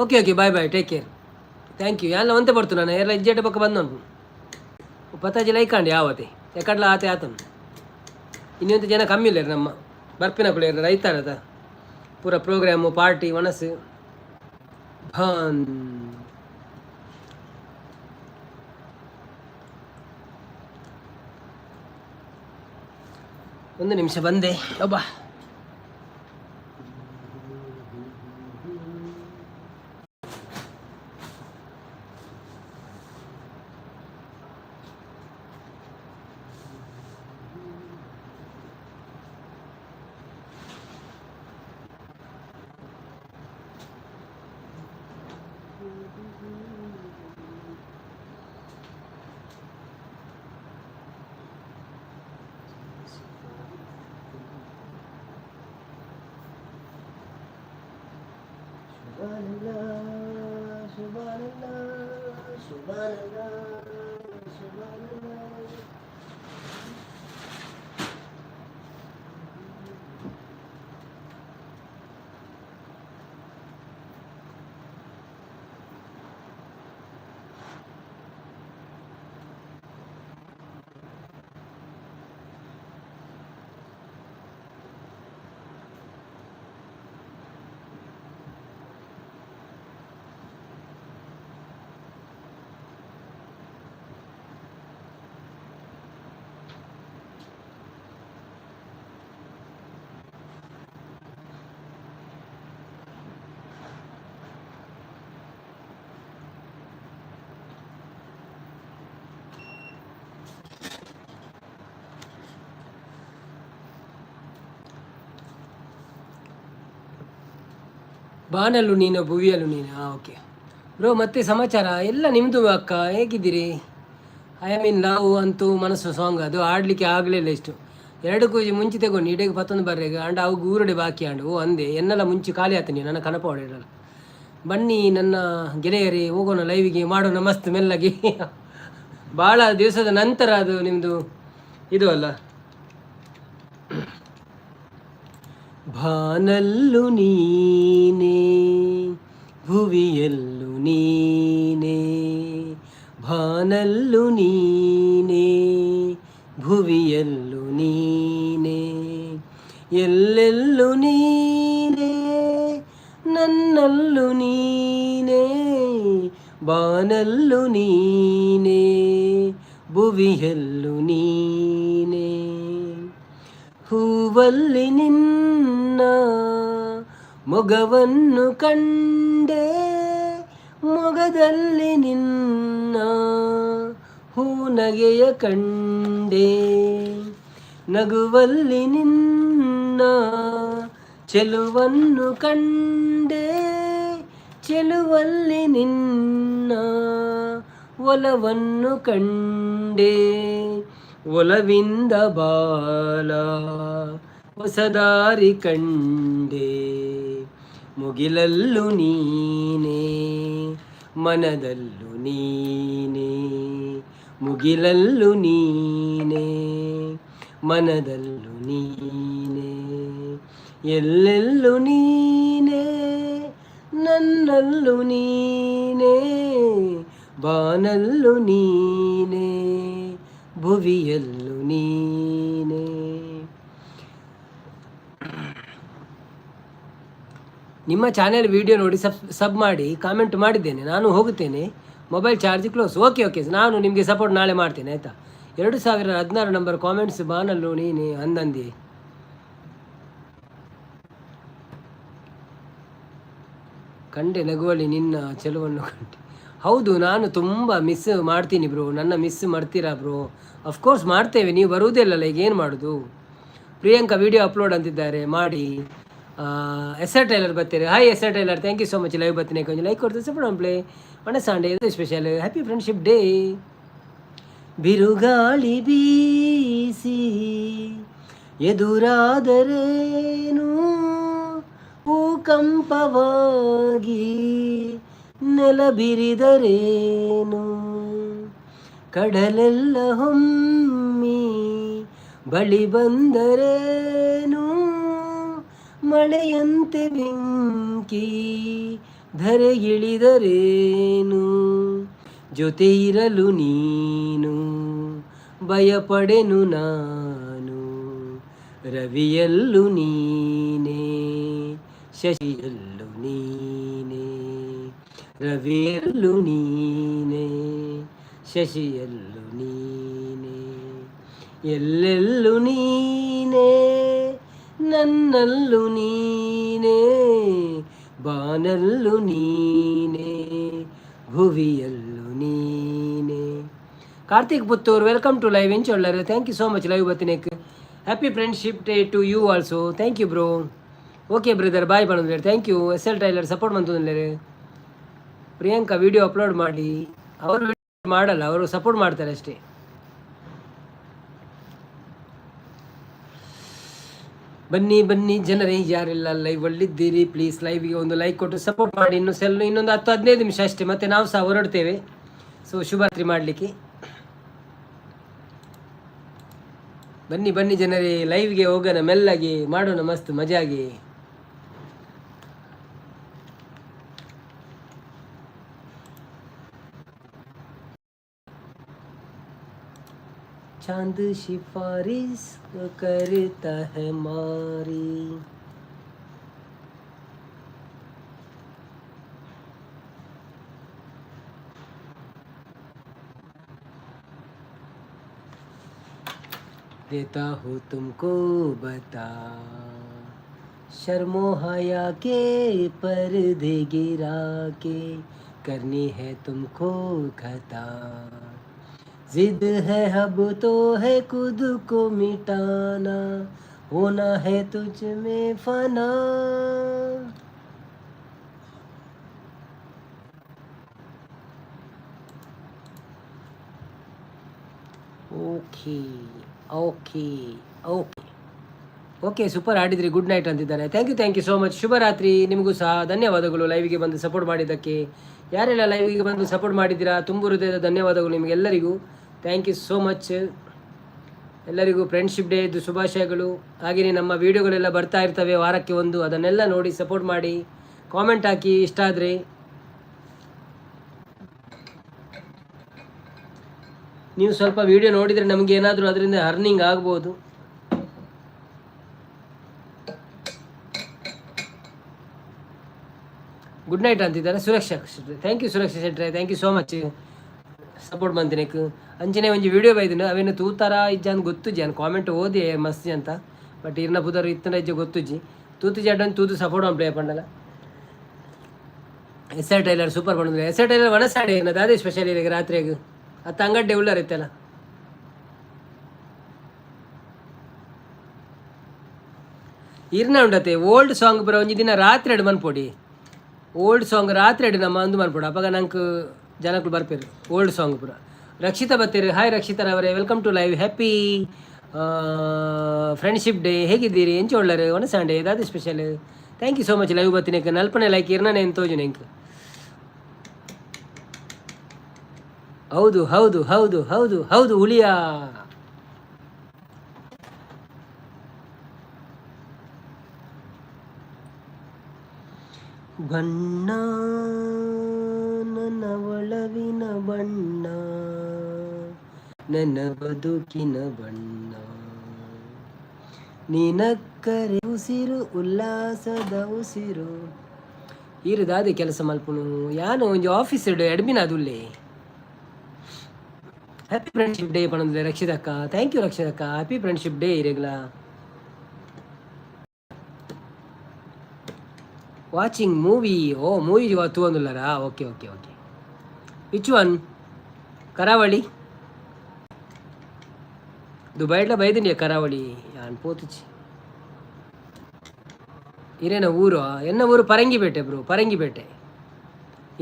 okay bye take care thank you ಎಲ್ಲ ಒಂತೆ ಬರ್ತು ನಾನು ಎಲ್ಲ ಇಜ್ಜೆಟ್ ಪಕ್ಕ ಬಂದನು ಪತಾಜಿ ಲೈಕಾಂಡಿ ಯಾವತ್ತೆ ಯಾಕಡ್ಲ ಆತೆ ಆತನು ಇನ್ನೊಂದು ಜನ ಕಮ್ಮಿ ಇಲ್ಲ ನಮ್ಮ ಬರ್ಪಿನ ಕುಳಿಯಲ್ಲ ರೈತಾರದ ಪೂರ ಪ್ರೋಗ್ರಾಮು ಪಾರ್ಟಿ ಮನಸ್ಸು ಭಾನ್ ಒಂದು ನಿಮಿಷ ಬಂದೆ ಒಬ್ಬ ಬಾನಲ್ಲು ನೀನು ಭುವಿಯಲ್ಲು ನೀನು ಓಕೆ ಬ್ರೋ ಮತ್ತೆ ಸಮಾಚಾರ ಎಲ್ಲ ನಿಮ್ಮದು ಅಕ್ಕ ಹೇಗಿದ್ದೀರಿ ಐ ಮೀನ್ ನಾವು ಅಂತೂ ಮನಸ್ಸು ಸಾಂಗ್ ಅದು ಆಡಲಿಕ್ಕೆ ಆಗಲಿಲ್ಲ ಇಷ್ಟು 2 ಕೂಜಿ ಮುಂಚೆ ತಗೊಂಡು ಇಡೆಗೆ 11 ಬರ್ರೆಗ ಅಂಡ್ ಅವು ಊರಡೆ ಬಾಕಿ ಆಂಡು ಅಂದೆ ಎನ್ನೆಲ್ಲ ಮುಂಚೆ ಖಾಲಿ ಆತ ನೀನು ನನ್ನ ಕನಪ ಹೊಡೆಯಲ್ಲ ಬನ್ನಿ ನನ್ನ ಗೆಳೆಯರೇ ಹೋಗೋಣ ಲೈವಿಗೆ ಮಾಡೋಣ ಮಸ್ತ್ ಮೆಲ್ಲಗೆ ಭಾಳ ದಿವಸದ ನಂತರ ಅದು ನಿಮ್ಮದು ಇದು ಅಲ್ಲ ಬಾನಲ್ಲು ನೀನೇ ಭುವಿಯಲ್ಲು ನೀನೇ ಬಾನಲ್ಲು ನೀನೇ ಭುವಿಯಲ್ಲು ನೀನೇ ಎಲ್ಲೆಲ್ಲು ನೀನೇ ನನ್ನಲ್ಲು ನೀನೇ ಬಾನಲ್ಲು ನೀನೇ ಭುವಿಯಲ್ಲು ನೀನೇ ಹೂವಲ್ಲಿ ನಿನ್ನ ಮೊಗವನ್ನು ಕಂಡೆ ಮೊಗದಲ್ಲಿ ನಿನ್ನ ಹೂನಗೆಯ ಕಂಡೆ ನಗುವಲ್ಲಿ ನಿನ್ನ ಚೆಲುವನ್ನು ಕಂಡೆ ಚೆಲುವಲ್ಲಿ ನಿನ್ನ ಒಲವನ್ನು ಕಂಡೆ ಒಲವಿಂದ ಬಾಲ ಹೊಸದಾರಿ ಕಂಡೆ ಮುಗಿಲಲ್ಲೂ ನೀನೇ ಮನದಲ್ಲೂ ನೀನೇ ಮುಗಿಲಲ್ಲೂ ನೀನೇ ಮನದಲ್ಲೂ ನೀನೇ ಎಲ್ಲೆಲ್ಲೂ ನೀನೇ ನನ್ನಲ್ಲೂ ನೀನೇ ಬಾನಲ್ಲೂ ನೀನೇ ಭುವಿಯಲ್ಲೂ ನೀನೇ. ನಿಮ್ಮ ಚಾನೆಲ್ ವಿಡಿಯೋ ನೋಡಿ ಸಬ್ ಮಾಡಿ ಕಾಮೆಂಟ್ ಮಾಡಿದ್ದೇನೆ, ನಾನು ಹೋಗುತ್ತೇನೆ, ಮೊಬೈಲ್ ಚಾರ್ಜ್ ಕ್ಲೋಸ್. ಓಕೆ ನಾನು ನಿಮಗೆ ಸಪೋರ್ಟ್ ನಾಳೆ ಮಾಡ್ತೇನೆ ಆಯಿತಾ. 2016 ನಂಬರ್ ಕಾಮೆಂಟ್ಸ್ ಬಾನಲ್ಲೂ ನೀನೆ ಅಂದಂದಿ. ಕಂಡೆ ನಗುವಲ್ಲಿ ನಿನ್ನ ಚೆಲುವನ್ನು ಕಂಡೆ. ಹೌದು, ನಾನು ತುಂಬ ಮಿಸ್ ಮಾಡ್ತೀನಿ ಬ್ರೋ. ನನ್ನ ಮಿಸ್ ಮಾಡ್ತೀರಾ ಬ್ರೋ? ಅಫ್ಕೋರ್ಸ್ ಮಾಡ್ತೇವೆ, ನೀವು ಬರುವುದೇ ಇಲ್ಲಲ್ಲ, ಈಗ ಏನು ಮಾಡೋದು. ಪ್ರಿಯಾಂಕಾ ವಿಡಿಯೋ ಅಪ್ಲೋಡ್ ಅಂತಿದ್ದಾರೆ, ಮಾಡಿ. ಎಸ್ಆರ್ ಟೈಲರ್ ಬರ್ತೀರಿ. Hi SR tailor, thank you so much. Live ಬರ್ತೀನಿ, ಕೊಂಚ ಲೈಕ್ ಕೊಡ್ತೀವಿ, ಸಪೋರ್ಟ್ ಪ್ಲೇ. ಒಣ ಸಂಡೇ ಇದು ಸ್ಪೆಷಲ್. Happy friendship day. ಬಿರುಗಾಳಿ ಬೀಸಿ ಎದುರಾದರೇನು, ಭೂಕಂಪವಾಗಿ ನೆಲ ಬಿರಿದರೇನು, ಕಡಲೆಲ್ಲ ಹೊಮ್ಮಿ ಬಳಿ ಬಂದರೇನು, ಮಳೆಯಂತೆ ಬೆಂಕಿ ಧರೆಗಿಳಿದರೇನು, ಜೊತೆ ಇರಲು ನೀನು ಭಯಪಡೆನು ನಾನು, ರವಿಯಲ್ಲು ನೀನೇ ಶಶಿಯಲ್ಲು ನೀನೇ, ರವಿಯಲ್ಲು ನೀನೇ ಶಶಿಯಲ್ಲು ನೀನೇ, ಎಲ್ಲೆಲ್ಲೂ ನೀನೇ ನನ್ನಲ್ಲೂ ನೀನೇ, ಬಾನಲ್ಲೂ ನೀನೇ ಭುವಿಯಲ್ಲೂ ನೀನೇ. Karthik Puttur, welcome to live ಎಂಚೊಳ್ಳರು. Thank you so much live ಬತ್ತಿನೇಕ್. Happy friendship day to you also. Thank you bro. Okay brother, bye ಬಂದ್ರೆ thank you. SL tailor support ಬಂತಂದ್ರೆ ಪ್ರಿಯಾಂಕಾ ವಿಡಿಯೋ ಅಪ್ಲೋಡ್ ಮಾಡಿ. ಅವರು ವಿಡಿಯೋ ಮಾಡಲ್ಲ, ಅವರು ಸಪೋರ್ಟ್ ಮಾಡ್ತಾರೆ ಅಷ್ಟೇ. ಬನ್ನಿ ಬನ್ನಿ ಜನರೇ, ಯಾರೆಲ್ಲ ಲೈವ್ ಒಳ್ಳಿದ್ದೀರಿ ಪ್ಲೀಸ್ ಲೈವ್ಗೆ ಒಂದು ಲೈಕ್ ಕೊಟ್ಟು ಸಪೋರ್ಟ್ ಮಾಡಿ. ಇನ್ನೊಂದು 10-15 ನಿಮಿಷ ಅಷ್ಟೇ, ಮತ್ತೆ ನಾವು ಸಹ ಹೊರಡ್ತೇವೆ. ಸೊ ಶುಭರಾತ್ರಿ ಮಾಡಲಿಕ್ಕೆ ಬನ್ನಿ ಬನ್ನಿ ಜನರೇ, ಲೈವ್ಗೆ ಹೋಗೋಣ, ಮೆಲ್ಲಗೆ ಮಾಡೋಣ, ಮಸ್ತ್ ಮಜಾಗಿ. चांद सिफारिश करता है मारी, देता हूँ तुमको बता, शर्मो हया के पर्दे गिरा के करनी है तुमको खता, जिद है अब तो है खुद को मिटाना, होना है तुझ में फना. Okay okay okay okay super ಆಡಿದ್ರಿ, ಗುಡ್ ನೈಟ್ ಅಂತಿದ್ದಾರೆ. Thank you so much. ಶುಭರಾತ್ರಿ ನಿಮಗೂ ಸಹ ಧನ್ಯವಾದಗಳು ಲೈವಿಗೆ ಬಂದು ಸಪೋರ್ಟ್ ಮಾಡಿದ್ದಕ್ಕೆ. ಯಾರೆಲ್ಲ ಲೈವಿಗೆ ಬಂದು ಸಪೋರ್ಟ್ ಮಾಡಿದ್ದೀರಾ ತುಂಬ ಹೃದಯದ ಧನ್ಯವಾದಗಳು ನಿಮಗೆಲ್ಲರಿಗೂ. Thank you so much. ಎಲ್ಲರಿಗೂ ಫ್ರೆಂಡ್ಶಿಪ್ ಡೇ ಇದ್ದು ಶುಭಾಶಯಗಳು. ಹಾಗೆಯೇ ನಮ್ಮ ವೀಡಿಯೋಗಳೆಲ್ಲ ಬರ್ತಾ ಇರ್ತವೆ ವಾರಕ್ಕೆ ಒಂದು, ಅದನ್ನೆಲ್ಲ ನೋಡಿ ಸಪೋರ್ಟ್ ಮಾಡಿ, ಕಾಮೆಂಟ್ ಹಾಕಿ ಇಷ್ಟ ಆದರೆ. ನೀವು ಸ್ವಲ್ಪ ವೀಡಿಯೋ ನೋಡಿದರೆ ನಮಗೆ ಏನಾದರೂ ಅದರಿಂದ ಅರ್ನಿಂಗ್ ಆಗ್ಬೋದು. ಗುಡ್ ನೈಟ್ ಅಂತಿದ್ದಾರೆ ಸುರಕ್ಷಾ ಶೆಟ್ರೆ. ಥ್ಯಾಂಕ್ ಯು ಸುರಕ್ಷಾ ಶೆಟ್ರೆ, thank you so much support ಬಂದಿನಕ್ಕೆ. ಅಂಚನೆ ಒಂಜಿ ವೀಡಿಯೋ ಬೈದಿನ ಅವೇನು ತೂತರ ಇಜ್ಜ ಅಂತ ಗೊತ್ತುಜ್ಜಿ ಅನ್ ಕಾಮೆಂಟ್ ಓದಿ ಮಸ್ತಿ ಅಂತ. ಬಟ್ ಇರ್ನ ಪುದರ್ ಇತ್ತನ ಇಜ್ಜ ಗೊತ್ತುಜ್ಜಿ ತೂತು ಜಡ್ಡನ್ ತೂತು ಸಪೋರ್ಟ್ ಆನ್ ಪ್ಲೇ ಪಂಡಲ. SL ಟೈಲರ್ ಸೂಪರ್ ಬಂದ್ರೆ. SL ಟೈಲರ್ ಒಣಸಾಡೆ ಏನದು ಅದೇ ಸ್ಪೆಷಲ್ ಈಗ ರಾತ್ರಿಯಾಗ ಅದು ಅಂಗಡ್ಡೆ ಉಳ್ಳಾರ ಇತ್ತಲ್ಲ. ಇರ್ನ ಉಂಡತೆ ಓಲ್ಡ್ ಸಾಂಗ್ ಬರೋ ಒಂಜಿ ದಿನ ರಾತ್ರಿ ಎಡು ಮನ್ಪೊಡಿ. ಓಲ್ಡ್ ಸಾಂಗ್ ರಾತ್ರಿ ಎಡು ನಮ್ಮ ಅಂದು ಮನ್ಪೊಡು ಅಪ್ಪಾಗ ನಂಗೆ ಜನಕ್ಕಳು ಬರ್ಪೇರು ಓಲ್ಡ್ ಸಾಂಗ್ ಪೂರ. ರಕ್ಷಿತಾ ಬತ್ತೀರಿ. ಹಾಯ್ ರಕ್ಷಿತಾರವರೇ, welcome to live. Happy friendship day. ಹೇಗಿದ್ದೀರಿ ಎಂಚ ಒಳ್ಳರು ಒಣಸಾಂಡೆ ಅದೇ special. Thank you so much live ಬತ್ತಿನಕ್ಕೆ. ನಲ್ಪನೆ ಲೈಕ್ ಇರ್ನೇ ತೋಜು ನೆಂಕ್. ಹೌದು ಹೌದು ಹೌದು ಹೌದು ಹೌದು ಹುಲಿಯಾ. ಬಣ್ಣ ನನ್ನ ಒಳವಿನ ಬಣ್ಣ, ನನ್ನ ಬದುಕಿನ ಬಣ್ಣ, ನೀನಕ್ಕರೆ ಉಸಿರು ಉಲ್ಲಾಸದ ಉಸಿರು. ಇರದಾದೆ ಕೆಲಸ ಮಲ್ಪುನು ಯಾನು ಒಂಜಿ ಆಫೀಸ್ ಇಡು ಎಡ್ಮಿನ ಅದುಲ್ಲೇ. ಹ್ಯಾಪಿ ಫ್ರೆಂಡ್ಶಿಪ್ ಡೇ ಪಣಂದ್ರೆ ರಕ್ಷಿತಕ್ಕ. ಥ್ಯಾಂಕ್ ಯು ರಕ್ಷಿತಕ್ಕ. ಹ್ಯಾಪಿ ಫ್ರೆಂಡ್ಶಿಪ್ ಡೇ ಇರೆಗ್ಲ. Watching movie. ಓ ಮೂವಿ ತೂ ಅಂದುಲ್ಲಾರಾ. Okay okay okay. Which one? ಕರಾವಳಿ ದುಬೈಡ್ಲ ಬೈದಿನಿಯ ಕರಾವಳಿ ಯಾನ್ ಪೋತುಚಿ ಇರೇನ ಊರು. ಎನ್ನ ಊರು ಪರಂಗಿಪೇಟೆ ಬ್ರೋ, ಪರಂಗಿಪೇಟೆ.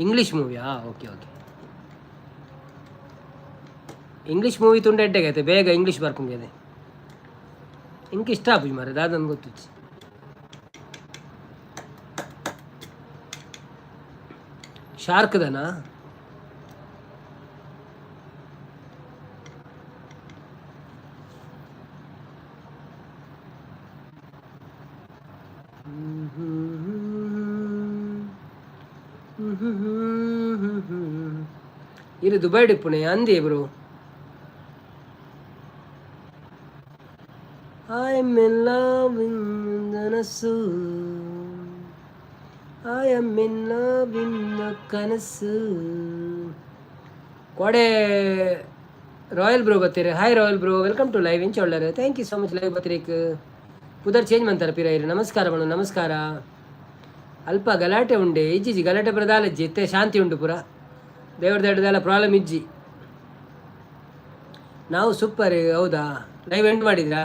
ಇಂಗ್ಲೀಷ್ ಮೂವಿಯಾ? Okay okay. ಇಂಗ್ಲೀಷ್ ಮೂವಿ ತುಂಡ ಎಡ್ಡೆಗೈತೆ ಬೇಗ ಇಂಗ್ಲೀಷ್ ಬರ್ಕೊಂಡೆ ಇಂಕ ಇಷ್ಟ ಆಪುಜಿ ಮಾರೆ ದಾದನ್ ಗೊತ್ತು ಶಾರ್ಕ್ ದನಾ ಇದು ದುಬೈ ಡಿಪ್ಪುಣೆ ಅಂದಿ bro I am in love in ನನಸು I am in love in ಕನಸು ಕೋಡೆ ರಾಯಲ್ ಬ್ರೋ ಬತ್ತೀರಿ hi royal bro welcome to live ಇಂಚ ಒಳ್ಳಾರೆ thank you so much live ಬತ್ತೀರಿಕ್ ಪುದರ್ ಚೇಂಜ್ ಮಾಡ್ತಾರೆ ಪಿರ ಇರಿ ನಮಸ್ಕಾರ ಮೇಡಮ್ ನಮಸ್ಕಾರ ಅಲ್ಪ ಗಲಾಟೆ ಉಂಡೆ ಇಜ್ಜಿ ಗಲಾಟೆ ಬರದಾಲಜ್ಜಿ ಎತ್ತೆ ಶಾಂತಿ ಉಂಟು ಪುರ ದೇವ್ರ ದಡ್ಡದೆಲ್ಲ ಪ್ರಾಬ್ಲಮ್ ಇಜ್ಜಿ ನಾವು ಸೂಪರ್ ಹೌದಾ ಲೈವ್ ಎಂಡ್ ಮಾಡಿದ್ರಾ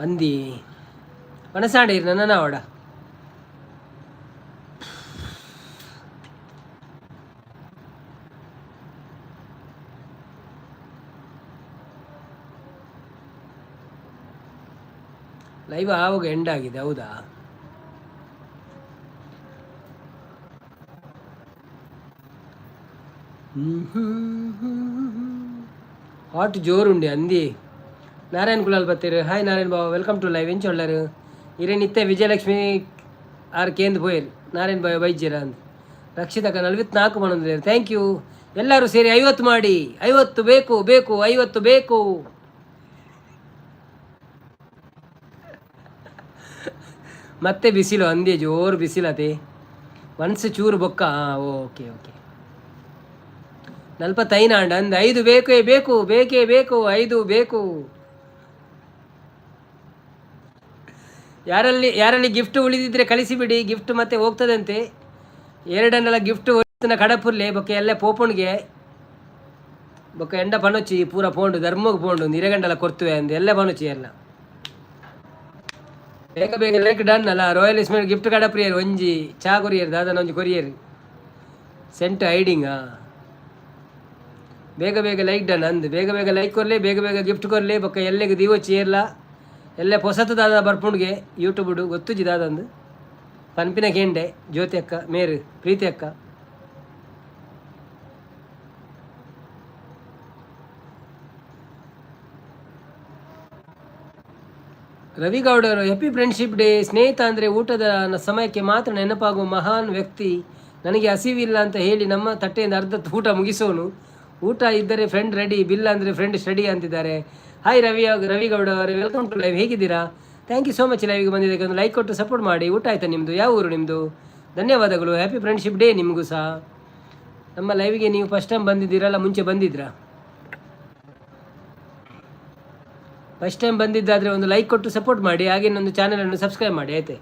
ಅಂದಿ ಮನಸಾಂಡೆ ಇರಿ ನನ್ನ ಅವಡ ಲೈವ್ ಆವಾಗ ಎಂಡ್ ಆಗಿದೆ ಹೌದಾ ಹಾಟ್ ಜೋರುಂಡೆ ಅಂದಿ ನಾರಾಯಣ್ ಕುಲಾಲ್ ಬತ್ತೀರು hi Narayan Baba welcome to live ಎಂಚ ಒಳ್ಳಾರು ಇರೇ ನಿತ್ಯ ವಿಜಯಲಕ್ಷ್ಮಿ ಆರ್ ಕೇಂದ್ರ ಪೋಯರು ನಾರಾಯಣ್ ಬಾಬಾ ಬೈಜ್ಯರ ಅಂತ ರಕ್ಷಿತಕ 44 ಮಾಡೋದಿಲ್ಲ ಥ್ಯಾಂಕ್ ಯು ಎಲ್ಲರೂ ಸೇರಿ 50 ಮಾಡಿ 50 ಬೇಕು ಬೇಕು 50 ಬೇಕು ಮತ್ತೆ ಬಿಸಿಲು ಅಂದೇ ಜೋರು ಬಿಸಿಲತೆ ಒನ್ಸ್ ಚೂರು ಬೊಕ್ಕ ಓಕೆ ಓಕೆ 45 ಅಂಡ ಅಂದ 5 ಬೇಕೇ ಬೇಕು ಬೇಕೇ ಬೇಕು 5 ಬೇಕು ಯಾರಲ್ಲಿ ಗಿಫ್ಟ್ ಉಳಿದಿದ್ರೆ ಕಳಿಸಿಬಿಡಿ ಗಿಫ್ಟ್ ಮತ್ತೆ ಹೋಗ್ತದಂತೆ ಎರಡನ್ನೆಲ್ಲ ಗಿಫ್ಟ್ ಕಡಪುರ್ಲೆ ಬೊಕ್ಕ ಎಲ್ಲ ಪೋಪುಣ್ಗೆ ಬೊಕ್ಕ ಎಂಡ ಪಣೊಚ್ಚಿ ಪೂರ ಪೋಂಡು ಧರ್ಮಕ್ಕೆ ಪೋಂಡು ನಿರೆಗಂಡಲ ಕೊರ್ತುವೆ ಅಂದು ಎಲ್ಲ ಪಣೊಚ್ಚಿ ಎಲ್ಲ ಬೇಗ ಬೇಗ ಲೈಕ್ ಡನ್ ಅಲ್ಲ ರಾಯಲ್ ಇಸ್ಮೇಲ್ ಗಿಫ್ಟ್ ಕಡಪ್ರಿಯರ್ ಒಂಜಿ ಚಾ ಕೊರಿಯರ್ ದಾದನ ಒಂಜಿ ಕೊರಿಯರ್ ಸೆಂಟ್ ಐಡಿಂಗಾ ಬೇಗ ಬೇಗ ಲೈಕ್ ಡನ್ ಅಂದು ಬೇಗ ಬೇಗ ಲೈಕ್ ಕೊರ್ಲಿ ಬೇಗ ಬೇಗ ಗಿಫ್ಟ್ ಕೊರ್ಲಿ ಬೊಕ್ಕ ಎಲ್ಲೆಗೆ ದೀವಚ್ಚಿ ಏರ್ಲ ಎಲ್ಲ ಹೊಸತು ದಾದ ಬರ್ಪುಂಡ್ಗೆ ಯೂಟ್ಯೂಬ್ಡು ಗೊತ್ತುಜಿ ದಾದಂದು ಪನ್ಪಿನ ಕೇಂಡೆ ಜ್ಯೋತಿ ಅಕ್ಕ ಮೇರು ಪ್ರೀತಿ ಅಕ್ಕ ರವಿಗೌಡರು ಹ್ಯಾಪಿ ಫ್ರೆಂಡ್ಶಿಪ್ ಡೇ ಸ್ನೇಹಿತ ಅಂದರೆ ಊಟದ ಸಮಯಕ್ಕೆ ಮಾತ್ರ ನೆನಪಾಗುವ ಮಹಾನ್ ವ್ಯಕ್ತಿ ನನಗೆ ಹಸಿವಿಲ್ಲ ಅಂತ ಹೇಳಿ ನಮ್ಮ ತಟ್ಟೆಯಿಂದ ಅರ್ಧ ಊಟ ಮುಗಿಸೋನು ಊಟ ಇದ್ದರೆ ಫ್ರೆಂಡ್ ರೆಡಿ ಬಿಲ್ ಅಂದರೆ ಫ್ರೆಂಡ್ ಸ್ಟಡಿ ಅಂತಿದ್ದಾರೆ ಹಾಯ್ ರವಿಗೌಡ ಅವರೇ ವೆಲ್ಕಮ್ ಟು ಲೈವ್ ಹೇಗಿದ್ದೀರಾ ಥ್ಯಾಂಕ್ ಯು ಸೋ ಮಚ್ ಲೈವ್ಗೆ ಬಂದಿದ್ದಕ್ಕೆ ಒಂದು ಲೈಕ್ ಕೊಟ್ಟು ಸಪೋರ್ಟ್ ಮಾಡಿ ಊಟ ಆಯಿತಾ ನಿಮ್ಮದು ಯಾವ ಊರು ನಿಮ್ಮದು ಧನ್ಯವಾದಗಳು ಹ್ಯಾಪಿ ಫ್ರೆಂಡ್ಶಿಪ್ ಡೇ ನಿಮಗೂ ಸಹ ನಮ್ಮ ಲೈವ್ಗೆ ನೀವು ಫಸ್ಟ್ ಟೈಮ್ ಬಂದಿದ್ದೀರಲ್ಲ ಮುಂಚೆ ಬಂದಿದ್ರಾ ಫಸ್ಟ್ ಟೈಮ್ ಬಂದಿದ್ದಾದರೆ ಒಂದು ಲೈಕ್ ಕೊಟ್ಟು ಸಪೋರ್ಟ್ ಮಾಡಿ ಹಾಗೆ ನನ್ನ ಚಾನಲನ್ನು ಸಬ್ಸ್ಕ್ರೈಬ್ ಮಾಡಿ ಆಯ್ತೆ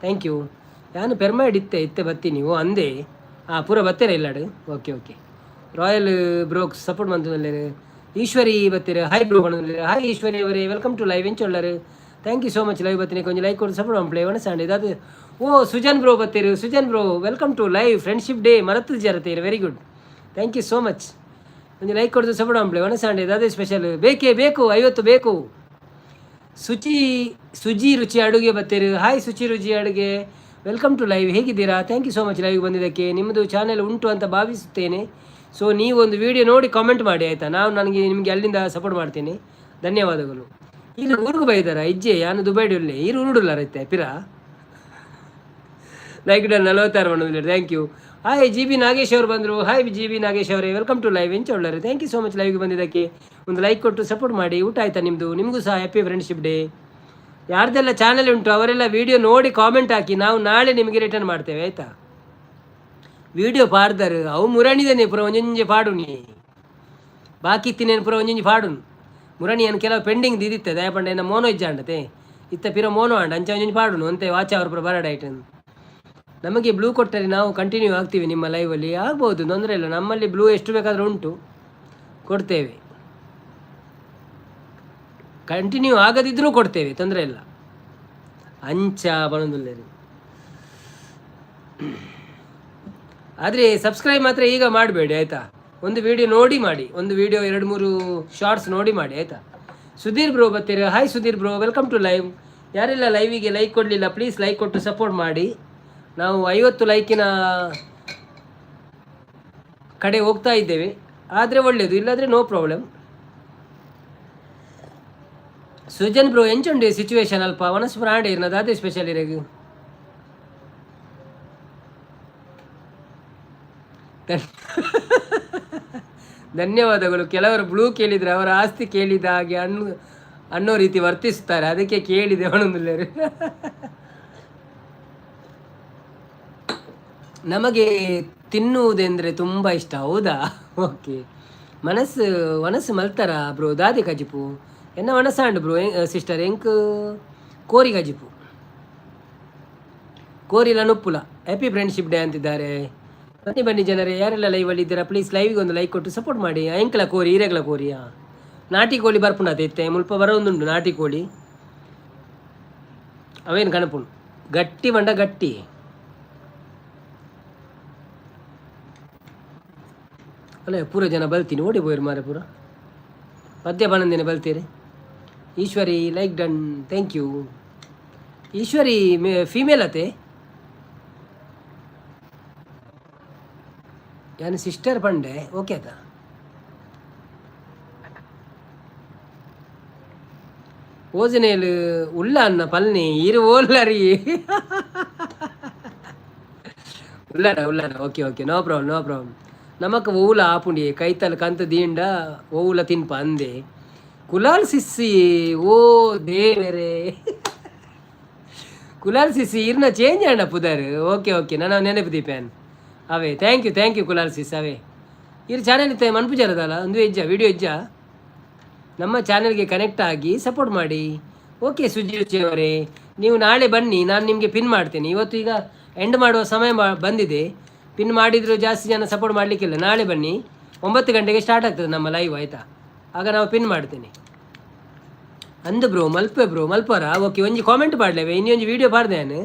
ಥ್ಯಾಂಕ್ ಯು ಯಾನು ಪೆರ್ಮೈಡ್ ಇತ್ತೆ ಬತ್ತಿ ನೀವು ಅಂದೆ ಪೂರ ಬತ್ತೀರ ಇಲ್ಲಾಡು ಓಕೆ ಓಕೆ ರಾಯಲ್ ಬ್ರೋಕ್ ಸಪೋರ್ಟ್ ಮಾಡ್ತಿದ್ದಲ್ಲಿ ಈಶ್ವರಿ ಬತ್ತೀರ ಹಾಯ್ ಬ್ರೋ ಬಂದಿಲ್ಲ ಹಾಯ್ ಈಶ್ವರಿ ಅವರೇ ವೆಲ್ಕಮ್ ಟು ಲೈವ್ ಎಂಚೊಳ್ಳರು thank you so much live ಬತ್ತೀನಿ ಕೊಂಚ ಲೈಕ್ ಕೊಟ್ಟು ಸಪೋರ್ಟ್ ಮಾಡಿ ಒಣಸಾಂಡಿ ಅದು ಸುಜನ್ ಬ್ರೋ ಬತ್ತೀರು Sujan bro welcome to live friendship day ಮರತ್ತು ಜರತೀರಿ very good thank you so much ಕೊಂಚ ಲೈಕ್ ಕೊಟ್ಟು ಸಪೋರ್ಟ್ ಮಾಡಿ ಒಣಸಾಂಡಿ ಅದೇ ಸ್ಪೆಷಲ್ ಬೇಕೇ ಬೇಕು 50 ಬೇಕು ಸುಜಿ ರುಚಿ ಅಡುಗೆ ಬತ್ತೀರಿ hi Suchi Ruchi Aduge welcome to live ಹೇಗಿದ್ದೀರಾ thank you so much live ಬಂದಿದ್ದಕ್ಕೆ ನಿಮ್ಮದು ಚಾನೆಲ್ ಉಂಟು ಅಂತ ಭಾವಿಸುತ್ತೇನೆ ಸೊ ನೀವು ಒಂದು ವಿಡಿಯೋ ನೋಡಿ ಕಾಮೆಂಟ್ ಮಾಡಿ ಆಯಿತಾ ನನಗೆ ನಿಮಗೆ ಅಲ್ಲಿಂದ ಸಪೋರ್ಟ್ ಮಾಡ್ತೀನಿ ಧನ್ಯವಾದಗಳು ಇಲ್ಲಿ ಊರಿಗೂ ಬೈದಾರ ಇಜ್ಜೆ ಯಾನು ದುಬೈಡಲ್ಲೇ ಇರು ಉರುಡುಲ್ಲ ರೈತೆ ಪಿರ ಲೈಕ್ ಡನ್ 46 ಮಾಡೋದಿಲ್ಲ thank you hi G B Nagesh ಅವರು ಬಂದರು ಹಾಯ್ ಜಿ ಬಿ ನಾಗೇಶ್ ಅವರೇ ವೆಲ್ಕಮ್ ಟು ಲೈವ್ ಎಂಚ ಒಳ್ಳಾರೆ ಥ್ಯಾಂಕ್ ಯು ಸೋ ಮಚ್ ಲೈವ್ಗೆ ಬಂದಿದ್ದಕ್ಕೆ ಒಂದು ಲೈಕ್ ಕೊಟ್ಟು ಸಪೋರ್ಟ್ ಮಾಡಿ ಊಟ ಆಯಿತಾ ನಿಮಗೂ ಸಹ ಹ್ಯಾಪಿ ಫ್ರೆಂಡ್ಶಿಪ್ ಡೇ ಯಾರ್ದೆಲ್ಲ ಚಾನಲ್ ಉಂಟು ಅವರೆಲ್ಲ ವಿಡಿಯೋ ನೋಡಿ ಕಾಮೆಂಟ್ ಹಾಕಿ ನಾವು ನಾಳೆ ನಿಮಗೆ ರಿಟರ್ನ್ ಮಾಡ್ತೇವೆ ಆಯಿತಾ ವಿಡಿಯೋ ಪಾಡ್ದಾರು ಅವು ಮುರಣಿದೇನೆ ಪುರ ಒಂಜೊಂಜೆ ಪಾಡುನಿ ಬಾಕಿ ತಿನ್ನೇನು ಪುರ ಒಂಜೊಂಜಿ ಪಾಡುನು ಮುರಣಿ ಏನು ಕೆಲವು ಪೆಂಡಿಂಗ್ ದಿದಿತ್ತೆ ದಯಪಂಡ ಏನ ಮೋನೋ ಇಜ್ಜಾಂಡತೆ ಇತ್ತ ಪಿರ ಮೋನೋ ಅಂಡ ಅಂಚೆ ಒಂಜೊಂಜಿ ಪಾಡುನು ಅಂತೆ ವಾಚ ಅವ್ರ ಪುರ ಬರಡಾಯ್ತು ನಮಗೆ ಬ್ಲೂ ಕೊಟ್ಟರೆ ನಾವು ಕಂಟಿನ್ಯೂ ಆಗ್ತೀವಿ ನಿಮ್ಮ ಲೈವಲ್ಲಿ ಆಗ್ಬೋದು ತೊಂದರೆ ಇಲ್ಲ ನಮ್ಮಲ್ಲಿ ಬ್ಲೂ ಎಷ್ಟು ಬೇಕಾದರೂ ಉಂಟು ಕೊಡ್ತೇವೆ ಕಂಟಿನ್ಯೂ ಆಗದಿದ್ದರೂ ಕೊಡ್ತೇವೆ ತೊಂದರೆ ಇಲ್ಲ ಅಂಚ ಬಣದುಲ್ಲೇರಿ ಆದರೆ ಸಬ್ಸ್ಕ್ರೈಬ್ ಮಾತ್ರ ಈಗ ಮಾಡಬೇಡಿ ಆಯಿತಾ. ಒಂದು ವಿಡಿಯೋ ನೋಡಿ ಮಾಡಿ, ಒಂದು ವಿಡಿಯೋ 2-3 ಶಾರ್ಟ್ಸ್ ನೋಡಿ ಮಾಡಿ ಆಯಿತಾ. ಸುಧೀರ್ ಬ್ರೋ ಬರ್ತೀರಾ? Hi Sudhir bro, welcome to live. ಯಾರೆಲ್ಲ ಲೈವಿಗೆ ಲೈಕ್ ಕೊಡಲಿಲ್ಲ ಪ್ಲೀಸ್ ಲೈಕ್ ಕೊಟ್ಟು ಸಪೋರ್ಟ್ ಮಾಡಿ. ನಾವು 50 ಲೈಕಿನ ಕಡೆ ಹೋಗ್ತಾ ಇದ್ದೇವೆ. ಆದರೆ ಒಳ್ಳೆಯದು, ಇಲ್ಲಾದರೆ ನೋ ಪ್ರಾಬ್ಲಮ್. ಸುಜನ್ ಬ್ರೋ ಎಂಚುಂಡೆ ಸಿಚುವೇಶನ್ ಅಲ್ಪ ವನಸ್ ಪ್ರಾಂಡೆ ಇರ್ನದು ಅದೇ ಸ್ಪೆಷಲ್ ಇರಗು. ಧನ್ಯವಾದಗಳು. ಕೆಲವರು ಬ್ಲೂ ಕೇಳಿದರೆ ಅವರ ಆಸ್ತಿ ಕೇಳಿದ ಹಾಗೆ ಅನ್ನೋ ರೀತಿ ವರ್ತಿಸುತ್ತಾರೆ, ಅದಕ್ಕೆ ಕೇಳಿದೆ ಅವನೊಂದಿಲ್ಲರು. ನಮಗೆ ತಿನ್ನುವುದೆಂದರೆ ತುಂಬ ಇಷ್ಟ. ಹೌದಾ? ಓಕೆ. ಮನಸ್ಸು ಮಲ್ತಾರ ಬ್ರೋ ದಾದಿ ಕಜಿಪು ಎನ್ನ ಮನಸ್ಸಾಂಡು ಬ್ರೋ ಸಿಸ್ಟರ್ ಎಂಕ್ ಕೋರಿ ಕಜಿಪು ಕೋರಿಲ ನುಪ್ಪುಲ. ಹ್ಯಾಪಿ ಫ್ರೆಂಡ್ಶಿಪ್ ಡೇ ಅಂತಿದ್ದಾರೆ. ಬನ್ನಿ ಜನರೇ, ಯಾರೆಲ್ಲ ಲೈವಲ್ಲಿ ಇದ್ದೀರಾ ಪ್ಲೀಸ್ ಲೈವಿಗೆ ಒಂದು ಲೈಕ್ ಕೊಟ್ಟು ಸಪೋರ್ಟ್ ಮಾಡಿ. ಎಂಕಲ ಕೋರಿ ಹಿರೇಗಲ ಕೋರಿಯಾ ನಾಟಿ ಕೋಳಿ ಬರ್ಪುಂಡು ಇತ್ತೆ ಮುಲ್ಪ ಬರೋದುಂಡು ನಾಟಿ ಕೋಳಿ. ಅವೇನು ಕಣಪುಂಡು ಗಟ್ಟಿ ಬಂಡ ಗಟ್ಟಿ. ಅಲ್ಲ ಪೂರ ಜನ ಬಲ್ತೀನಿ ಓಡಿ ಹೋಯ್ರು ಮಾರೆ ಪೂರ ಮಧ್ಯ ಬಣ್ಣಂದಿನ ಬಲ್ತೀರಿ. Ishwari like done, thank you. Ishwari female ಅತೆ ಯಾನು ಸಿಸ್ಟರ್ ಪಂಡೆ ಓಕೆ ಆತ. ಓಜನೇಲು ಉಳ್ಳ ಅನ್ನ ಪಲ್ನಿ ಇರು ಓಲ್ಲರಿ ಉಳ್ಳಾರ ಓಕೆ ನೋ ಪ್ರಾಬ್ಲಮ್. ನಮಕ್ ಓವುಲ ಆಪುಂಡಿ ಕೈತಲ್ ಕಂತ ದೀಂಡ ಓವುಲ ತಿನ್ಪ ಅಂದೆ ಕುಲಾಲ್ ಸಿಸ್ಸಿ. ಓ ದೇವರೇ ಕುಲಾಲ್ ಸಿಸ್ಸಿ ಇರ್ನ ಚೇಂಜ್ ಅಣ್ಣ ಪುದರ್. ಓಕೆ ನಾನು ನೆನಪು ದೀಪ್ಯಾನ್ ಅವೇ. ಥ್ಯಾಂಕ್ ಯು ಕುಲಾಲ್ ಸಿಸ್ ಅವೇ. ಇರು ಚಾನೆಲ್ ಇತ್ತೆ ಮನ್ಪುಜಾರದಲ್ಲ ಒಂದು ವಿಡಿಯೋ ಇಜ್ಜ ನಮ್ಮ ಚಾನೆಲ್ಗೆ ಕನೆಕ್ಟ್ ಆಗಿ ಸಪೋರ್ಟ್ ಮಾಡಿ. ಓಕೆ ಸುಜಿ ಅವರೇ, ನೀವು ನಾಳೆ ಬನ್ನಿ, ನಾನು ನಿಮಗೆ ಪಿನ್ ಮಾಡ್ತೇನೆ. ಇವತ್ತು ಈಗ ಎಂಡ್ ಮಾಡುವ ಸಮಯ ಬಂದಿದೆ. ಪಿನ್ ಮಾಡಿದರೂ ಜಾಸ್ತಿ ಜನ ಸಪೋರ್ಟ್ ಮಾಡಲಿಕ್ಕಿಲ್ಲ. ನಾಳೆ ಬನ್ನಿ 9 ಗಂಟೆಗೆ ಸ್ಟಾರ್ಟ್ ಆಗ್ತದೆ ನಮ್ಮ ಲೈವ್ ಆಯಿತಾ. ಆಗ ನಾವು ಪಿನ್ ಮಾಡ್ತೇನೆ. ಅಂದು ಬ್ರೋ ಮಲ್ಪರ ಓಕೆ. ಒಂಜಿ ಕಾಮೆಂಟ್ ಪಾಡ್ಲೇವೆ ಇನ್ನೊಂದು ವೀಡಿಯೋ ಪಾಡ್ದೆ ನಾನು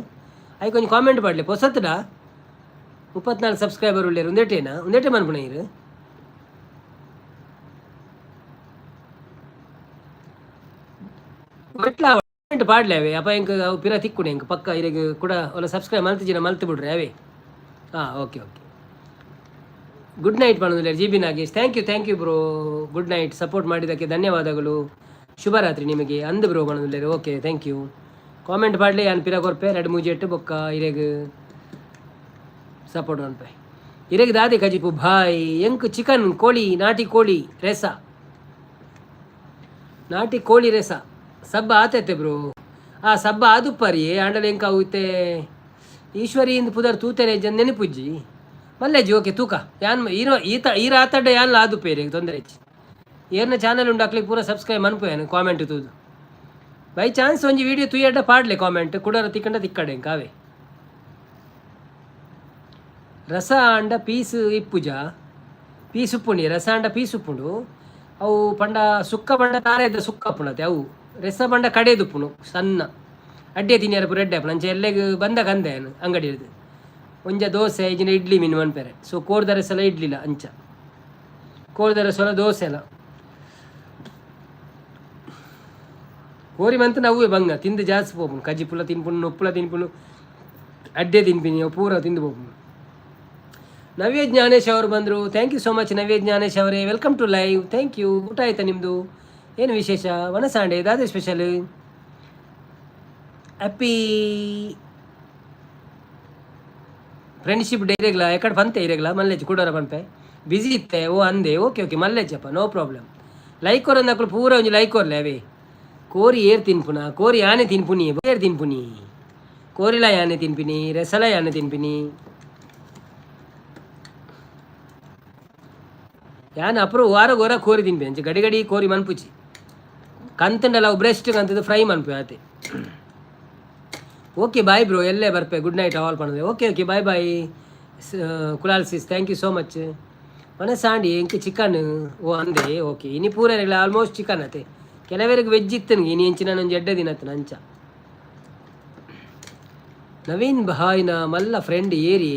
ಅದಕ್ಕೆ ಒಂದು ಕಾಮೆಂಟ್ ಪಾಡ್ಲೆ ಹೊಸತ್ತಡ 34 ಸಬ್ಸ್ಕ್ರೈಬರ್ ಉಳ್ಳೇರು ಒಂದೇಟೆ ಮನ್ಪುಣ ಇರು. ಕಾಮೆಂಟ್ ಪಾಡ್ಲೇವೆ ಅಪ್ಪ ಹೆಂಗೆ ಅವು ಪಿರ ತಿಕ್ಕುಣೆ ಹೆಂಗೆ ಪಕ್ಕ ಇರಗೆ ಕೂಡ ಒಲ್ಲ ಸಬ್ಸ್ಕ್ರೈಬ್ ಮಲ್ತು ಬಿಡ್ರಿ ಅವೇ. ಹಾಂ ಓಕೆ. ಗುಡ್ ನೈಟ್ ಮಾಡೋದಿಲ್ಲ G B Nagesh. Thank you bro. Good night. Support ಮಾಡಿದ್ದಕ್ಕೆ ಧನ್ಯವಾದಗಳು. ಶುಭರಾತ್ರಿ ನಿಮಗೆ. ಅಂದು ಬ್ರೋ ಮಾಡೋದಿಲ್ಲ. Okay thank you. ಕಾಮೆಂಟ್ ಪಾಡ್ಲಿ ಯಾನ್ ಪಿರ ಕೊರ್ಪೆ 2-3 ಬೊಕ್ಕ ಇರೆಗ್ ಸಪೋರ್ಟ್ ಅನ್ಪೆ ಇರೆಗ್ ದಾದೆ ಕಜಿಪು ಭಾಯ್ ಎಂಕ್ ಚಿಕನ್ ಕೋಳಿ ನಾಟಿ ಕೋಳಿ ರೆಸ ಸಬ್ಬ ಆತೈತೆ ಬ್ರೋ. ಸಬ್ಬ ಆದುಪ್ಪರಿ ಆಂಡಲ ಎಂಕ ಆಗುತ್ತೆ. ಈಶ್ವರಿಯಿಂದ ಪುದರ್ ತೂತೆನೆ ಜನ ನೆನಪುಜ್ಜಿ ಮಲ್ಲೆಜ್ಜಿ ಓಕೆ ತೂಕ ಯಾನ್ ಈರ ಆತಡ್ಡ ಯಾನ್ ಆದು ಪೇರೆ ತೊಂದರೆ ಹೆಚ್ಚಿ ಏರ್ನ ಚಾನಲ್ ಉಂಡು ಹಾಕ್ಲಿಕ್ಕೆ ಪೂರ ಸಬ್ಸ್ಕ್ರೈಬ್ ಅನ್ಪೋಯಾನು ಕಾಮೆಂಟ್ ತೂದು ಬೈ ಚಾನ್ಸ್ ಒಂಜಿ ವಿಡಿಯೋ ತೂಯಡ್ಡ ಪಾಡ್ಲೆ ಕಾಮೆಂಟ್ ಕುಡರ ತಿಕ್ಕಡೆ ಕಾವೆ. ರಸ ಅಂಡ ಪೀಸ್ ಇಪ್ಪುಜ ಪೀಸ್ ಉಪ್ಪುಂಡಿ ರಸ ಅಂಡ ಪೀಸ್ ಉಪ್ಪುಂಡು ಅವು ಪಂಡ ಸುಕ್ಕ ಬಂಡ ತಾರೆದ ಸುಕ್ಕ ಅಪ್ಪುಣತೆ ಅವು ರಸ ಬಂಡ ಕಡೆದುಪ್ಪುಣು ಸಣ್ಣ ಅಡ್ಡೆ ತಿನ್ಯಾರ ಪೂರ ಎಡ್ಡೆ ಅಪ್ಪು ನಂಚೆ ಎಲ್ಲೆಗೆ ಬಂದ ಕಂದೆ ಅಂಗಡಿ ಹಿಡಿದು ಒಂಜ ದೋಸೆ ಇಜಿನ ಇಡ್ಲಿ ಮೀನು ಮನ್ಪೆರೆ. ಸೊ ಕೋರ್ದರೆ ಸಲ ಇಡ್ಲಿಲ್ಲ ಅಂಚ ಕೋರ್ದರೆ ಸಲ ದೋಸೆ ಎಲ್ಲ ಕೋರಿ ಮಂತ ನಾವು ಬಂಗ ತಿಂದು ಜಾಸ್ತಿ ಹೋಗ್ನು ಕಜ್ಜಿ ಪುಲ್ಲ ತಿನ್ಪುಣು ನೊಪ್ಪುಲ ತಿನ್ಪುಣು ಅಡ್ಡೆ ತಿನ್ಪಿನಿ ಪೂರ ತಿಂದು ಹೋಗ್ನು. ನವ್ಯ ಜ್ಞಾನೇಶ್ ಅವರು ಬಂದರು. Thank you so much Navya Jnanesh ಅವರೇ, welcome to live. Thank you. ಊಟ ಆಯ್ತಾ ನಿಮ್ಮದು? ಏನು ವಿಶೇಷ? ವನಸಾಂಡೆ ದಾದೆ ಸ್ಪೆಷಲ್. ಹ್ಯಾಪಿ ಫ್ರೆಂಡ್ಶಿಪ್ ಡೇ ಇರಗಲ ಎಕಡೆ ಬಂತೆ ಇರಗಲ ಮಲ್ಲೆಜ್ ಕೂಡೋರ ಪಂಪೆ ಬಿಸಿ ಇತ್ತೆ ಓ ಅಂದೆ ಓಕೆ ಮಲ್ಲೆಜ್ಜಪ್ಪ ನೋ ಪ್ರಾಬ್ಲಮ್. ಲೈಕ್ ಕೊರ ಅಂದಕ್ಕಳು ಪೂರ ಒಂಜಿ ಲೈಕ್ ಕೊರ್ಲೆ ಅವೇ ಕೋರಿ ಏರ್ ತಿನ್ಪುನ ಕೋರಿ ಯಾನೆ ತಿನ್ಪುನಿ ಏರ್ ತಿನ್ಪುನಿ ಕೋರಿಲ ಯಾನೆ ತಿನ್ಪಿನಿ ರೆಸಲ ಯಾನೆ ತಿನ್ಪಿನಿ ಯಾನ್ ಅಪ್ರು ವಾರ ಗೋರ ಕೋರಿ ತಿನ್ಪಿ ಅಂಚೆ ಗಡಿ ಕೋರಿ ಮನ್ಪುಚಿ ಕಂತಂಡಲ್ಲ ಅವು ಬ್ರೆಸ್ಟ್ ಕಂತದ್ದು ಫ್ರೈ ಮನ್ಪು ಆತೆ. ಓಕೆ ಬಾಯ್ ಬ್ರೋ ಎಲ್ಲೇ ಬರ್ಪೆ. ಗುಡ್ ನೈಟ್ ಆಲ್ ಪಣದೆ. Okay bye Kulal sis thank you so much. ಮನಸ್ಸಾಂಡಿ ಇಂಕ ಚಿಕನ್ ಓ ಅಂದೆ ಓಕೆ ಇನಿ ಪೂರ ಆಲ್ಮೋಸ್ಟ್ ಚಿಕನ್ ಅತೆ ಕೆಲವರಿಗೆ ವೆಜ್ ಇತ್ತು ನನಗೆ ಇನಿ ಹೆಂಚಿನ ಒಂದು 2 ದಿನ ಆಯ್ತು ನಂಚ ನವೀನ್ ಭಾಯ್ನ ಮಲ್ಲ ಫ್ರೆಂಡ್ ಏರಿ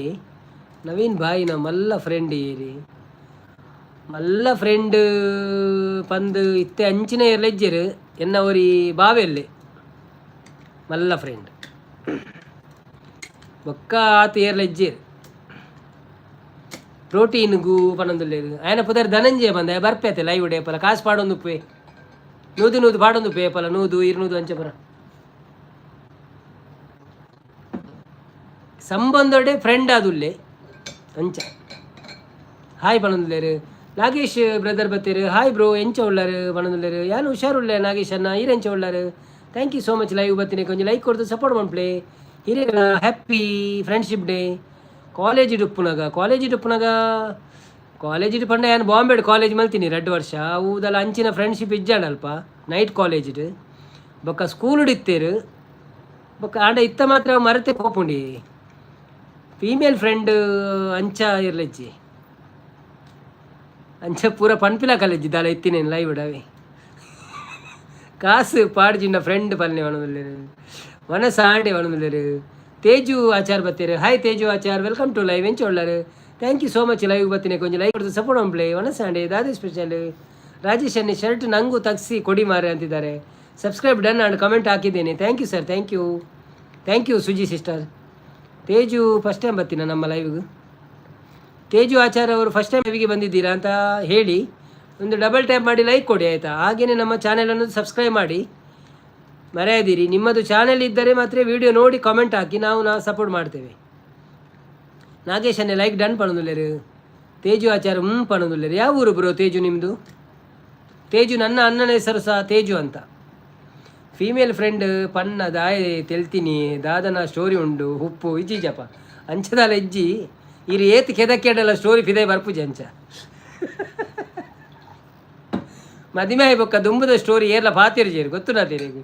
ನವೀನ್ ಭಾಯ್ನ ಮಲ್ಲ ಫ್ರೆಂಡ್ ಏರಿ ಮಲ್ಲ ಫ್ರೆಂಡ್ ಪಂದು ಇತ್ತೆ ಅಂಚಿನ ಇರ್ಲೆಜ್ಜರು ಎನ್ನವರಿ ಬಾವೆಲ್ಲೆ ಮಲ್ಲ ಫ್ರೆಂಡ್ ಬೊಕ್ಕ ಆತ ಏರ್ಲೆಜ್ಜೇರು ಪ್ರೋಟೀನ್ಗೂ ಪನೊಂದುಲ್ಲೇರು ఆయన ಪುದರ್ ಧನಂಜಯ ಬಂದ ಬರ್ಪೇತೆ ಲೈವ್ ಡೇಪಲ ಕಾಸು ಪಾಡೊಂದು ಪೇ ನೂದು ನೂದು ಪಾಡೊಂದು ಪೇಪಲ ನೂದು ಇರ್ನೂದು ಅಂಚ ಬರ ಸಂಬಂಧೊಡೆ ಫ್ರೆಂಡ್ ಆದುಲ್ಲೆ ಅಂಚ ಹಾಯ್ ಪಣೊಂದುಲ್ಲೇರು ನಾಗೇಶ್ ಬ್ರದರ್ ಬತ್ತೇರು ಹಾಯ್ ಬ್ರೋ ಎಂಚ ಉಳ್ಳಾರು ಪಣೊಂದುಲ್ಲೇರು ಯಾನು ಹುಷಾರುಳ್ಳೆ ನಾಗೇಶ್ ಅನ್ನ ಈರೆಂಚ ಉಳ್ಳಾರು thank you so much live ಬತ್ತೀನಿ ಕೊಂಚ ಲೈಕ್ ಕೊಡ್ದು ಸಪೋರ್ಟ್ ಮಾಡ್ಪ್ಲೆ ಹಿರಿಯರ ಹ್ಯಾಪಿ ಫ್ರೆಂಡ್ಶಿಪ್ ಡೇ ಕಾಲೇಜ್ ಡುಪ್ಪುನಗ ಕಾಲೇಜ್ ಪಂಡ ಏನು ಬಾಂಬೆಡ್ ಕಾಲೇಜ್ ಮಲ್ತೀನಿ 2 ವರ್ಷ ಅವುದಲ್ಲ ಅಂಚಿನ ಫ್ರೆಂಡ್ಶಿಪ್ ಇಜ್ಜಾಡಲ್ಪ ನೈಟ್ ಕಾಲೇಜ್ ಬೊಕ್ಕ ಸ್ಕೂಲ್ ಇತ್ತೇರು ಬೊಕ್ಕ ಆಂಡ ಇತ್ತ ಮಾತ್ರ ಮರತೆ ಪೋಪುಂಡಿ ಫೀಮೇಲ್ ಫ್ರೆಂಡ್ ಅಂಚ ಇರ್ಲೆಜ್ಜಿ ಅಂಚ ಪೂರ ಪನ್ಪಿಲ ಕಾಲೇಜ್ ದಾಲ ಇತ್ತಿನೇನು ಲೈವ್ ಡವೆ ಕಾಸು ಪಾಡ್ಜಿಂಡ ಫ್ರೆಂಡ್ ಪಲ್ಲೆ ಒಣದುಲ್ಲೇರು ಮನಸ್ಸು ಆಂಡೆ ಒಣದುಲ್ಲೇರು ತೇಜು ಆಚಾರ್ ಬತ್ತೇರು hi Teju Achar welcome to live ಎಂಚ ಒಳ್ಳಾರು thank you so much live ಬತ್ತೀನಿ ಕೊಂಚ ಲೈವ್ ಕೊಡ್ತು ಸಪೋರ್ಟ್ ಒಂಪ್ಲೆ ಮನಸ್ಸಾಂಡೆ ದಾದಿ ಸ್ಪೆಷಲ್ ರಾಜೇಶ್ ಅನ್ನಿ ಶರ್ಟ್ ನಂಗೂ ತಗ್ಸಿ ಕೊಡಿ ಮಾರೆ ಅಂತಿದ್ದಾರೆ ಸಬ್ಸ್ಕ್ರೈಬ್ ಡನ್ ಆ್ಯಂಡ್ ಕಮೆಂಟ್ ಹಾಕಿದ್ದೇನೆ thank you sir thank you Suji sister Teju first time ಬರ್ತೀನ ನಮ್ಮ ಲೈವ್ಗೆ ತೇಜು ಆಚಾರ್ ಅವರು ಫಸ್ಟ್ ಟೈಮ್ ಲೈವಿಗೆ ಬಂದಿದ್ದೀರಾ ಅಂತ ಹೇಳಿ ಒಂದು ಡಬಲ್ ಟ್ಯಾಪ್ ಮಾಡಿ ಲೈಕ್ ಕೊಡಿ ಆಯಿತಾ ಹಾಗೆಯೇ ನಮ್ಮ ಚಾನೆಲನ್ನು ಸಬ್ಸ್ಕ್ರೈಬ್ ಮಾಡಿ ಮರೆಯದಿರಿ ನಿಮ್ಮದು ಚಾನೆಲ್ ಇದ್ದರೆ ಮಾತ್ರ ವಿಡಿಯೋ ನೋಡಿ ಕಾಮೆಂಟ್ ಹಾಕಿ ನಾವು ಸಪೋರ್ಟ್ ಮಾಡ್ತೇವೆ ನಾಗೇಶ್ ಅನ್ನೆ ಲೈಕ್ ಡನ್ ಪಣದುಲ್ಲೇರು ತೇಜು ಆಚಾರ ಪಣದುಲ್ಲೇರು ಯಾವ ಊರು ಬ್ರೋ ತೇಜು ನಿಮ್ಮದು ತೇಜು ನನ್ನ ಅಣ್ಣನ ಹೆಸರು ಸಹ ತೇಜು ಅಂತ ಫೀಮೇಲ್ ಫ್ರೆಂಡ್ ಪನ್ನ ದಾಯ ತೆಲ್ತೀನಿ ದಾದನ ಸ್ಟೋರಿ ಉಂಡು ಉಪ್ಪು ಇಜ್ಜಿಜಪ್ಪ ಅಂಚದಾಲ ಇಜ್ಜಿ ಇರು ಏತ್ ಕೆದಕ್ಕೆಡಲ್ಲ ಸ್ಟೋರಿ ಫಿದೆ ಬರ್ಪುಜಿ ಅಂಚ ಮದಿಮೆ ಬೊಕ್ಕ ದುಂಬುದ ಸ್ಟೋರಿ ಏರ್ಲ ಪಾತಿರ್ಜೇರು ಗೊತ್ತು ನಾ ತೆರೆಗೆ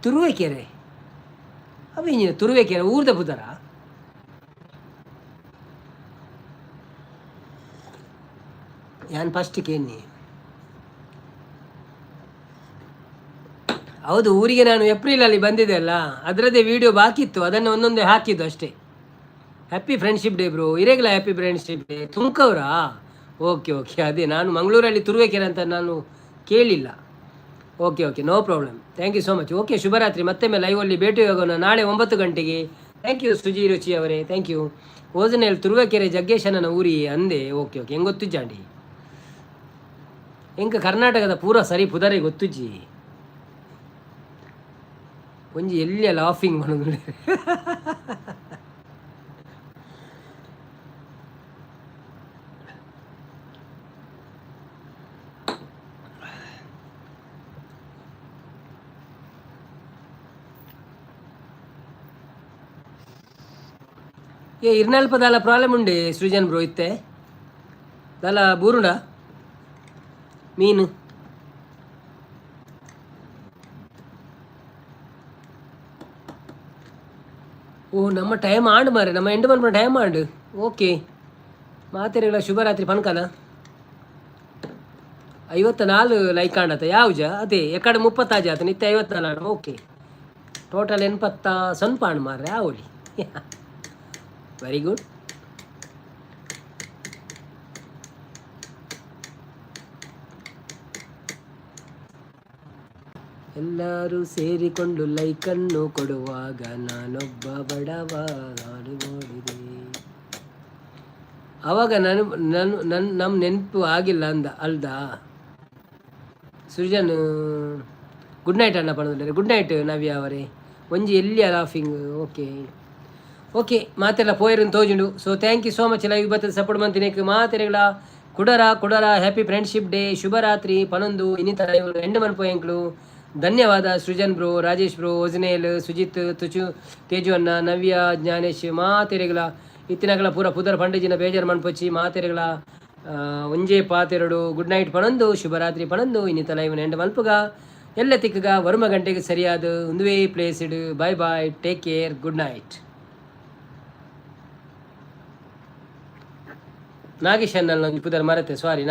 ತುರುವೇಕೆರೆ ಅವೇನು ತುರುವೇಕೆರೆ ಊರ್ದ ಬುಧರ ಯಾನ್ ಫಸ್ಟ್ ಕೇನಿ ಹೌದು ಊರಿಗೆ ನಾನು ಏಪ್ರಿಲಲ್ಲಿ ಬಂದಿದ್ದೆ ಅಲ್ಲ ಅದರದ್ದೇ ವಿಡಿಯೋ ಬಾಕಿ ಇತ್ತು ಅದನ್ನು ಒಂದೊಂದೇ ಹಾಕಿದ್ದು ಅಷ್ಟೇ ಹ್ಯಾಪಿ ಫ್ರೆಂಡ್ಶಿಪ್ ಡೇ ಬ್ರೋ ಇರೆಗ್ಲ ಹ್ಯಾಪಿ ಫ್ರೆಂಡ್ಶಿಪ್ ಡೇ ತುಮಕೂರಾ ಓಕೆ ಅದೇ ನಾನು ಮಂಗಳೂರಲ್ಲಿ ತುರುವೇಕೆರೆ ಅಂತ ನಾನು ಕೇಳಿಲ್ಲ okay no problem thank you so much okay ಶುಭರಾತ್ರಿ ಮತ್ತೊಮ್ಮೆ ಲೈವಲ್ಲಿ ಭೇಟಿ ಹೋಗೋಣ ನಾಳೆ 9 ಗಂಟೆಗೆ ಥ್ಯಾಂಕ್ ಯು ಸುಜಿ ರುಚಿ ಅವರೇ ಥ್ಯಾಂಕ್ ಯು ಓಜನೇಲ್ ತುರುವೇಕೆರೆ ಜಗ್ಗೇಶನ ಊರಿ ಅಂದೆ ಓಕೆ ಹೆಂಗೆ ಗೊತ್ತುಜ್ಜಾಂಡಿ ಹೆಂಗೆ ಕರ್ನಾಟಕದ ಪೂರ ಸರಿ ಪುದರೆ ಗೊತ್ತುಜ್ಜಿ ಒಂಜಿ ಎಲ್ಲಿಯ ಲಾಫಿಂಗ್ ಮಾಡೋದು ಇರ್ನಲ್ಪ ದಾಲ ಪ್ರಾಬ್ಲಮ್ ಉಂಡೆ ಸೃಜನ್ ಬ್ರೋ ಇತ್ತೆ ದಾಲ ಬೂರುಂಡ ಮೀನು ಓ ನಮ್ಮ ಟೈಮ್ ಆಂಡ್ ಮಾರೆ ನಮ್ಮ ಎಂಡು ಮನ್ಪುನ ಟೈಮ್ ಆಂಡ್ ಓಕೆ ಮಾತೆರೆಗಳ ಶುಭರಾತ್ರಿ ಪನ್ಕಲ 54 ಲೈಕ್ ಆಂಡತ ಯಾವ್ಜ ಅದೇ ಎಕಡೆ 30 ಆತ ನಿತ್ಯ 54 ಓಕೆ ಟೋಟಲ್ 80 ಸ್ವಲ್ಪ ಆಂಡ್ ಮಾರ್ರೆ ಆವಲಿ ವೆರಿ ಗುಡ್ ಎಲ್ಲರೂ ಸೇರಿಕೊಂಡು ಲೈಕನ್ನು ಕೊಡುವಾಗ ನಾನೊಬ್ಬ ಬಡವ ನೋಡಿದೆ ಆವಾಗ ನಮ್ಮ ನೆನಪು ಆಗಿಲ್ಲ ಅಲ್ದಾ ಸೃಜನ್ ಗುಡ್ ನೈಟ್ ಅಣ್ಣ ಪಣದಲ್ಲಿ ಗುಡ್ ನೈಟ್ ನವ್ಯ ಅವರೇ ಒಂಜಿ ಎಲ್ಲಿಯ ಲಾಫಿಂಗ್ ಓಕೆ ಮಾತೆಲ್ಲ ಪೋಯರನ್ನು ತೋಜುಂಡು so thank you so much live ಬರ್ತದೆ ಸಪೋರ್ಟ್ ಮಂತಿನೇಕ್ ಮಾತೆರೆಗಳ ಕುಡರ ಹ್ಯಾಪಿ ಫ್ರೆಂಡ್ಶಿಪ್ ಡೇ ಶುಭರಾತ್ರಿ ಪನೊಂದು ಇನ್ನಿತರ ಎಂಡು ಮನ್ಪೋಯಂಕ್ಲು ಧನ್ಯವಾದ ಸೃಜನ್ ಬ್ರೋ ರಾಜೇಶ್ ಬ್ರೋ ಒಜನೇಲ್ ಸುಜಿತ್ ತೇಜು ಅಣ್ಣ ನವ್ಯ ಜ್ಞಾನೇಶ್ ಮಾತೆರೆಗಳ ಇತ್ತಿನಗಳ ಪೂರ ಪುದರ್ ಪಂಡಿಜಿನ ಬೇಜಾರು ಮನ್ಪೊಚ್ಚಿ ಮಾತೆರೆಗಳ ಒಂಜೇ ಪಾತೆರಡು ಗುಡ್ ನೈಟ್ ಪಣಂದು ಶುಭರಾತ್ರಿ ಪಣಂದು ಇನ್ನಿತ ಲೈವ್ ಎಂಡ್ ಮಲ್ಪುಗ ಎಲ್ಲ ತಿಕ್ಕಗ ವರ್ಮ ಗಂಟೆಗೆ ಸರಿಯಾದ ಒಂದುವೇ ಪ್ಲೇಸ್ಡ್ bye take care good night Nagesh ಅನ್ನಲ್ಲ ಪುದರ್ ಮರತೆ ಸಾರಿ